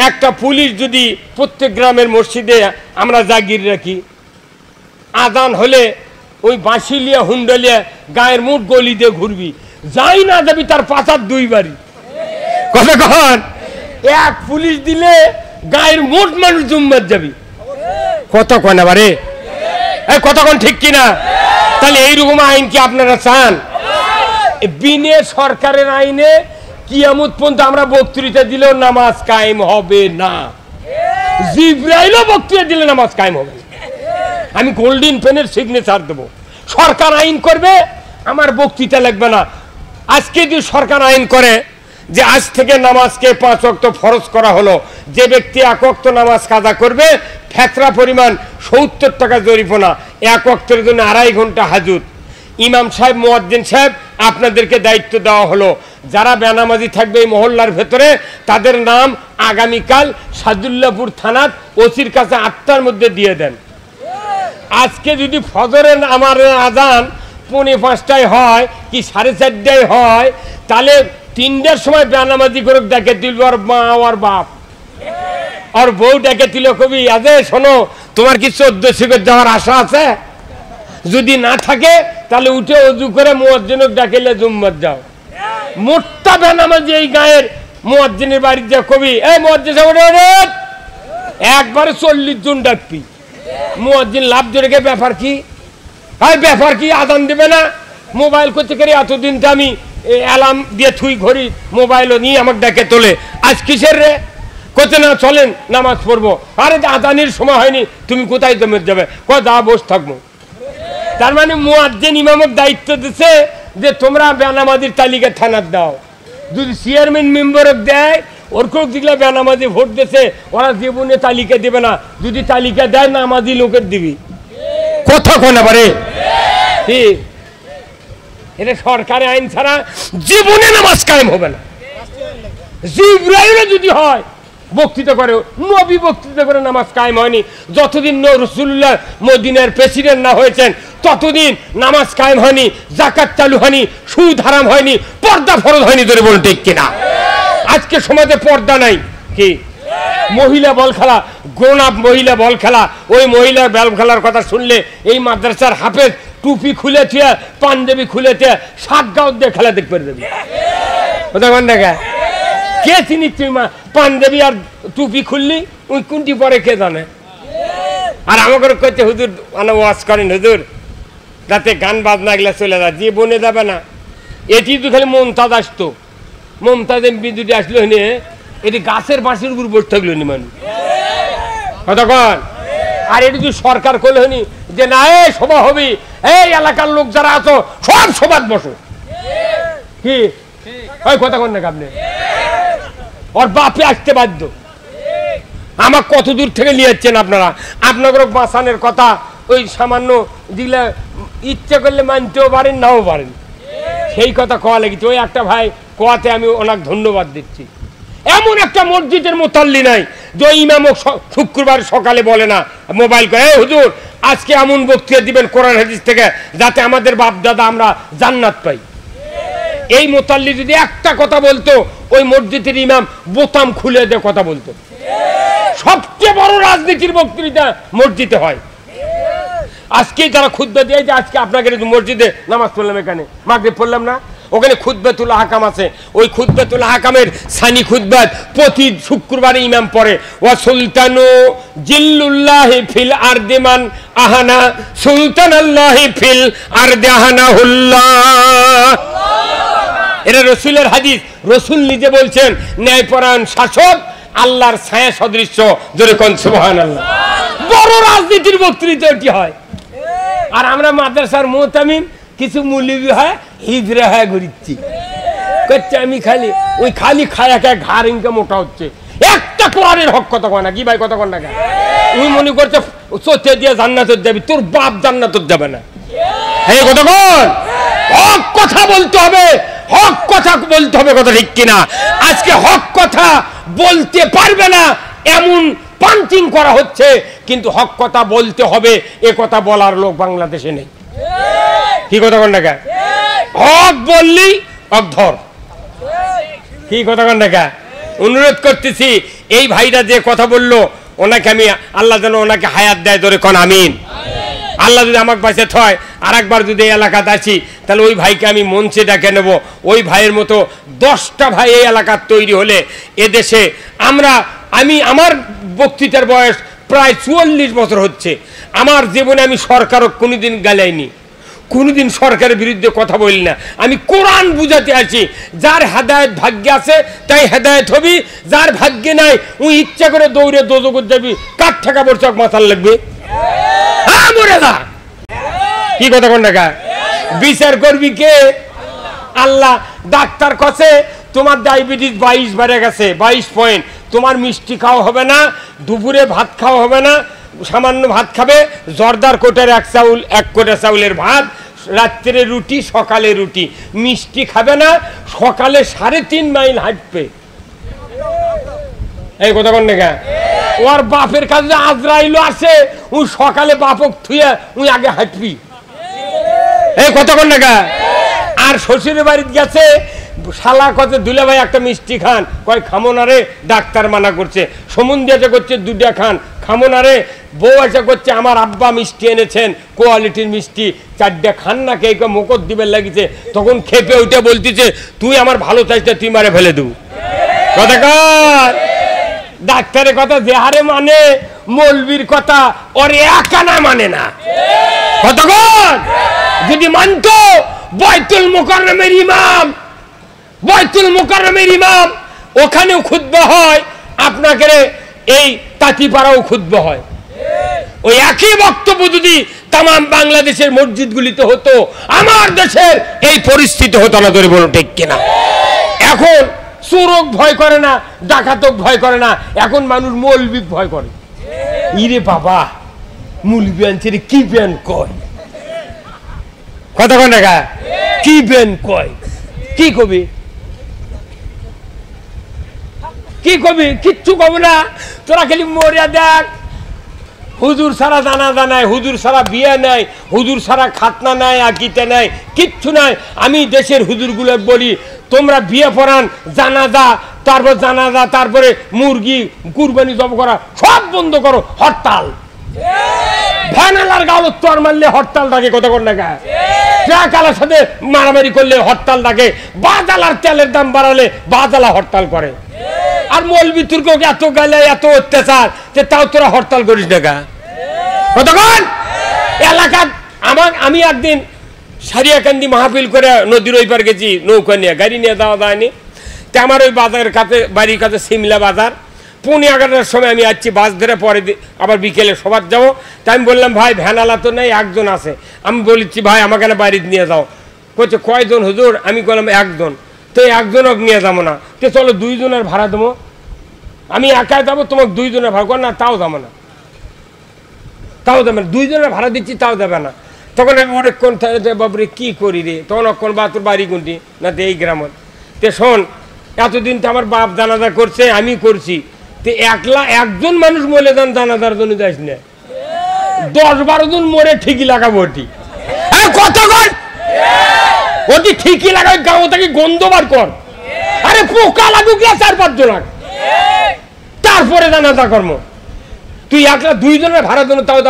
Speaker 1: একটা পুলিশ যদি প্রত্যেক গ্রামের মসজিদে আমরা জাগির রাখি, আজান হলে ওই বাঁশিলিয়া হুন্ডালিয়া গায়ের মুঠ গলি দিয়ে ঘুরবি, যাই না যাবি তার 5-2 বাড়ি, কথা কন। 1 পুলিশ দিলে গায়ের মোট মানুষ জুম্মার যাবি, কত কন আবারে, কত কন ঠিক কিনা? তাহলে এইরকম আইন কি আপনারা চান? বিনে সরকারের আইনে কিয়ামত পর্যন্ত আমরা বক্তৃতা দিলেও নামাজ কায়েম হবে না, জিবরাইলও বক্তৃতা দিলে নামাজ কায়েম হবে না। আমি গোল্ডেন পেনের সিগনেচার দেবো, সরকার আইন করবে, আমার বক্তৃতা লাগবে না। আজকে যদি সরকার আইন করে যে আজ থেকে নামাজকে 5 ওয়াক্ত ফরজ করা হলো, যে ব্যক্তি 1 ওয়াক্ত নামাজ কাজা করবে ফেতরা পরিমাণ 70 টাকা জরিমানা, 1 ওয়াক্তের জন্য 2.5 ঘন্টা হাজত। ইমাম সাহেব, মুয়াজ্জিন সাহেব, আপনাদেরকে দায়িত্ব দেওয়া হলো, যারা বেনামাজি থাকবে এই মহল্লার ভেতরে তাদের নাম আগামীকাল সাদুল্লাহপুর থানার ওসির কাছে 8টার মধ্যে দিয়ে দেন। আজকে যদি ফজরের আমার আজান 4:45টায় হয় কি 4:30টায় হয়, তাহলে 3টার সময় বেনামাজি করে ডেকে তুলবে ওর মা, ওর বাপ, আর বউ ডেকে তুলে কবি, আজে শোনো, তোমার কি 14 শিখর যাওয়ার আশা আছে? যদি না থাকে তাহলে উঠে অজু করে মুয়াজ্জিনক ডাকিলে জুম্মাত যাও। মোট্টা বেনামাজি এই গায়ের মুয়াজ্জিনের বাড়িতে যা কবি, এই মুয়াজ্জিন সাহেব একবারে 40 জন ডাকবি, মুয়াজ্জিন লাভ ধরে গে, ব্যাপার কি? ব্যাপার কি? আজান দেবে না? মোবাইল করতে করে এতদিন তো আমি অ্যালার্ম দিয়ে থুই ঘড়ি, মোবাইলও নিয়ে আমাকে ডেকে তোলে, আজ কিসের রে? কোথায় না চলেন নামাজ পড়বো। আরে আজানের সময় হয়নি, তুমি কোথায় জমে যাবে? যা বস থাকবো। তার মানে মুয়াজ্জিন ইমামক দায়িত্ব দিচ্ছে যে তোমরা বেনামাজির তালিকা থানার দাও। যদি চেয়ারম্যান মেম্বারক দেয়, ওরকেও দিলে বেনামাজি ভোট দিয়েছে, ওরা জীবনে তালিকা দেবে না, যদি তালিকা দেয় নামাজি লোকের দিবি, কথা কোন পারে? এটা সরকারি আইন ছাড়া জীবনে নামাজ কায়েম হবে না। জিবরাইল যদি হয় বক্তৃতা করে, নবী বক্তৃতা করে নামাজ কায়েম হয়নি। যতদিন রাসূলুল্লাহ মদিনার প্রেসিডেন্ট না হয়েছেন ততদিন নামাজ কায়েম হয়নি, যাকাত চালু হয়নি, সুদ হারাম হয়নি, পর্দা ফরজ হয়নি, ধরে বলুন ঠিক কিনা? আজকে সমাজে পর্দা নাই, কি মহিলা বল খেলা, গ্রোন আপ মহিলা বল খেলা, ওই মহিলা বল খেলার কথা শুনলে এই মাদ্রাসার হাফেজ টুপি খুলে থিয়া, পাঞ্জাবি খুলে থিয়া, 7 গাঁও দিয়ে খেলা দেখতে দেবে, কথা কোন দেখা? কে চিনি তুই পাঞ্জাবি আর টুপি খুললি, ওই কোনটি পরে কে জানে? আর আমাকে কইতে হুজুর ওয়াজ করেন, হুজুর যাতে গান বাজনা গেলে চলে যায়, জীবনে যাবে না। এটি তো খালি মমতাজ আসতো, মমতাজ এমপি যদি আসলো হনে এটি গাছের বাঁশের উপর বসে থাকলো নি মানুষ, কথা কন? আর এটি যদি সরকার করলে হনি যে না এই সভা হবি, এই এলাকার লোক যারা আছো সব সভাত বসো, কি ওই কথা কন না আপনি? ওর বাপে আসতে বাধ্য। আমার কত দূর থেকে নিয়ে যাচ্ছেন আপনারা? আপনাদের বাঁচানোর কথা ওই সামান্য দিলে ইচ্ছে করলে মানতেও পারেন, নাও পারেন, সেই কথা কোয়া লেগেছে। ওই একটা ভাই কোয়াতে আমি ওনাকে ধন্যবাদ দিচ্ছি। এমন একটা মসজিদের মুতাল্লি নাই যে ইমামক শুক্রবার সকালে বলে না মোবাইল করে, এই হুজুর আজকে এমন বক্তৃতা দিবেন কোরআন হাদিস থেকে যাতে আমাদের বাপ দাদা আমরা জান্নাত পাই। এই মুতাল্লি যদি একটা কথা বলতো, ওই মসজিদের ইমাম বোতাম খুলে দিয়ে কথা বলতো। সবচেয়ে বড় রাজনীতির বক্তৃতা মসজিদে হয়। আজকে যারা খুতবা দিয়ে যে আজকে আপনাকে মসজিদে নামাজ পড়লাম, এখানে মাগরিব পড়লাম না, ওখানে খুতবাতুল আহকাম আছে, ওই খুতবাতুল আহকামের সানি খুতবাত প্রতি শুক্রবারে ইমাম পড়ে, ওয়া সুলতানু জিল্লুল্লাহি ফিল আরদি মান আহানা সুলতানাল্লাহি ফিল আরদি আহানাহুল্লাহ। এটা রসুলের হাদিস, রসুল নিজে বলছেন ন্যায়পরায়ণ শাসক আল্লাহর ছায়া সদৃশ্য, জোরে কোন সুবহানাল্লাহ। বড় রাজনীতির বক্তৃতা এটি হয়। আর আমরা মাদ্রাসার মুতামিম কিছু মৌলবি হয় হিজরা হয় ঘুরিচ্ছি করছে, আমি খালি ওই খালি খায়া খায় ঘাড় ইনকা মোটা হচ্ছে, একটা কোরআনের হক কথা কয় না। কি ভাই কথা কন না কেন? তুই মনে করছে চোখে দিয়ে জান্নাতে যাবি, তোর বাপ জান্নাতে যাবে না। এই কথা কন, হক কথা বলতে হবে, হক কথা বলতে হবে, কথা ঠিক কিনা? আজকে হক কথা বলতে পারবে না এমন পাঞ্চিং করা হচ্ছে, কিন্তু হক কথা বলতে হবে এ কথা বলার লোক বাংলাদেশে নেই। কি কথা কন না কেন? হক বললি হক ধর। কি কথা কন না কেন? অনুরোধ করতেছি, এই ভাইরা যে কথা বললো ওনাকে আমি আল্লাহ যেন ওনাকে হায়াত দেয়, ধরে কোন আমিন। আল্লাহ যদি আমাকে বাঁচে থয়, আর একবার যদি এই এলাকাতে আসি, তাহলে ওই ভাইকে আমি মঞ্চে ডেকে নেব। ওই ভাইয়ের মতো 10টা ভাই এই এলাকার তৈরি হলে এদেশে আমি আমার বক্তৃতার বয়স প্রায় 44 বছর হচ্ছে। আমার জীবনে আমি সরকারও কোনোদিন গালাইনি, কোনোদিন সরকারের বিরুদ্ধে কথা বলি না। আমি কোরআন বুঝাতে আছি, যার হেদায়েত ভাগ্যে আছে তাই হেদায়েত হবি, যার ভাগ্যে নাই ওই ইচ্ছা করে দৌড়ে দোজখে যাবি, কাঠ ঠেকা বর্ষক মাথার লাগবে। হ্যাঁ মরে যা। কি কথা কোন টাকা বিচার করবি কে? আল্লাহ। ডাক্তার কাছে তোমার ডায়াবেটিস 22 বেড়ে গেছে, 22 পয়েন্ট, তোমার মিষ্টি খাওয়া হবে না, দুপুরে ভাত খাওয়া হবে না, সামান্য ভাত খাবে, জর্দার কোটার 1 কোটা চাউলের ভাত, রাত্রে রুটি, সকালে রুটি, মিষ্টি খাবে না, সকালে 3.5 মাইল হাঁটবে। এই কথা কন না, ওর বাপের কাছে আজরাইল আসে, ওই সকালে বাপক থুয়ে ওই আগে হাঁটবি। এই কথা কন না। আর শ্বশুরের বাড়িতে গেছে, শালা কতে দুলে ভাই একটা মিষ্টি খান, কয় খামো না রে, ডাক্তার মানা করছে। সমুন্দি এসে করছে 2টা খান, খামো না রে। বউ এসে করছে আমার আব্বা মিষ্টি এনেছেন, কোয়ালিটির মিষ্টি, 4টা খান না, কে মুখত দিবে লাগিছে। তখন খেপে ওইটা বলতেছে, তুই আমার ভালো চাইতে তুই মারে ফেলে দেবো। কথা কর। ডাক্তারের কথা যে হারে মানে, মৌলবীর কথা ওর একানা মানে না। কথা কর। যদি মানতো বাইতুল মুকাররমের ইমাম, বাইতুল মুকাররমের ইমাম, ওখানেও খুতবা হয়, আপনাকে এই তাঁতিপাড়াও খুতবা হয়। ওই একই বক্তব্য যদি তাম বাংলাদেশের মসজিদগুলিতে হতো, আমার দেশের এই পরিস্থিতি হতো না। ধরে বলো ঠিক কিনা? এখন চোরক ভয় করে না, ডাকাতক ভয় করে না, এখন মানুষ মৌলবি ভয় করে। ইরে বাবা, মৌলবি আনছে রে, কি ব্যান কয়? কথা কন না, কি ব্যান কয়? কি কবি? কি কবি? কিচ্ছু কব না। তোরা খালি মরিয়া দেখ, হুজুর সারা জানাজা নাই, হুজুর সারা বিয়ে নাই, হুজুর সারা খাতনা নাই, আকিতে নাই, কিচ্ছু নাই। আমি দেশের হুজুরগুলো বলি, তোমরা বিয়ে পড়ান, জানাজা, তারপর জানাজা, তারপরে মুরগি কুরবানি জব করা সব বন্ধ করো, হরতাল। ভ্যানালার গালো চর মারলে হরতাল ডাকে। কথা কর না, ট্রাকালার সাথে মারামারি করলে হরতাল ডাকে, বাজালার তেলের দাম বাড়ালে বাজালা হরতাল করে। আর মৌলবি তুর্ক এত গালে, এত অত্যাচার, তাও তোরা হরতাল করিস না। কতক্ষণ এলাকা আমি একদিন সারিয়াকান্দি মাহফিল করে নদীর ওই পার গেছি, নৌকা নিয়ে, গাড়ি নিয়ে যাওয়া যায়নি। তা আমার ওই বাজারের কাছে, বাড়ির কাছে সিমলা বাজার, 11:30টার সময় আমি আসছি, বাস ধরে পরে আবার বিকেলে সবার যাবো। তাই আমি বললাম, ভাই ভ্যানালা তো নেই, একজন আছে। আমি বলেছি, ভাই আমাকে না বাড়িতে নিয়ে যাও। বলছে কয়জন হুজুর? আমি বললাম 1জন। তো 1জনও নিয়ে যাবো না, তো চলো 2 জনের ভাড়া দেবো। আমি একাই যাবো, তোমাকে 2 জনের ভাড়া কর না, তাও যাবো না, তাও যাবে না। 2 জনের ভাড়া দিচ্ছি, তাও যাবে না। তখন আমি অনেকক্ষণ বাবরে কি করি রে, তখন অক্ষণ বা তোর বাড়ি কোনটি না, তো এই গ্রামের। তে শোন, এতদিন তো আমার বাপ জানাজা করছে, আমি করছি, তো 1জন মানুষ মরে যান জানাজার জন্য যাইস না, 10-12 জন মরে ঠিকই লাগাবো। ওটি কত কর, ওটি ঠিকই লাগাই, গাঁও থেকে গন্ধ বার কর। আরে পোকা লাগুক 4-5 জন, তারপরে জানাজা কর্ম। তুই 2 জনের ভাড়া দেবো, তাও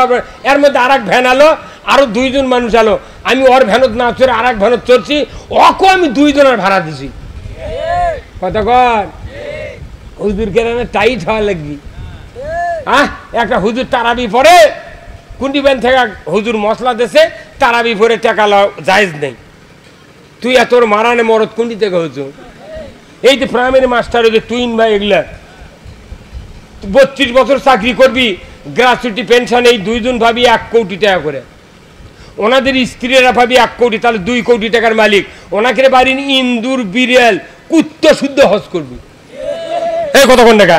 Speaker 1: এর মধ্যে আর এক ভ্যান আলো, আরো 2 জন মানুষ আলো, আমি ওর ভ্যানত না চড়ে আর এক ভ্যানত চড়ছি, ওকে আমি 2 জনের ভাড়া দিছি। কথা কর হুজুর কেন টাইট হওয়া লাগবি। হ্যাঁ, একটা হুজুর তারাবি পরে কুন্ডি ব্যান থেকে হুজুর মশলা দেশে তারাবি পরে টাকা জায়েজ নেই। তুই এত মারানে মরদ কুন্ডি থেকে হুজুর। এই যে প্রাইমারি মাস্টার যে টুইন ভাই এগুলা 32 বছর চাকরি করবি, গ্রাচুইটি পেনশন এই 2 জন ভাবি 1 কোটি টাকা করে, ওনাদের স্ত্রীরা ভাবি 1 কোটি, তাহলে 2 কোটি টাকার মালিক। ওনাকে বাড়ি ইন্দুর বিড়াল কুত্তা শুদ্ধ হজ করবি। এই কতক্ষণ টাকা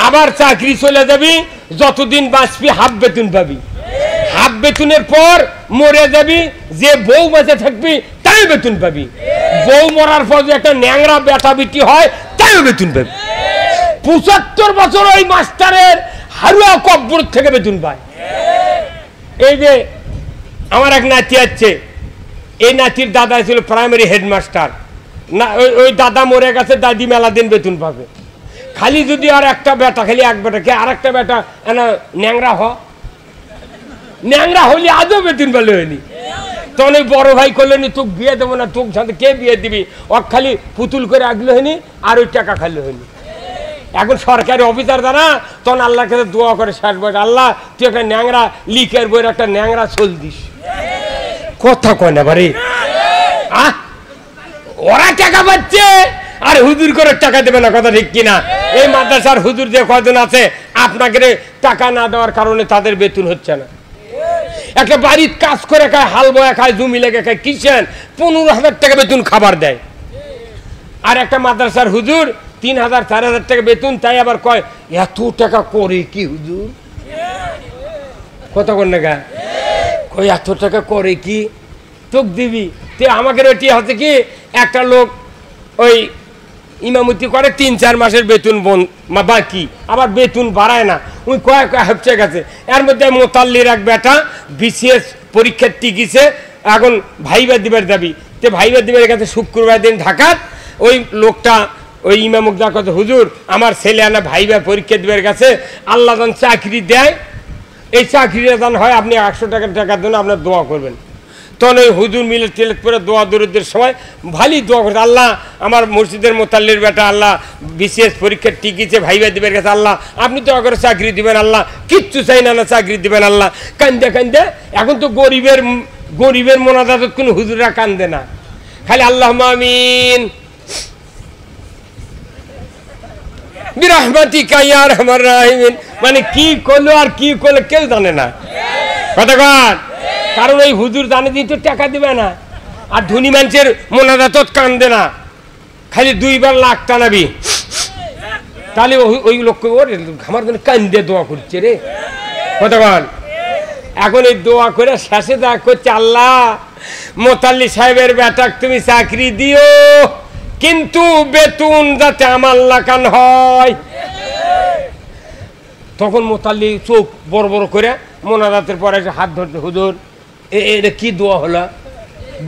Speaker 1: আবার চাকরি চলে যাবি, যতদিন বাঁচবি হাফ বেতন পাবি, হাফ বেতনের পর মরে যাবি, যে বউ বেঁচে থাকবি তাই বেতন পাবি, বউ মরার পর যে একটা ন্যাংরা বেটা বিটি হয় তাই বেতন পাবি। 75 বছর ওই মাস্টারের হারুয়া কব্বর থেকে বেতন পায়। এই যে আমার এক নাতি আছে, এই নাতির দাদা ছিল প্রাইমারি হেডমাস্টার, না ওই দাদা মরে গেছে, দাদি মেলা দিন বেতন পাবে। খালি যদি আর একটা বেটা, খালি এক বেটা কে আর একটা বেটা ন্যাংরা ন্যাংরা হলে আজও বেতন পেলে হয়নি। তখন ওই বড় ভাই করলেন তোকে বিয়ে দেবো না, তোকে সাথে কে বিয়ে দিবি, ওক খালি পুতুল করে আগলে হয়নি আর ওই টাকা খালি হয়নি। এখন সরকারি অফিসার দ্বারা তখন আল্লাহর কাছে দোয়া করে শেষ বয়স, আল্লাহ তুই একটা ন্যাংরা লিখের বইয়ের একটা ন্যাংরা চল দিস। কথা কয় না বাড়ি, ওরা টাকা পাচ্ছে আর হুজুর করে টাকা দেবে না, কথা ঠিক কিনা? এই মাদ্রাসার হুজুর যে কয়জন আছে আপনাকে টাকা না দেওয়ার কারণে তাদের বেতন হচ্ছে না। একটা বাড়ির কাজ করে খায়, হাল বয়া খায়, জমি লেগে খায়, কিষেন 15,000 টাকা বেতন খাবার দেয়। আর একটা মাদ্রাসার হুজুর 3,000 4,000 টাকা বেতন, তাই আবার কয় এত টাকা করে কি হুজুর? কত কোন টাকা কই এত টাকা করে কি তোক দিবি? তে আমাকে ওটি হচ্ছে কি, একটা লোক ওই ইমামতি করে 3-4 মাসের বেতন বাকি, আবার বেতন বাড়ায় না, ওই কয়েক হচ্ছে গেছে। এর মধ্যে মোতাল্লির এক বেটা বিসিএস পরীক্ষার টিকিছে, এখন ভাইবা দিবার দাবি, তে ভাইবা দিবার গেছে শুক্রবার দিন ঢাকার। ওই লোকটা ওই ইমামক যা কথা, হুজুর আমার ছেলে আনা ভাইবা পরীক্ষা দিবার গেছে, আল্লাহ যান চাকরি দেয়, এই চাকরিটা যান হয় আপনি 100 টাকার জন্য আপনার দোয়া করবেন। তখন ওই হুজুর মিলে টেলেট করে দোয়া দরুদের সময় ভালোই দোয়া করছে, আল্লাহ আমার মসজিদের মোতাল্লির বেটা আল্লাহ বিশেষ পরীক্ষার টিকিছে, ভাইবা দিবের কাছে আল্লাহ আপনি দোয়া করে চাকরি দিবেন, আল্লাহ কিচ্ছু চাই না চাকরি দিবেন আল্লাহ। কান্দে কান্দে এখন তো গরিবের মোনাজাত কোনো হুজুররা কান্দে না, খালি আল্লাহ আমিন বিরহমাতিকা ইয়া আরহামার রাহিমিন, মানে কি করলো আর কি করলো কেউ জানে না। কতক্ষণ কারণ ওই হুজুর জানে দিতে টাকা দিবে না, আর ধনী মানুষের মোনাজাত কান্দে না, খালি 2 বার লাখ টানাবি, তাহলে ওই লোক ওরে আমার জন্য কান্দে দোয়া করছে রে। কতক্ষণ এখন এই দোয়া করে শেষে দোয়া করছে, আল্লাহ মোতাল্লি সাহেবের বেটাক তুমি চাকরি দিও, কিন্তু বেতন যাতে আমার লাগান হয়। তখন মোতাল্লি চোখ বড় বড় করে মোনাজাতের পরে হাত ধরতে, হুজুর এটা কি দোয়া হলো,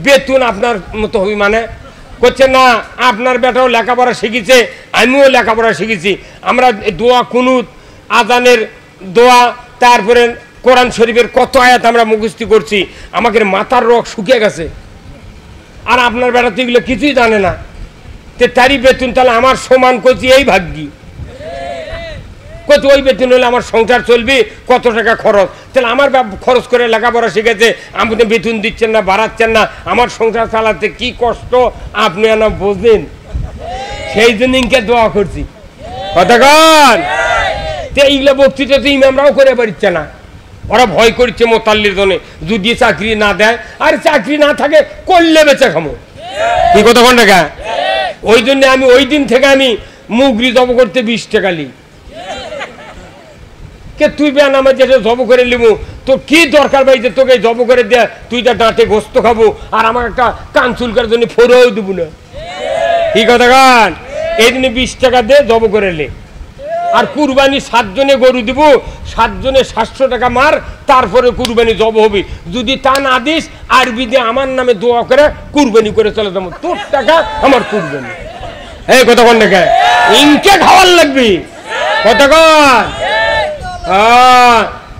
Speaker 1: বেতন আপনার মতো হবি মানে? করছে না, আপনার বেটাও লেখাপড়া শিখেছে, আমিও লেখাপড়া শিখেছি, আমরা দোয়া কুনুত আজানের দোয়া তারপরে কোরআন শরীফের কত আয়াত আমরা মুখস্থি করছি, আমাকে মাথার রক শুকিয়ে গেছে, আর আপনার বেটা তো এগুলো কিছুই জানে না, তে তারই বেতন তাহলে আমার সমান করছি এই ভাগ্যি, কত ওই বেতন হলে আমার সংসার চলবে, কত টাকা খরচ, তাহলে আমার খরচ করে লেখাপড়া শিখেছে, আপনি বেতন দিচ্ছেন না, বাড়াচ্ছেন না, আমার সংসার চালাতে কি কষ্ট আপনি না বোঝেন, সেই জন্য ইনকে দোয়া করছি। কতক্ষণ এইগুলো বক্তৃতা তো ইমামরাও করে পারছে না, ওরা ভয় করছে মোতাল্লির জন্য, যদি চাকরি না দেয়, আর চাকরি না থাকে করলে বেঁচে খামো, কি কতক্ষণ টাকা? ওই জন্য আমি ওই দিন থেকে আমি মুগরি জব করতে 20 টাকা লি, কে তুই বেন আমার যেটা জব করে লিবু, তো কি দরকার ভাই যে তোকে জব করে দেয়া, তুই যা ডাঁটে গোস্ত খাবো আর আমার একটা কান চুলকার জন্য ফোরেও দিব না, কি কথা গান? এই দিনে 20 টাকা দে জব করে লে, আর কুরবানি 7 জনে গরু দিব, 7 জনে 700 টাকা মার, তারপরে কুরবানি জব হবে। যদি তা না দিস আরবি দিয়ে আমার নামে দোয়া করে কুরবানি করে চলে যাবো, তোর টাকা আমার কুরবানি। এই কতক্ষণ টাকা ইনকে খাওয়ার লাগবি, কতক্ষণ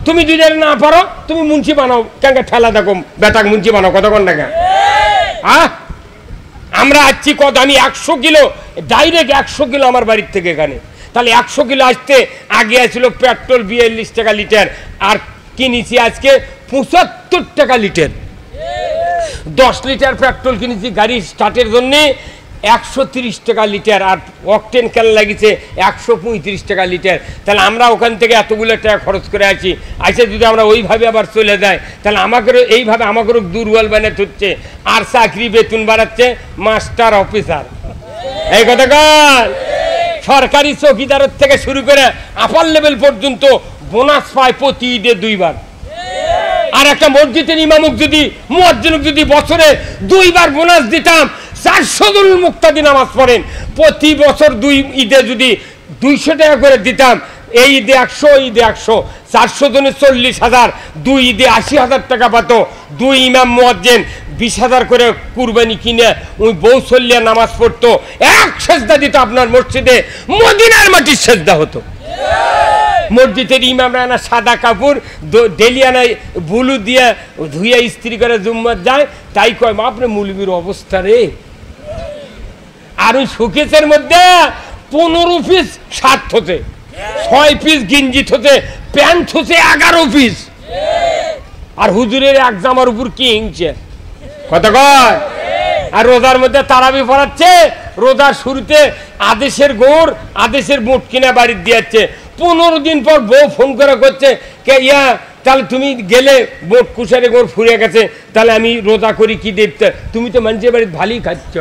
Speaker 1: তুমি যদি না পারো তুমি মুন্সি বানাও, কেন ঠেলা দেখো বেটাক মুন্সি বানাও, কতক্ষণ টাকা। আমরা আসছি কত, আমি 100 কিলো ডাইরেক্ট 100 কিলো আমার বাড়ির থেকে এখানে, তাহলে 100 কিলো আসতে আগে আসছিল পেট্রোল 42 টাকা লিটার, আর কিনেছি আজকে 75 টাকা লিটার। 10 লিটার পেট্রোল কিনেছি গাড়ি স্টার্টের জন্য 130 টাকা লিটার, আর অকটেন কেন লাগিয়েছে 135 টাকা লিটার। তাহলে আমরা ওখান থেকে এতগুলো টাকা খরচ করে আছি, আচ্ছা যদি আমরা ওইভাবে আবার চলে যাই তাহলে আমাকেও এইভাবে আমাকেও দুর্বল বানিয়ে হচ্ছে, আর চাকরি বেতন বাড়াচ্ছে মাস্টার অফিসার। এই কথা কার সরকারি চৌকিদারের থেকে শুরু করে আপার লেভেল পর্যন্ত বোনাস পায় প্রতি ঈদে 2 বার। আর একটা মসজিদের ইমামক যদি মুয়াজ্জিনক যদি বছরে 2 বার বোনাস দিতাম, 400 জন মুক্তাদি নামাজ পড়েন, প্রতি বছর 2 ঈদে যদি 200 টাকা করে দিতাম, এই ঈদে 100, ঈদে 100, 400 জনে 40,000, 2 ঈদে 80,000 টাকা পাতো। 2 ইমাম মুয়াজ্জিন 20,000 করে কুরবানি কিনে ওই বৌসল্লিয়া নামাজ পড়তো, এক সেজদা দিত আপনার মসজিদে, মদিনার মাটির সেজদা হতো। মসজিদের ইমামরা না সাদা কাপড় ডেলিয়ানায় বুলু দিয়ে ধুইয়া ইস্ত্রি করে জুম্মাত যায়, তাই কয় বাপরে মুলবির অবস্থা রে। আর ওই শোকেসের মধ্যে 15 পিস শার্ট হচ্ছে, 6 পিস গিঞ্জি হচ্ছে, প্যান্ট হচ্ছে 11 পিস, আর হুজুরের এক জামার উপর কি ইংছে কত কয়। আর রোজার মধ্যে তারাবি পড়াচ্ছে, রোজার শুরুতে আদেশের গোড় আদেশের বুট কিনা বাড়ি দিয়েছে, 15 দিন পর বউ ফোন করে করছে কে ইয়া তাহলে তুমি গেলে বোট কুশারে গোড় ফুরিয়ে গেছে, তাহলে আমি রোজা করি কি দেখতে, তুমি তো মানুষের বাড়িতে ভালোই খাচ্ছ।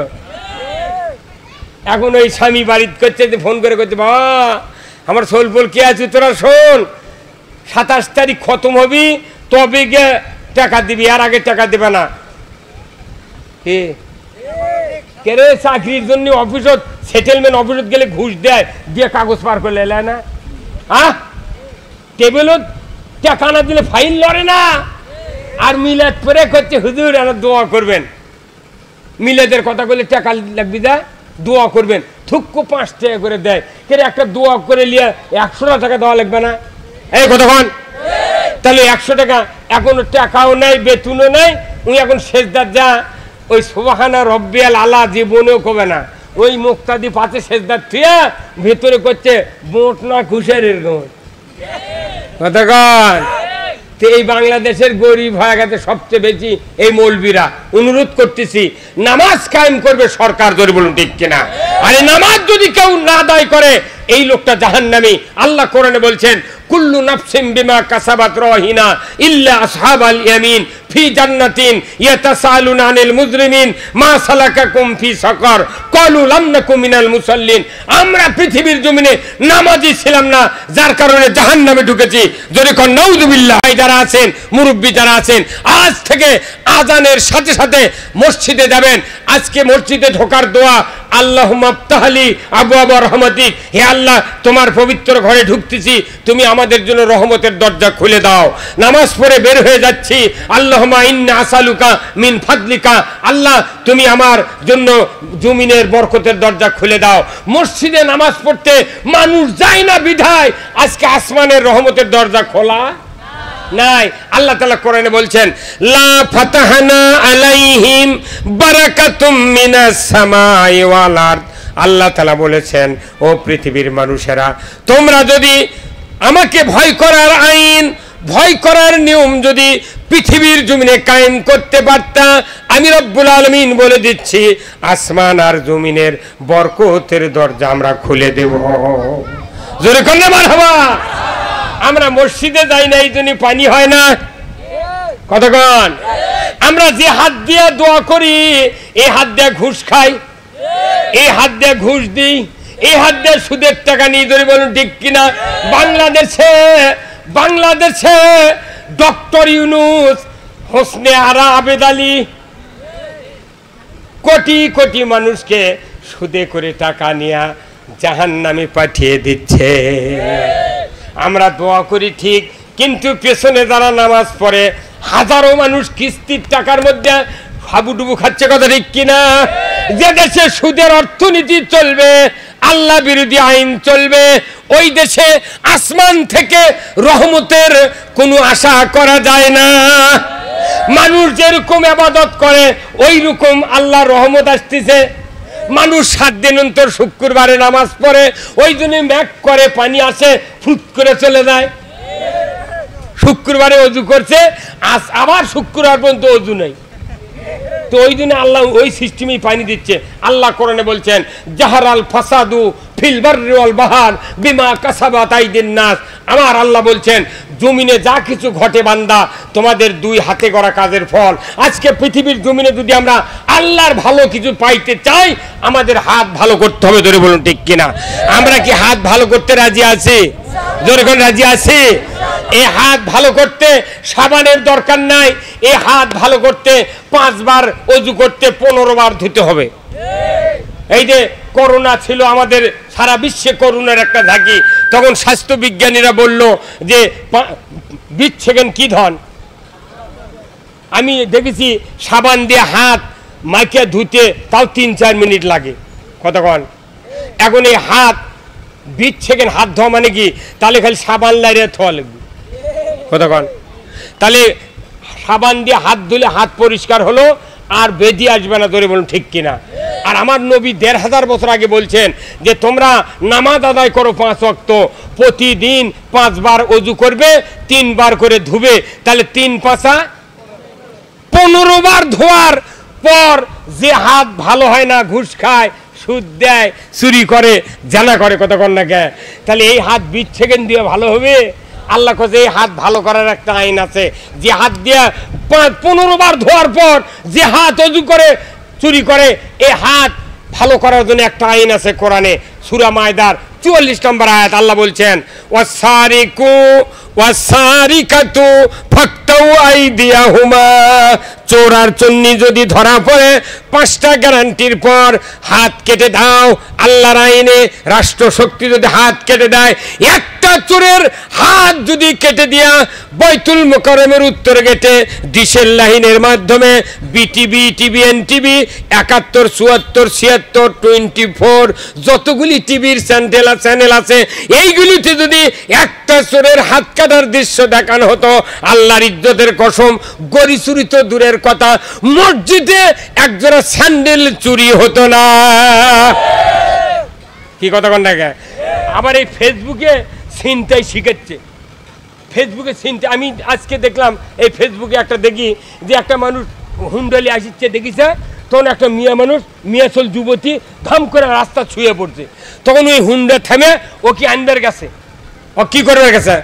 Speaker 1: এখন ওই স্বামী বাড়িতে করছে, ফোন করে করছে বাবা আমার সোলফোল কে আছে তোরা শোন, 27 তারিখ খতম হবি তবে গিয়ে টাকা দিবি, আর আগে টাকা দেবে না। কে রে চাকরির জন্য অফিসত সেটেলমেন্ট অফিসত গেলে ঘুষ দেয়, দিয়ে কাগজ পার করে এলে না, টেবিলত টাকা না দিলে ফাইন লড়ে না। আর মিলাদ পরে করছে হুজুর আর দোয়া করবেন, মিলাদের কথা বলে টাকা লাগবি দা দোয়া করবেন, থুক্কু 5 টাকা করে দেয়, কে একটা দোয়া করে লিয়া 100 টাকা দেওয়া লাগবে না, এই কতক্ষণ। তাহলে 100 টাকা এখনো টাকাও নাই বেতনও নাই, উনি এখন সেজদার যা ওই সুবহানা রব্বিয়াল আলা জীবনেও কবে না, ওই মুক্তাদি পাশে সেজদার থিয়া ভেতরে করছে বোট না কুশারের গোট কতক্ষণ। তো এই বাংলাদেশের গরিব হয়ে গেছে সবচেয়ে বেশি এই মৌলবীরা। অনুরোধ করতেছি নামাজ কায়েম করবে সরকার, ধরে বলুন ঠিক কিনা। আরে নামাজ যদি কেউ না আদায় করে এই লোকটা জাহান্নামী। আল্লাহ কোরআনে বলছেন কুল্লু নাফসিন বিমা কাসাবাত রাহিনা ইল্লা আসহাবাল ইয়ামিন ফি জান্নাতিন ইয়াতাসালুনা আনিল মুজরিমিন মা সালাকাকুম ফি সাকার ক্বালু লাম নাকু মিনাল মুসাল্লিন। আমরা পৃথিবীর জমিনে নামাজি ছিলাম না, যার কারণে জাহান্নামে ঢুকেছি। যদি কোন নাউযুবিল্লাহ। যারা আছেন মুরব্বী যারা আছেন, আজ থেকে আজানের সাথে সাথে মসজিদে যাবেন। আজকে মসজিদে ঢোকার দোয়া আল্লাহুম্মা আফতাহলি আবওয়াবা রাহমাতিক, হে আল্লাহ তোমার পবিত্র ঘরে ঢুকতেছি, তুমি আমাদের জন্য রহমতের দরজা খুলে দাও। নামাজ পড়ে বের হয়ে যাচ্ছি, আল্লাহুম্মা ইন্না আসালুকা মিন ফাদলিকা, আল্লাহ তুমি আমার জন্য জমিনের বরকতের দরজা খুলে দাও। মসজিদে নামাজ পড়তে মানুষ যায় না বিধায় আজকে আসমানের রহমতের দরজা খোলা নাই। আল্লাহ তাআলা কোরআনে বলছেন লা ফাতাহনা আলাইহিম বারাকাতুম মিনাস সামাই ওয়াল আরদ। আল্লাহ তাআলা বলেছেন ও পৃথিবীর মানুষেরা, তোমরা যদি আমাকে ভয় করার আইন, ভয় করার নিয়ম যদি পৃথিবীর জমিনে কায়েম করতে পারতা, আমি রব্বুল আলামিন বলে দিচ্ছি আসমান আর জমিনের বরকতের দরজা আমরা খুলে দেব। জোরে করলে মারহাবা। আমরা মসজিদে যাই না এই জন্য পানি হয় না, কতক্ষণ। আমরা যে হাত দিয়ে দোয়া করি এই হাত দিয়ে ঘুষ খাই, এই হাত দিয়ে ঘুষ দিই, এই হাত দিয়ে সুদের টাকা নিয়ে ধরে বলুন ঠিক কিনা। বাংলাদেশে ডক্টর ইউনূস, হোসনে আরা আবেদ আলী কোটি কোটি মানুষকে সুদে করে টাকা নিয়ে জাহান্নামে পাঠিয়ে দিচ্ছে। আমরা দোয়া করি ঠিক, কিন্তু পেছনে যারা নামাজ পড়ে হাজারো মানুষ কিস্তির টাকার মধ্যে হাবুডুবু খাচ্ছে, কথা ঠিক কিনা। যে দেশে সুদের অর্থনীতি চলবে আল্লাহ বিরোধী আইন চলবে, ওই দেশে আসমান থেকে রহমতের কোনো আশা করা যায় না। মানুষ যেরকম ইবাদত করে ওই রকম আল্লাহ রহমত আসতেছে। মানুষ 7 দিন অন্তর শুক্রবারে নামাজ পড়ে, ওই জন্য ম্যাক করে পানি আসে, ফুট করে চলে যায়। শুক্রবারে অজু করছে, আজ আবার শুক্রবার পর্যন্ত অজু নেই, তো ওই জন্য আল্লাহ ওই সিস্টেমেই পানি দিচ্ছে। আল্লাহ কোরআনে বলছেন জাহারাল ফাসাদু ফিল বাররি ওয়াল বাহর বিমা কাসাবাত আইদিন নাস। আমার আল্লাহ বলছেন জমিনে যা কিছু ঘটে বান্দা তোমাদের 2 হাতে করা কাজের ফল। আজকে পৃথিবীর জমিনে যদি আমরা আল্লাহর ভালো কিছু পাইতে চাই, আমাদের হাত ভালো করতে হবে। ধরে বলুন ঠিক কিনা? আমরা কি হাত ভালো করতে রাজি আছি? জোরে করে রাজি আছি? এই হাত ভালো করতে সাবানের দরকার নাই, এই হাত ভালো করতে 5 বার অজু করতে 15 বার ধুতে হবে। এই যে করোনা ছিল আমাদের সারা বিশ্বে করোনার একটা ঝাঁকি, তখন স্বাস্থ্য বিজ্ঞানীরা বলল যে 20 সেকেন্ড কি ধন। আমি দেখেছি সাবান দিয়ে হাত মাইকে ধুতে তাও 3-4 মিনিট লাগে। কতক্ষণ? এখন এই হাত 20 সেকেন্ড হাত ধোয়া মানে কি? তাহলে খালি সাবান লাইরে ধোয়া লাগবে। কতক্ষণ? তাহলে সাবান দিয়ে হাত ধুলে হাত পরিষ্কার হলো, আর বেদি আসবে না। ধরে বলুন ঠিক কিনা? আর আমার নবী 1500 বছর আগে বলছেন যে তোমরা নামাজ আদায় করো 5 ওয়াক্ত, প্রতিদিন 5 বার অজু করবে, 3 বার করে ধুবে, তাহলে 3 5 15 বার ধোয়ার পর যে হাত ভালো হয় না, ঘুষ খায়, সুদ দেয়, চুরি করে, জানা করে, কতক্ষণ না কে, তাহলে এই হাত 20 সেকেন্ড দিয়ে ভালো হবে? আল্লাহ কাছে এই হাত ভালো করার একটা আইন আছে, যে হাত দিয়ে 15 বার ধোয়ার পর যে হাত অজু করে চুরি করে, এই হাত ভালো করার জন্য একটা আইন আছে কোরআনে। সূরা মায়দার 44 নম্বর আয়াত আল্লাহ বলছেন ওয়াসারিকু ওয়াসারিকাতু ফাক্তাউ আইদিয়াহুমা। চোর আর চন্নি যদি ধরা পড়ে 5টা গ্যারান্টির পর হাত কেটে দাও। আল্লাহর আইনে রাষ্ট্রশক্তি যদি হাত কেটে দেয়, একটা চোরের হাত যদি কেটে দিয়া বাইতুল মুকাররমের উত্তর গেটে ডিশের লাইনের মাধ্যমে বিটিভি, টিভিএন টিভি 71, 74, 76, 24 যতগুলি টিভির চ্যানেল আছে, এইগুলিতে যদি একটা চোরের হাত কাটার দৃশ্য দেখানো হতো, আল্লাহর ইজ্জতের কসম, গড়ি চুরি তো দূরের কথা, মসজিদে একজোড়া স্যান্ডেল চুরি হতো না। কি কথা কোন দেখা? আবার এই ফেসবুকে ছিনতাই শিখাচ্ছে। ফেসবুকে ছিনতাই, আমি আজকে দেখলাম এই ফেসবুকে একটা দেখি যে একটা মানুষ হুন্ডালি আসছে, দেখিছে তখন একটা মিয়া মানুষ, মিয়াচল যুবতী ধাম করে রাস্তা ছুঁয়ে পড়ছে। তখন ওই হুন্ডা থেমে ও কি আনবার গেছে, ও কি করবার গেছে,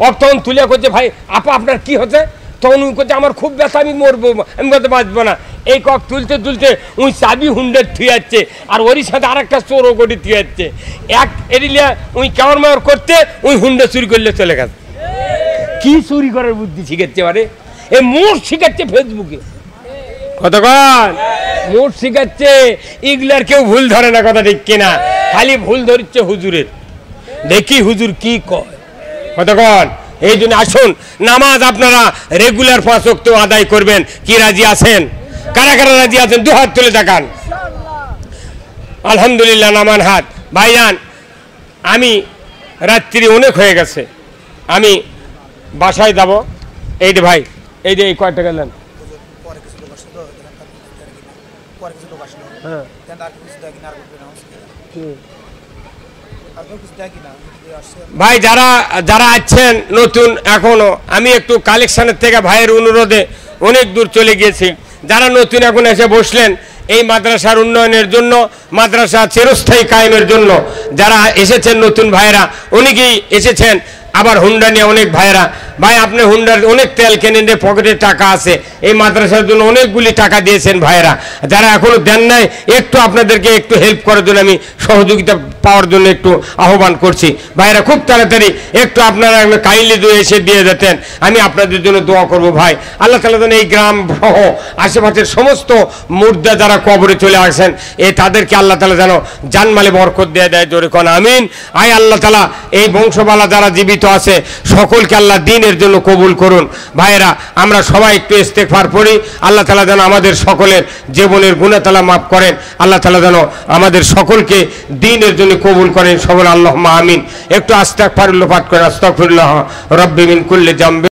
Speaker 1: ও তখন তুলে করছে ভাই আপা আপনার কি হচ্ছে? তখন উনি করছে আমার খুব ব্যথা, আমি মরবো, আমি বলতে বাঁচবো না। এই কক তুলতে তুলতে উনি চাবি হুন্ডার থুয়ে যাচ্ছে, আর ওরই সাথে আর একটা চোরও গড়ি থুয়ে যাচ্ছে। এক এরিলে উনি কেমন মার করতে উনি হুন্ডা চুরি করলে চলে গেছে। কি চুরি করার বুদ্ধি শিখাচ্ছে, মানে এই মোট শিখাচ্ছে ফেসবুকে। কতক্ষণ মোট শিখাচ্ছে, এগুলার কেউ ভুল ধরে না, কথা ঠিক কিনা? খালি ভুল ধরছে হুজুরের, দেখি হুজুর কি কয়। কতক্ষণ? এই জন্য আসুন নামাজ আপনারা রেগুলার 5 ওয়াক্ত আদায় করবেন। কি রাজি আছেন? কারা কারা রাজি আছেন? 2 হাত তুলে দেখান। আলহামদুলিল্লাহ, নামান হাত। ভাইজান, আমি রাত্রি অনেক হয়ে গেছে, আমি বাসায় যাব। এই যে ভাই, এই যে এই কয় টাকা নেন? হ্যাঁ, ভাই যারা যারা আছেন নতুন, এখনো আমি একটু কালেকশনের থেকে ভাইয়ের অনুরোধে অনেক দূর চলে গিয়েছি। যারা নতুন এখন এসে বসলেন, এই মাদ্রাসার উন্নয়নের জন্য, মাদ্রাসা চিরস্থায়ী কায়েমের জন্য যারা এসেছেন নতুন ভাইয়েরা, অনেকেই এসেছেন। আবার হুন্ডা নিয়ে অনেক ভাইয়েরা, ভাই আপনি হুন্ডার অনেক তেল কেনেন, পকেটে টাকা আছে, এই মাদ্রাসার জন্য অনেকগুলি টাকা দিয়েছেন ভাইয়েরা। যারা এখনো দেন নাই, একটু আপনাদেরকে একটু হেল্প করার জন্য, আমি সহযোগিতা পাওয়ার জন্য একটু আহ্বান করছি। ভাইয়েরা খুব তাড়াতাড়ি একটু আপনারা কাইন্ডলি এসে দিয়ে যেতেন, আমি আপনাদের জন্য দোয়া করব। ভাই আল্লাহ তাআলা যেন এই গ্রাম সহ আশেপাশের সমস্ত মুর্দা যারা কবরে চলে আসেন, তাদেরকে আল্লাহ তাআলা যেন জানমালে বরকত দিয়ে দেয়। জোরে কোন আমিন। আয় আল্লাহ তাআলা এই বংশবালা যারা জীবিত আছে সকলকে আল্লাহ দ্বীনের দিনের জন্য কবুল করুন। ভাইয়েরা, আমরা সবাই একটু ইস্তেগফার পড়ি। আল্লাহ তাআলা যেন আমাদের সকলের জীবনের গুনাহ তাআলা মাফ করেন। আল্লাহ তাআলা যেন আমাদের সকলকে দিনের জন্য কবুল করেন। সকল আল্লাহুম্মা আমিন। একটু আস্তাগফিরুল্লাহ পাঠ করেন। আস্তাগফিরুল্লাহ রাব্বি মিন কুল্লি জামবি